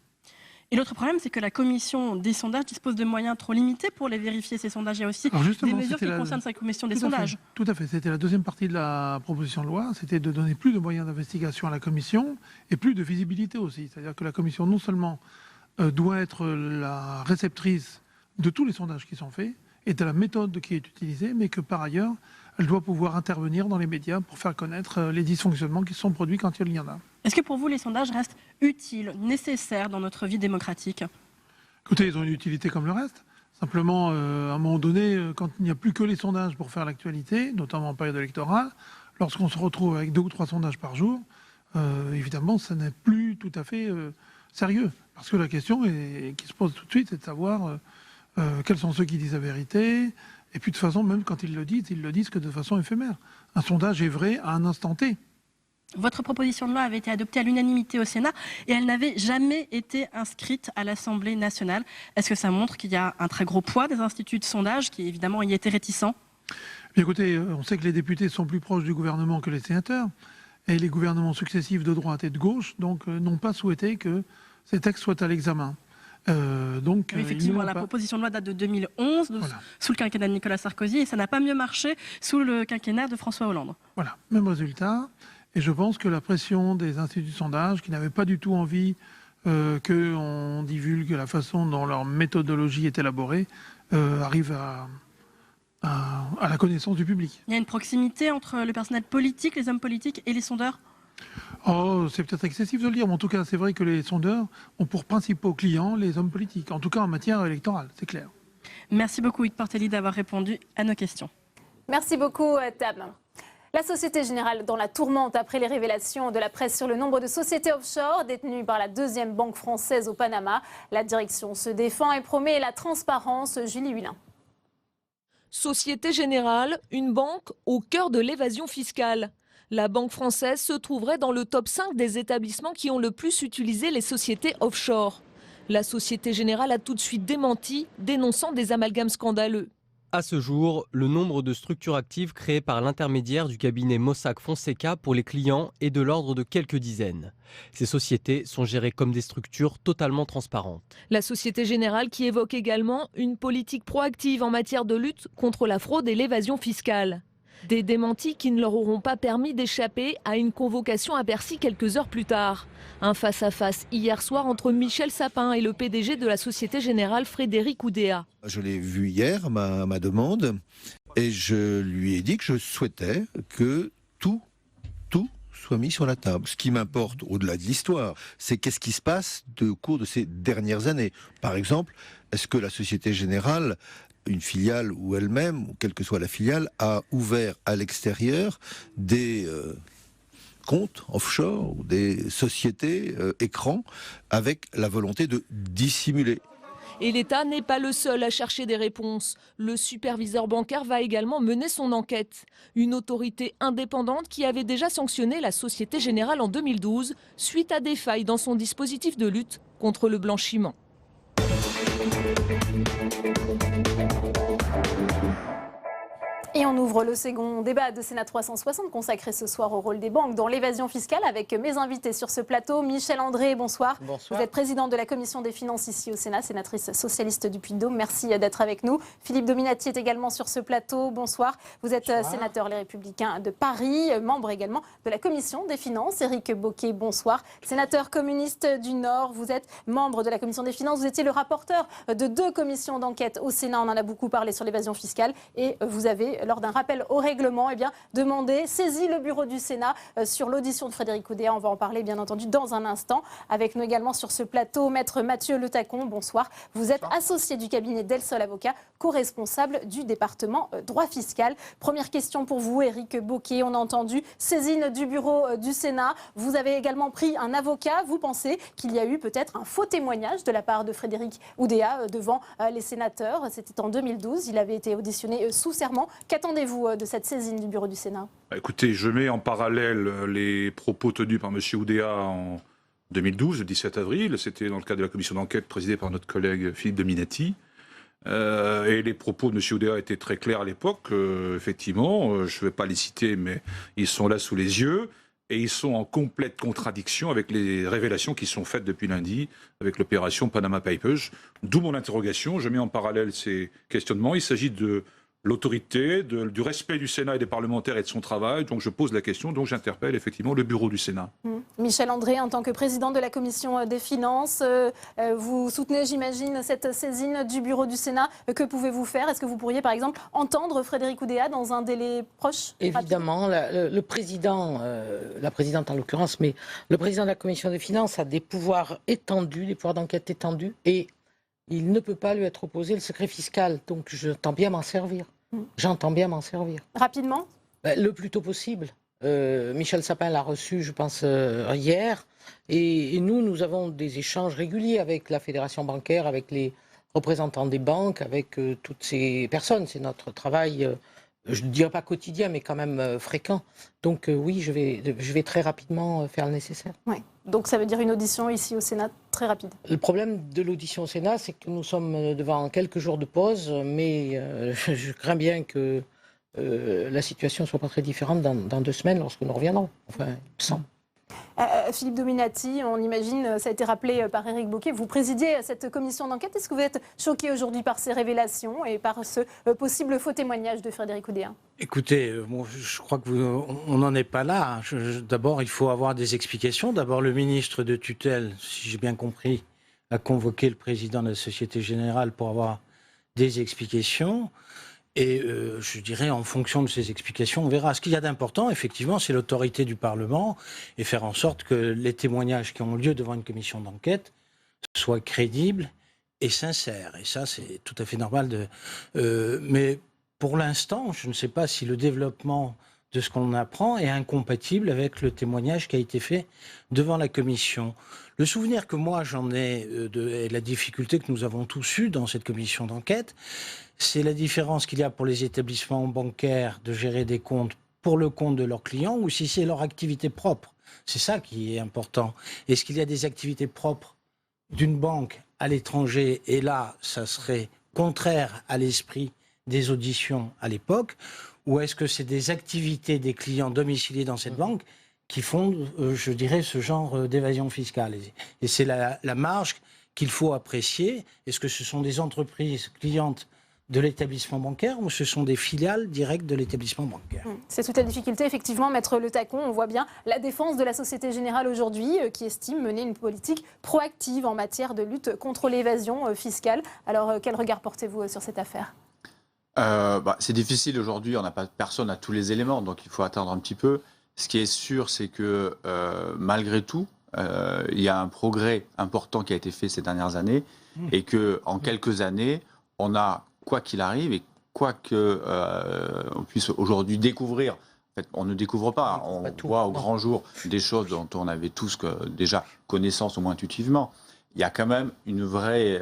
Et l'autre problème, c'est que la commission des sondages dispose de moyens trop limités pour les vérifier, ces sondages. Il y a aussi des mesures qui concernent cette commission des sondages. Tout à fait. C'était la deuxième partie de la proposition de loi, c'était de donner plus de moyens d'investigation à la commission et plus de visibilité aussi. C'est-à-dire que la commission, non seulement doit être la réceptrice de tous les sondages qui sont faits et de la méthode qui est utilisée, mais que par ailleurs, elle doit pouvoir intervenir dans les médias pour faire connaître les dysfonctionnements qui sont produits quand il y en a. Est-ce que pour vous, les sondages restent utiles, nécessaires dans notre vie démocratique? Écoutez, ils ont une utilité comme le reste. Simplement, à un moment donné, quand il n'y a plus que les sondages pour faire l'actualité, notamment en période électorale, lorsqu'on se retrouve avec 2 ou 3 sondages par jour, évidemment, ça n'est plus tout à fait sérieux. Parce que la question qui se pose tout de suite, c'est de savoir quels sont ceux qui disent la vérité. Et puis de toute façon, même quand ils le disent que de façon éphémère. Un sondage est vrai à un instant T. Votre proposition de loi avait été adoptée à l'unanimité au Sénat et elle n'avait jamais été inscrite à l'Assemblée nationale. Est-ce que ça montre qu'il y a un très gros poids des instituts de sondage qui évidemment y étaient réticents? Bien, écoutez, on sait que les députés sont plus proches du gouvernement que les sénateurs et les gouvernements successifs de droite et de gauche donc n'ont pas souhaité que ces textes soient à l'examen. Oui, effectivement, la proposition de loi date de 2011, sous le quinquennat de Nicolas Sarkozy, et ça n'a pas mieux marché sous le quinquennat de François Hollande. Voilà, même résultat. Et je pense que la pression des instituts de sondage, qui n'avaient pas du tout envie qu'on divulgue la façon dont leur méthodologie est élaborée, arrive à la connaissance du public. Il y a une proximité entre le personnel politique, les hommes politiques et les sondeurs? Oh, c'est peut-être excessif de le dire, mais en tout cas, c'est vrai que les sondeurs ont pour principaux clients les hommes politiques, en tout cas en matière électorale, c'est clair. Merci beaucoup, Hugues Portelli, d'avoir répondu à nos questions. Merci beaucoup, Tam. La Société Générale dans la tourmente après les révélations de la presse sur le nombre de sociétés offshore détenues par la deuxième banque française au Panama. La direction se défend et promet la transparence. Julie Huilin. Société Générale, une banque au cœur de l'évasion fiscale. La banque française se trouverait dans le top 5 des établissements qui ont le plus utilisé les sociétés offshore. La Société Générale a tout de suite démenti, dénonçant des amalgames scandaleux. À ce jour, le nombre de structures actives créées par l'intermédiaire du cabinet Mossack Fonseca pour les clients est de l'ordre de quelques dizaines. Ces sociétés sont gérées comme des structures totalement transparentes. La Société Générale qui évoque également une politique proactive en matière de lutte contre la fraude et l'évasion fiscale. Des démentis qui ne leur auront pas permis d'échapper à une convocation à Bercy quelques heures plus tard. Un face-à-face hier soir entre Michel Sapin et le PDG de la Société Générale, Frédéric Oudéa. Je l'ai vu hier, ma demande, et je lui ai dit que je souhaitais que tout soit mis sur la table. Ce qui m'importe, au-delà de l'histoire, c'est qu'est-ce qui se passe au cours de ces dernières années. Par exemple, est-ce que la Société Générale, une filiale ou elle-même, ou quelle que soit la filiale, a ouvert à l'extérieur des comptes offshore ou des sociétés écrans avec la volonté de dissimuler. Et l'État n'est pas le seul à chercher des réponses. Le superviseur bancaire va également mener son enquête. Une autorité indépendante qui avait déjà sanctionné la Société Générale en 2012 suite à des failles dans son dispositif de lutte contre le blanchiment. Et on ouvre le second débat de Sénat 360 consacré ce soir au rôle des banques dans l'évasion fiscale avec mes invités sur ce plateau. Michel André, bonsoir. Bonsoir. Vous êtes président de la Commission des finances ici au Sénat, sénatrice socialiste du Puy-de-Dôme. Merci d'être avec nous. Philippe Dominati est également sur ce plateau. Bonsoir. Vous êtes sénateur Les Républicains de Paris, membre également de la Commission des finances. Éric Bocquet, bonsoir. Sénateur communiste du Nord, vous êtes membre de la Commission des finances. Vous étiez le rapporteur de 2 commissions d'enquête au Sénat. On en a beaucoup parlé sur l'évasion fiscale et vous avez, lors d'un rappel au règlement, saisi le bureau du Sénat sur l'audition de Frédéric Oudéa. On va en parler bien entendu dans un instant. Avec nous également sur ce plateau, maître Mathieu Le Tacon, bonsoir. Vous êtes associé du cabinet Delsol Avocat, co-responsable du département droit fiscal. Première question pour vous, Éric Bocquet. On a entendu saisine du bureau du Sénat. Vous avez également pris un avocat. Vous pensez qu'il y a eu peut-être un faux témoignage de la part de Frédéric Oudéa devant les sénateurs. C'était en 2012. Il avait été auditionné sous serment. Qu'attendez-vous de cette saisine du bureau du Sénat? Écoutez, je mets en parallèle les propos tenus par M. Oudéa en 2012, le 17 avril. C'était dans le cadre de la commission d'enquête présidée par notre collègue Philippe Dominati. Et les propos de M. Oudéa étaient très clairs à l'époque. Effectivement, je ne vais pas les citer, mais ils sont là sous les yeux. et ils sont en complète contradiction avec les révélations qui sont faites depuis lundi avec l'opération Panama Papers. D'où mon interrogation. Je mets en parallèle ces questionnements. Il s'agit de l'autorité, du respect du Sénat et des parlementaires et de son travail. Donc je pose la question, donc j'interpelle effectivement le bureau du Sénat. Michel André, en tant que président de la Commission des finances, vous soutenez, j'imagine, cette saisine du bureau du Sénat. Que pouvez-vous faire? Est-ce que vous pourriez, par exemple, entendre Frédérique Oudéa dans un délai proche? Évidemment, le président, la présidente en l'occurrence, mais le président de la Commission des finances a des pouvoirs étendus, des pouvoirs d'enquête étendus, et il ne peut pas lui être opposé le secret fiscal. Donc j'entends bien m'en servir. J'entends bien m'en servir. Rapidement? Le plus tôt possible. Michel Sapin l'a reçu, je pense, hier. Et nous avons des échanges réguliers avec la Fédération bancaire, avec les représentants des banques, avec toutes ces personnes. C'est notre travail, je ne dirais pas quotidien, mais quand même fréquent. Donc oui, je vais très rapidement faire le nécessaire. Ouais. Donc ça veut dire une audition ici au Sénat très rapide. Le problème de l'audition au Sénat, c'est que nous sommes devant quelques jours de pause, mais je crains bien que la situation ne soit pas très différente dans 2 semaines lorsque nous reviendrons. Enfin, il me semble. Philippe Dominati, on imagine, ça a été rappelé par Éric Bocquet, vous présidiez cette commission d'enquête. Est-ce que vous êtes choqué aujourd'hui par ces révélations et par ce possible faux témoignage de Frédérique Oudéa? Écoutez, je crois qu'on n'en est pas là. D'abord, il faut avoir des explications. D'abord, le ministre de tutelle, si j'ai bien compris, a convoqué le président de la Société Générale pour avoir des explications. Et je dirais, en fonction de ces explications, on verra. Ce qu'il y a d'important, effectivement, c'est l'autorité du Parlement et faire en sorte que les témoignages qui ont lieu devant une commission d'enquête soient crédibles et sincères. Et ça, c'est tout à fait normal. Mais pour l'instant, je ne sais pas si le développement de ce qu'on apprend est incompatible avec le témoignage qui a été fait devant la commission. Le souvenir que moi j'en ai et la difficulté que nous avons tous eue dans cette commission d'enquête, c'est la différence qu'il y a pour les établissements bancaires de gérer des comptes pour le compte de leurs clients ou si c'est leur activité propre. C'est ça qui est important. Est-ce qu'il y a des activités propres d'une banque à l'étranger? Et là, ça serait contraire à l'esprit des auditions à l'époque. Ou est-ce que c'est des activités des clients domiciliés dans cette banque qui font, je dirais, ce genre d'évasion fiscale? Et c'est la marge qu'il faut apprécier. Est-ce que ce sont des entreprises clientes de l'établissement bancaire ou ce sont des filiales directes de l'établissement bancaire? C'est toute la difficulté, effectivement, mettre le tacon. On voit bien la défense de la Société Générale aujourd'hui qui estime mener une politique proactive en matière de lutte contre l'évasion fiscale. Alors, quel regard portez-vous sur cette affaire? C'est difficile aujourd'hui, personne n'a tous les éléments, donc il faut attendre un petit peu. Ce qui est sûr, c'est que malgré tout, il y a un progrès important qui a été fait ces dernières années et qu'en quelques années, on a, quoi qu'il arrive et quoi qu'on puisse aujourd'hui découvrir, en fait, on ne découvre pas, on voit au grand jour des choses dont on avait tous déjà connaissance, au moins intuitivement. Il y a quand même une vraie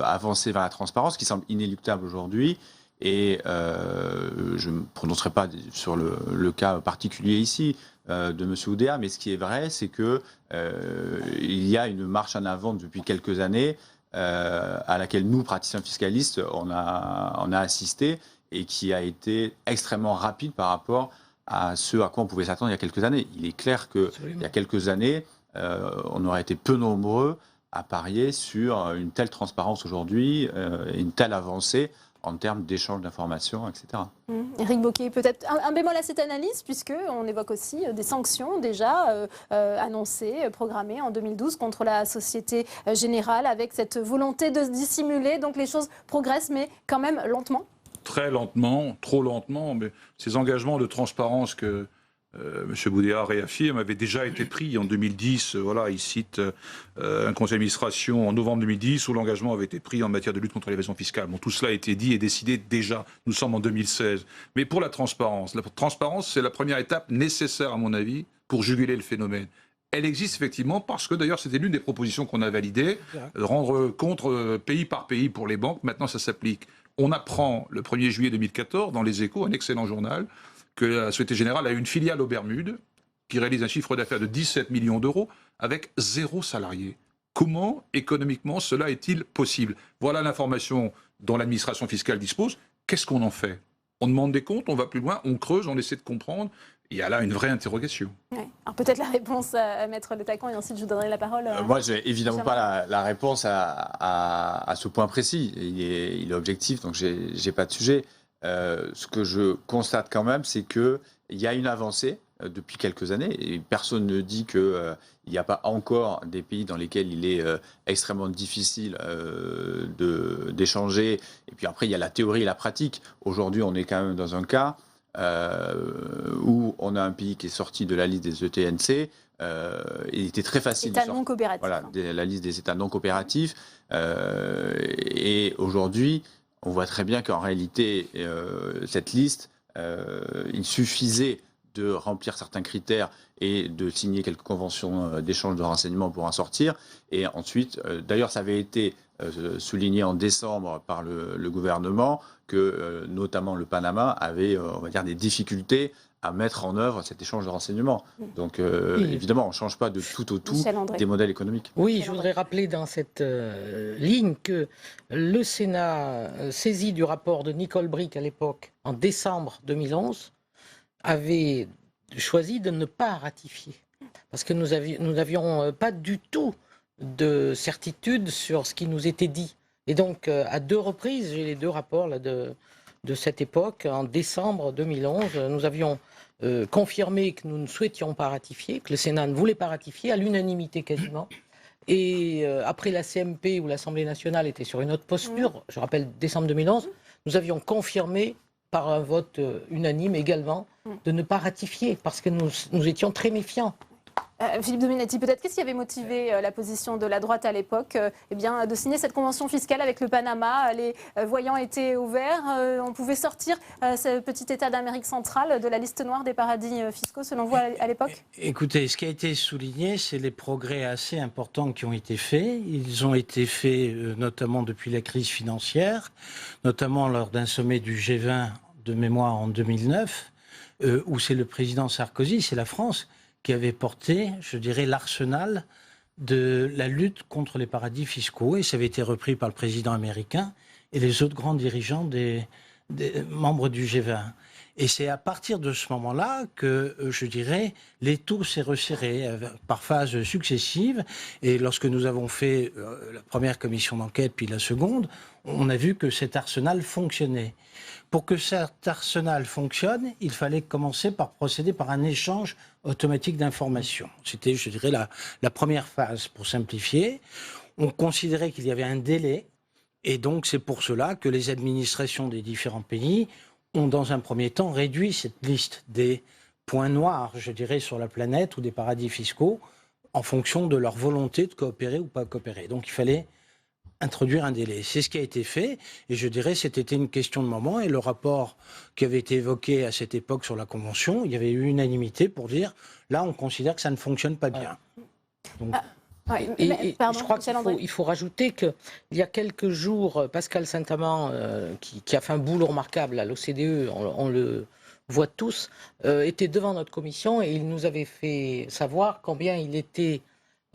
avancée vers la transparence qui semble inéluctable aujourd'hui. Et je ne me prononcerai pas sur le cas particulier ici de M. Oudéa, mais ce qui est vrai, c'est qu'il y a une marche en avant depuis quelques années à laquelle nous, praticiens fiscalistes, on a assisté et qui a été extrêmement rapide par rapport à ce à quoi on pouvait s'attendre il y a quelques années. Il est clair qu'il y a quelques années, on aurait été peu nombreux à parier sur une telle transparence aujourd'hui et une telle avancée en termes d'échange d'informations, etc. Éric Bocquet, peut-être un bémol à cette analyse, puisqu'on évoque aussi des sanctions déjà annoncées, programmées en 2012 contre la Société Générale, avec cette volonté de se dissimuler. Donc les choses progressent, mais quand même lentement. Très lentement, trop lentement, mais ces engagements de transparence que M. Oudéa réaffirme avaient déjà été pris en 2010. Voilà, il cite un conseil d'administration en novembre 2010 où l'engagement avait été pris en matière de lutte contre l'évasion fiscale. Bon, tout cela a été dit et décidé déjà. Nous sommes en 2016. Mais pour la transparence, c'est la première étape nécessaire, à mon avis, pour juguler le phénomène. Elle existe effectivement parce que, d'ailleurs, c'était l'une des propositions qu'on a validées, rendre compte pays par pays pour les banques. Maintenant, ça s'applique. On apprend le 1er juillet 2014 dans Les Échos, un excellent journal, que la Société Générale a une filiale aux Bermudes qui réalise un chiffre d'affaires de 17 millions d'euros avec 0 salarié. Comment, économiquement, cela est-il possible? Voilà l'information dont l'administration fiscale dispose. Qu'est-ce qu'on en fait? On demande des comptes, on va plus loin, on creuse, on essaie de comprendre. Il y a là une vraie interrogation. Ouais. Alors peut-être la réponse à Maître Le Tacon et ensuite je vous donnerai la parole. Moi, je n'ai évidemment pas la réponse à ce point précis. Il est objectif, donc j'ai pas de sujet. Ce que je constate quand même, c'est qu'il y a une avancée depuis quelques années, et personne ne dit qu'il n'y a pas encore des pays dans lesquels il est extrêmement difficile d'échanger. Et puis après, il y a la théorie et la pratique. Aujourd'hui, on est quand même dans un cas où on a un pays qui est sorti de la liste des ETNC. Il était très facile États non coopératifs. Voilà, la liste des États non coopératifs. Et aujourd'hui, on voit très bien qu'en réalité, cette liste, il suffisait de remplir certains critères et de signer quelques conventions d'échange de renseignements pour en sortir. Et ensuite, d'ailleurs, ça avait été souligné en décembre par le gouvernement que notamment le Panama avait, on va dire, des difficultés à mettre en œuvre cet échange de renseignements. Donc, évidemment, on ne change pas de tout au tout des modèles économiques. Oui, je voudrais rappeler dans cette ligne que le Sénat, saisi du rapport de Nicole Bricq à l'époque, en décembre 2011, avait choisi de ne pas ratifier. Parce que nous n'avions pas du tout de certitude sur ce qui nous était dit. Et donc, à 2 reprises, j'ai les 2 rapports là, de cette époque, en décembre 2011, nous avions confirmé que nous ne souhaitions pas ratifier, que le Sénat ne voulait pas ratifier, à l'unanimité quasiment. Et après la CMP, où l'Assemblée nationale était sur une autre posture, je rappelle décembre 2011, nous avions confirmé par un vote unanime également de ne pas ratifier, parce que nous étions très méfiants. Philippe Dominetti, peut-être qu'est-ce qui avait motivé la position de la droite à l'époque de signer cette convention fiscale avec le Panama. Les voyants étaient ouverts, on pouvait sortir ce petit État d'Amérique centrale de la liste noire des paradis fiscaux, selon vous, à l'époque? Écoutez, ce qui a été souligné, c'est les progrès assez importants qui ont été faits. Ils ont été faits notamment depuis la crise financière, notamment lors d'un sommet du G20 de mémoire en 2009, où c'est le président Sarkozy, c'est la France, qui avait porté, je dirais, l'arsenal de la lutte contre les paradis fiscaux. Et ça avait été repris par le président américain et les autres grands dirigeants des membres du G20. Et c'est à partir de ce moment-là que, je dirais, l'étau s'est resserré par phases successives. Et lorsque nous avons fait la première commission d'enquête, puis la seconde, on a vu que cet arsenal fonctionnait. Pour que cet arsenal fonctionne, il fallait commencer par procéder par un échange automatique d'informations. C'était, je dirais, la première phase, pour simplifier. On considérait qu'il y avait un délai, et donc c'est pour cela que les administrations des différents pays ont, dans un premier temps, réduit cette liste des points noirs, je dirais, sur la planète, ou des paradis fiscaux, en fonction de leur volonté de coopérer ou pas coopérer. Donc il fallait introduire un délai. C'est ce qui a été fait, et je dirais c'était une question de moment, et le rapport qui avait été évoqué à cette époque sur la Convention, il y avait eu unanimité pour dire, là on considère que ça ne fonctionne pas bien. Donc, je crois qu'il faut rajouter qu'il y a quelques jours, Pascal Saint-Amand, qui a fait un boulot remarquable à l'OCDE, on le voit tous, était devant notre commission et il nous avait fait savoir combien il était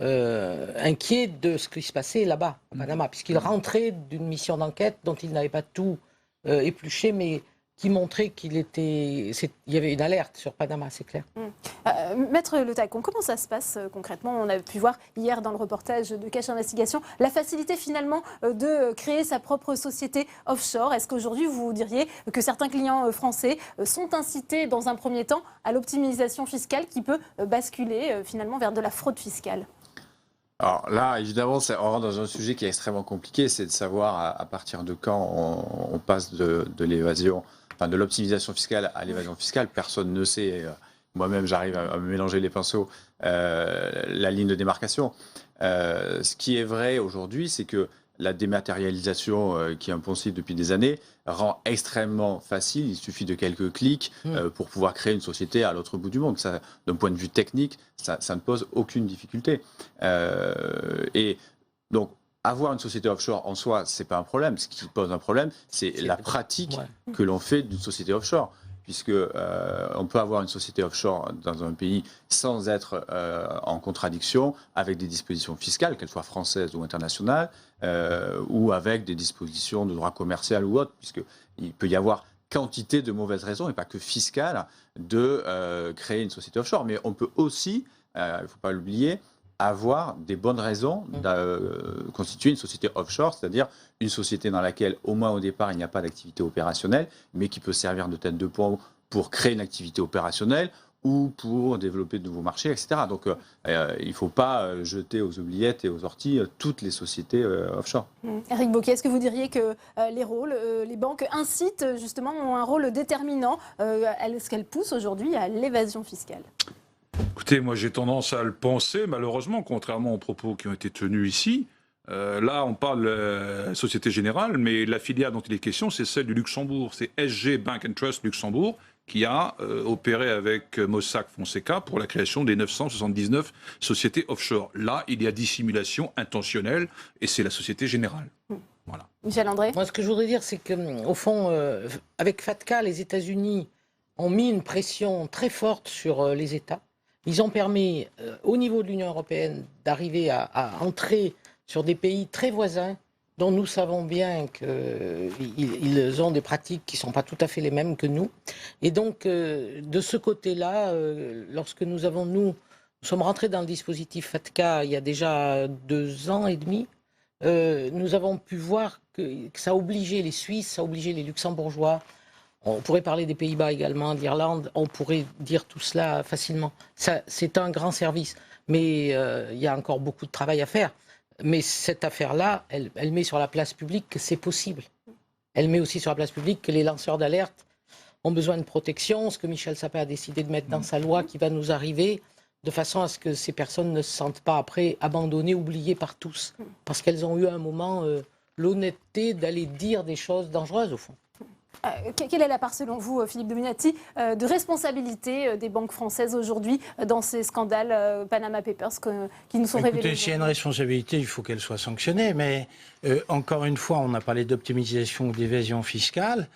inquiet de ce qui se passait là-bas, au Panama, puisqu'il rentrait d'une mission d'enquête dont il n'avait pas tout épluché, mais qui montrait qu'il y avait une alerte sur Panama, c'est clair. Maître Le Tacon, comment ça se passe concrètement? On a pu voir hier dans le reportage de Cache Investigation la facilité finalement de créer sa propre société offshore. Est-ce qu'aujourd'hui vous diriez que certains clients français sont incités dans un premier temps à l'optimisation fiscale qui peut basculer finalement vers de la fraude fiscale? Alors là, évidemment, on rentre dans un sujet qui est extrêmement compliqué, c'est de savoir à partir de quand on passe de l'évasion, enfin de l'optimisation fiscale à l'évasion fiscale. Personne ne sait. Moi-même, j'arrive à me mélanger les pinceaux, la ligne de démarcation. Ce qui est vrai aujourd'hui, c'est que la dématérialisation, qui est un principe depuis des années, rend extrêmement facile. Il suffit de quelques clics pour pouvoir créer une société à l'autre bout du monde. D'un point de vue technique, ça ne pose aucune difficulté. Et donc, avoir une société offshore en soi, ce n'est pas un problème. Ce qui pose un problème, c'est la pratique que l'on fait d'une société offshore. Puisque on peut avoir une société offshore dans un pays sans être en contradiction avec des dispositions fiscales, qu'elles soient françaises ou internationales, ou avec des dispositions de droit commercial ou autre, puisqu'il peut y avoir quantité de mauvaises raisons, et pas que fiscales, de créer une société offshore. Mais on peut aussi, il ne faut pas l'oublier, avoir des bonnes raisons de constituer une société offshore, c'est-à-dire une société dans laquelle, au moins au départ, il n'y a pas d'activité opérationnelle, mais qui peut servir de tête de pont pour créer une activité opérationnelle ou pour développer de nouveaux marchés, etc. Donc il ne faut pas jeter aux oubliettes et aux orties toutes les sociétés offshore. Éric Bocquet, est-ce que vous diriez que les banques incitent justement, ont un rôle déterminant, est-ce qu'elles poussent aujourd'hui à l'évasion fiscale ? Écoutez, moi j'ai tendance à le penser, malheureusement, contrairement aux propos qui ont été tenus ici. Là, on parle de la Société Générale, mais la filiale dont il est question, c'est celle du Luxembourg. C'est SG Bank and Trust Luxembourg qui a opéré avec Mossack Fonseca pour la création des 979 sociétés offshore. Là, il y a dissimulation intentionnelle et c'est la Société Générale. Voilà. Michel André ? Moi, ce que je voudrais dire, c'est qu'au fond, avec FATCA, les États-Unis ont mis une pression très forte sur les États. Ils ont permis, au niveau de l'Union européenne, d'arriver à entrer sur des pays très voisins, dont nous savons bien qu'ils ont des pratiques qui ne sont pas tout à fait les mêmes que nous. Et donc, de ce côté-là, lorsque nous sommes rentrés dans le dispositif FATCA il y a déjà 2 ans et demi, nous avons pu voir que ça obligeait les Suisses, ça obligeait les Luxembourgeois. On pourrait parler des Pays-Bas également, d'Irlande, on pourrait dire tout cela facilement. C'est un grand service, mais il y a encore beaucoup de travail à faire. Mais cette affaire-là, elle met sur la place publique que c'est possible. Elle met aussi sur la place publique que les lanceurs d'alerte ont besoin de protection, ce que Michel Sapin a décidé de mettre dans sa loi qui va nous arriver, de façon à ce que ces personnes ne se sentent pas après abandonnées, oubliées par tous. Parce qu'elles ont eu à un moment l'honnêteté d'aller dire des choses dangereuses, au fond. Quelle est la part, selon vous, Philippe Dominati, de responsabilité des banques françaises aujourd'hui dans ces scandales Panama Papers qui nous sont révélés? S'il y a une responsabilité, il faut qu'elle soit sanctionnée. Mais encore une fois, on a parlé d'optimisation ou d'évasion fiscale.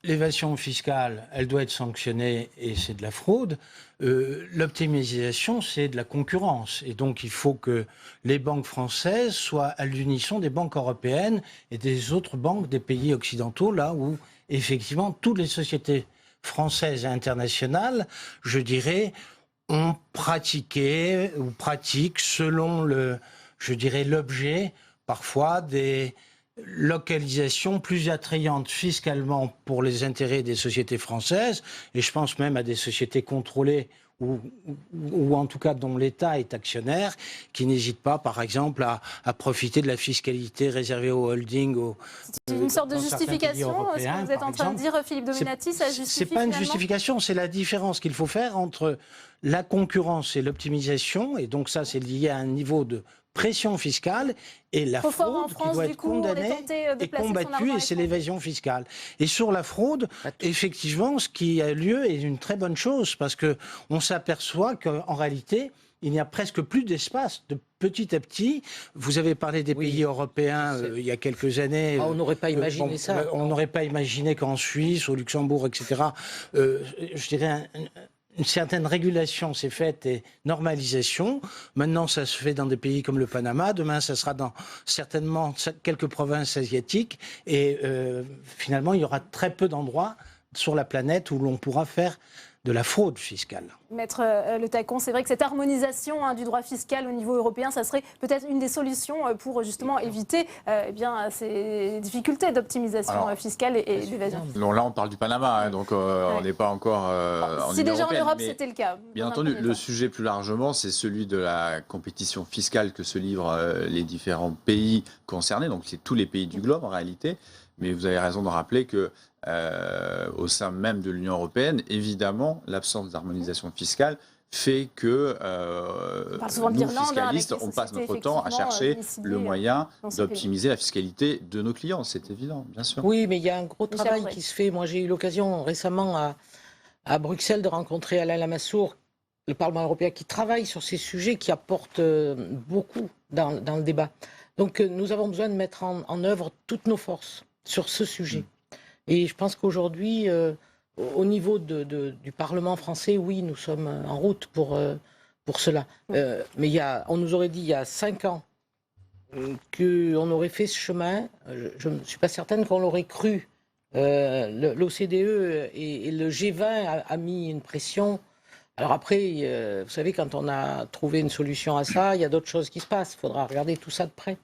L'évasion fiscale, elle doit être sanctionnée et c'est de la fraude. L'optimisation, c'est de la concurrence. Et donc, il faut que les banques françaises soient à l'unisson des banques européennes et des autres banques des pays occidentaux, là où, effectivement, toutes les sociétés françaises et internationales, je dirais, ont pratiqué ou pratiquent selon l'objet, parfois des localisation plus attrayante fiscalement pour les intérêts des sociétés françaises, et je pense même à des sociétés contrôlées ou en tout cas dont l'État est actionnaire, qui n'hésitent pas, par exemple, à profiter de la fiscalité réservée aux holdings. C'est une sorte de justification, ce que vous êtes en train de dire, Philippe Dominati, ça justifie C'est pas une justification, c'est la différence qu'il faut faire entre la concurrence et l'optimisation, et donc ça c'est lié à un niveau de pression fiscale et la fraude qui doit être condamnée et combattue, et c'est l'évasion fiscale. Et sur la fraude, effectivement, ce qui a lieu est une très bonne chose, parce qu'on s'aperçoit qu'en réalité, il n'y a presque plus d'espace. De petit à petit, vous avez parlé des pays européens il y a quelques années. On n'aurait pas imaginé ça. On n'aurait pas imaginé qu'en Suisse, au Luxembourg, etc., je dirais une certaine régulation s'est faite et normalisation. Maintenant, ça se fait dans des pays comme le Panama. Demain, ça sera dans certainement quelques provinces asiatiques. Et finalement, il y aura très peu d'endroits sur la planète où l'on pourra faire de la fraude fiscale. Maître Le Tacon, c'est vrai que cette harmonisation du droit fiscal au niveau européen, ça serait peut-être une des solutions pour justement éviter ces difficultés d'optimisation fiscale et d'évasion. Non, là, on parle du Panama, donc on n'est pas encore en si Union déjà européenne, en Europe, mais c'était le cas. Bien entendu, le sujet plus largement, c'est celui de la compétition fiscale que se livrent les différents pays concernés, donc c'est tous les pays du globe en réalité. Mais vous avez raison de rappeler que au sein même de l'Union européenne, évidemment, l'absence d'harmonisation fiscale fait que nous, fiscalistes, on passe notre temps à chercher le moyen d'optimiser la fiscalité de nos clients. C'est évident, bien sûr. Oui, mais il y a un gros travail qui se fait. Moi, j'ai eu l'occasion récemment à Bruxelles de rencontrer Alain Lamassoure, le Parlement européen, qui travaille sur ces sujets, qui apporte beaucoup dans le débat. Donc, nous avons besoin de mettre en œuvre toutes nos forces sur ce sujet. Et je pense qu'aujourd'hui, au niveau du Parlement français, oui, nous sommes en route pour cela. Mais on nous aurait dit il y a 5 ans qu'on aurait fait ce chemin. Je ne suis pas certaine qu'on l'aurait cru L'OCDE et le G20 a mis une pression. Alors après, vous savez, quand on a trouvé une solution à ça, il y a d'autres choses qui se passent. Il faudra regarder tout ça de près.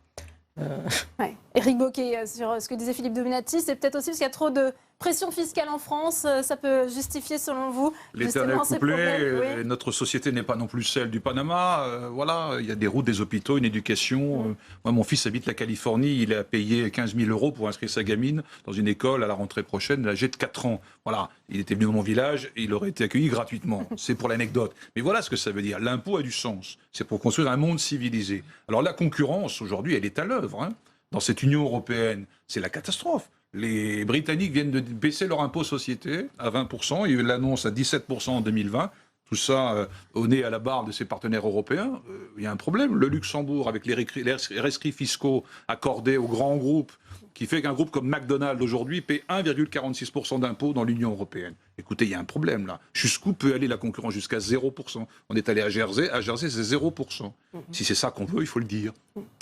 Ouais. Éric Bocquet, sur ce que disait Philippe Dominati, c'est peut-être aussi parce qu'il y a trop de pression fiscale en France, ça peut justifier selon vous L'éternel justement ces couplet, problèmes, oui. notre société n'est pas non plus celle du Panama. Voilà, il y a des routes, des hôpitaux, une éducation. Moi, mon fils habite la Californie, il a payé 15 000 € pour inscrire sa gamine dans une école à la rentrée prochaine, âgée de 4 ans. Voilà, il était venu dans mon village et il aurait été accueilli gratuitement. C'est pour l'anecdote. Mais voilà ce que ça veut dire. L'impôt a du sens. C'est pour construire un monde civilisé. Alors la concurrence, aujourd'hui, elle est à l'œuvre. Dans cette Union européenne, c'est la catastrophe. Les Britanniques viennent de baisser leur impôt société à 20%, ils l'annoncent à 17% en 2020. Tout ça au nez à la barre de ses partenaires européens. Il y a un problème. Le Luxembourg, avec les rescrits fiscaux accordés aux grands groupes, qui fait qu'un groupe comme McDonald's aujourd'hui paie 1,46% d'impôts dans l'Union européenne. Écoutez, il y a un problème là. Jusqu'où peut aller la concurrence? Jusqu'à 0%. On est allé à Jersey c'est 0%. Si c'est ça qu'on veut, il faut le dire.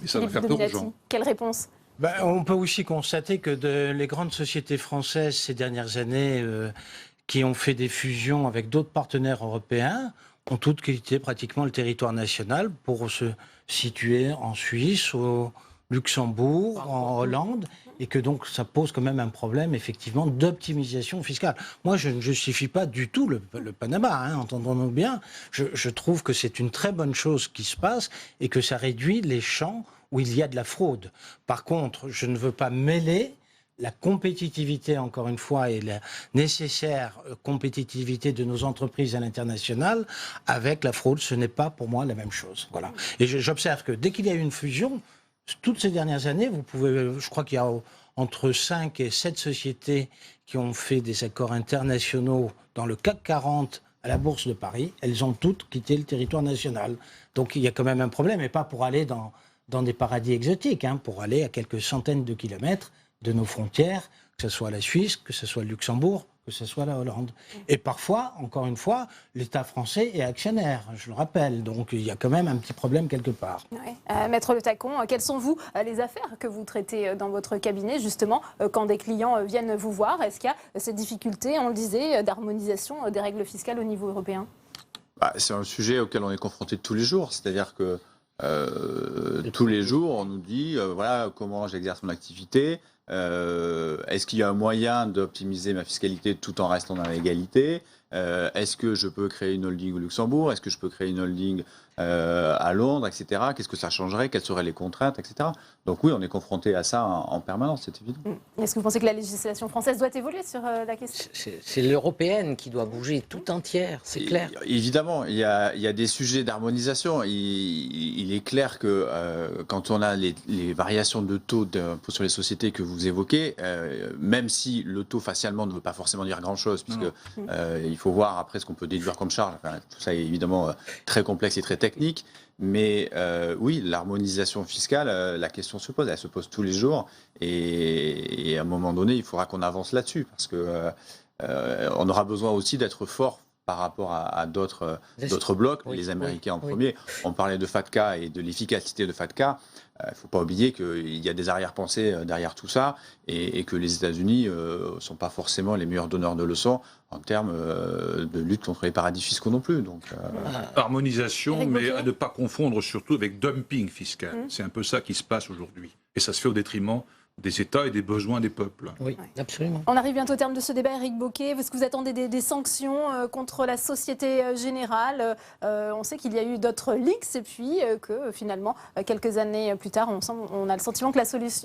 Et ça va faire peur aux gens. Quelle réponse? On peut aussi constater que les grandes sociétés françaises ces dernières années qui ont fait des fusions avec d'autres partenaires européens ont toutes quitté pratiquement le territoire national pour se situer en Suisse, au Luxembourg, en Hollande, et que donc ça pose quand même un problème effectivement d'optimisation fiscale. Moi, je ne justifie pas du tout le Panama, entendons-nous bien. Je trouve que c'est une très bonne chose qui se passe et que ça réduit les champs où il y a de la fraude. Par contre, je ne veux pas mêler la compétitivité, encore une fois, et la nécessaire compétitivité de nos entreprises à l'international avec la fraude. Ce n'est pas pour moi la même chose. Voilà. Et j'observe que dès qu'il y a eu une fusion, toutes ces dernières années, vous pouvez, je crois qu'il y a entre 5 et 7 sociétés qui ont fait des accords internationaux dans le CAC 40 à la Bourse de Paris. Elles ont toutes quitté le territoire national. Donc il y a quand même un problème, et pas pour aller dans des paradis exotiques, pour aller à quelques centaines de kilomètres de nos frontières, que ce soit la Suisse, que ce soit le Luxembourg, que ce soit la Hollande. Et parfois, encore une fois, l'État français est actionnaire, je le rappelle. Donc il y a quand même un petit problème quelque part. Ouais. Maître Le Tacon, quelles sont vous les affaires que vous traitez dans votre cabinet, justement, quand des clients viennent vous voir? Est-ce qu'il y a cette difficulté, on le disait, d'harmonisation des règles fiscales au niveau européen? C'est un sujet auquel on est confronté tous les jours, c'est-à-dire que tous les jours, on nous dit voilà comment j'exerce mon activité. Est-ce qu'il y a un moyen d'optimiser ma fiscalité tout en restant dans l'égalité? Est-ce que je peux créer une holding au Luxembourg? Est-ce que je peux créer une holding à Londres, etc. Qu'est-ce que ça changerait? Quelles seraient les contraintes, etc. Donc oui, on est confronté à ça en permanence, c'est évident. Est-ce que vous pensez que la législation française doit évoluer sur la question? C'est l'européenne qui doit bouger tout entière, c'est clair. Évidemment, il y a des sujets d'harmonisation. Il est clair que quand on a les variations de taux d'impôt sur les sociétés que vous évoquez, même si le taux facialement ne veut pas forcément dire grand-chose, puisque il faut voir après ce qu'on peut déduire comme charge. Enfin, tout ça est évidemment très complexe et très technique. Mais oui, l'harmonisation fiscale, la question se pose. Elle se pose tous les jours. Et à un moment donné, il faudra qu'on avance là-dessus. Parce qu'on aura besoin aussi d'être fort par rapport à d'autres blocs, les Américains en premier. On parlait de FATCA et de l'efficacité de FATCA. Il ne faut pas oublier qu'il y a des arrière-pensées derrière tout ça et que les États-Unis ne sont pas forcément les meilleurs donneurs de leçons en termes de lutte contre les paradis fiscaux non plus. Donc, harmonisation, mais à ne pas confondre surtout avec dumping fiscal. C'est un peu ça qui se passe aujourd'hui. Et ça se fait au détriment des États et des besoins des peuples. Oui, absolument. On arrive bientôt au terme de ce débat, Éric Bocquet. Est-ce que vous attendez des sanctions contre la Société Générale? On sait qu'il y a eu d'autres leaks et puis que finalement, quelques années plus tard, on a le sentiment que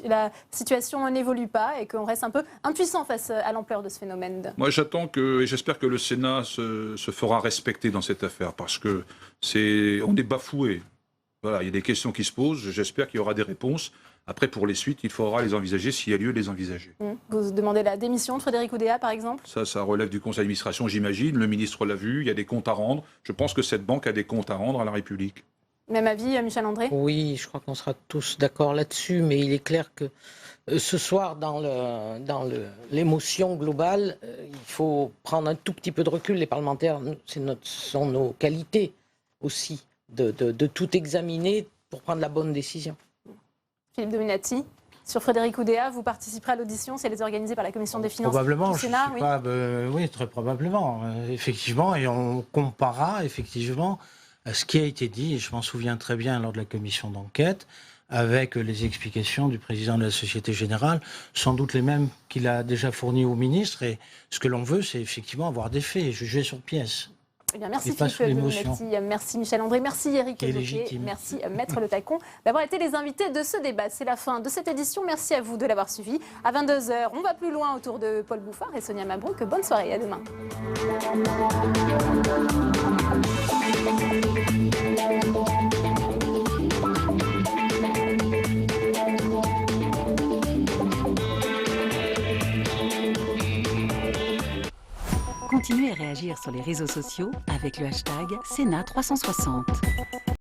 la situation n'évolue pas et qu'on reste un peu impuissant face à l'ampleur de ce phénomène. Moi, j'attends et j'espère que le Sénat se fera respecter dans cette affaire parce que on est bafoué. Voilà, il y a des questions qui se posent. J'espère qu'il y aura des réponses. Après, pour les suites, il faudra les envisager s'il y a lieu de les envisager. Vous demandez la démission de Frédéric Oudéa, par exemple? Ça relève du conseil d'administration, j'imagine. Le ministre l'a vu, il y a des comptes à rendre. Je pense que cette banque a des comptes à rendre à la République. Même avis, Michel André? Oui, je crois qu'on sera tous d'accord là-dessus, mais il est clair que ce soir, dans l'émotion globale, il faut prendre un tout petit peu de recul. Les parlementaires, ce sont nos qualités aussi, de tout examiner pour prendre la bonne décision. Philippe Dominati? sur Frédéric Oudéa. Vous participerez à l'audition si elle est organisée par la Commission des Finances probablement, du Sénat. je sais pas, oui, très probablement. Effectivement, et on comparera effectivement à ce qui a été dit, et je m'en souviens très bien lors de la commission d'enquête, avec les explications du président de la Société Générale, sans doute les mêmes qu'il a déjà fournies au ministre. Et ce que l'on veut, c'est effectivement avoir des faits et juger sur pièce. Eh bien, merci Et pas Philippe sous l'émotion. Dominetti, merci Michel André, merci Éric Qui est Jocquet, légitime. merci Maître Le Tacon d'avoir été les invités de ce débat. C'est la fin de cette édition, merci à vous de l'avoir suivi. À 22h, on va plus loin autour de Paul Bouffard et Sonia Mabrouk. Bonne soirée, à demain. Continuez à réagir sur les réseaux sociaux avec le hashtag Sénat360.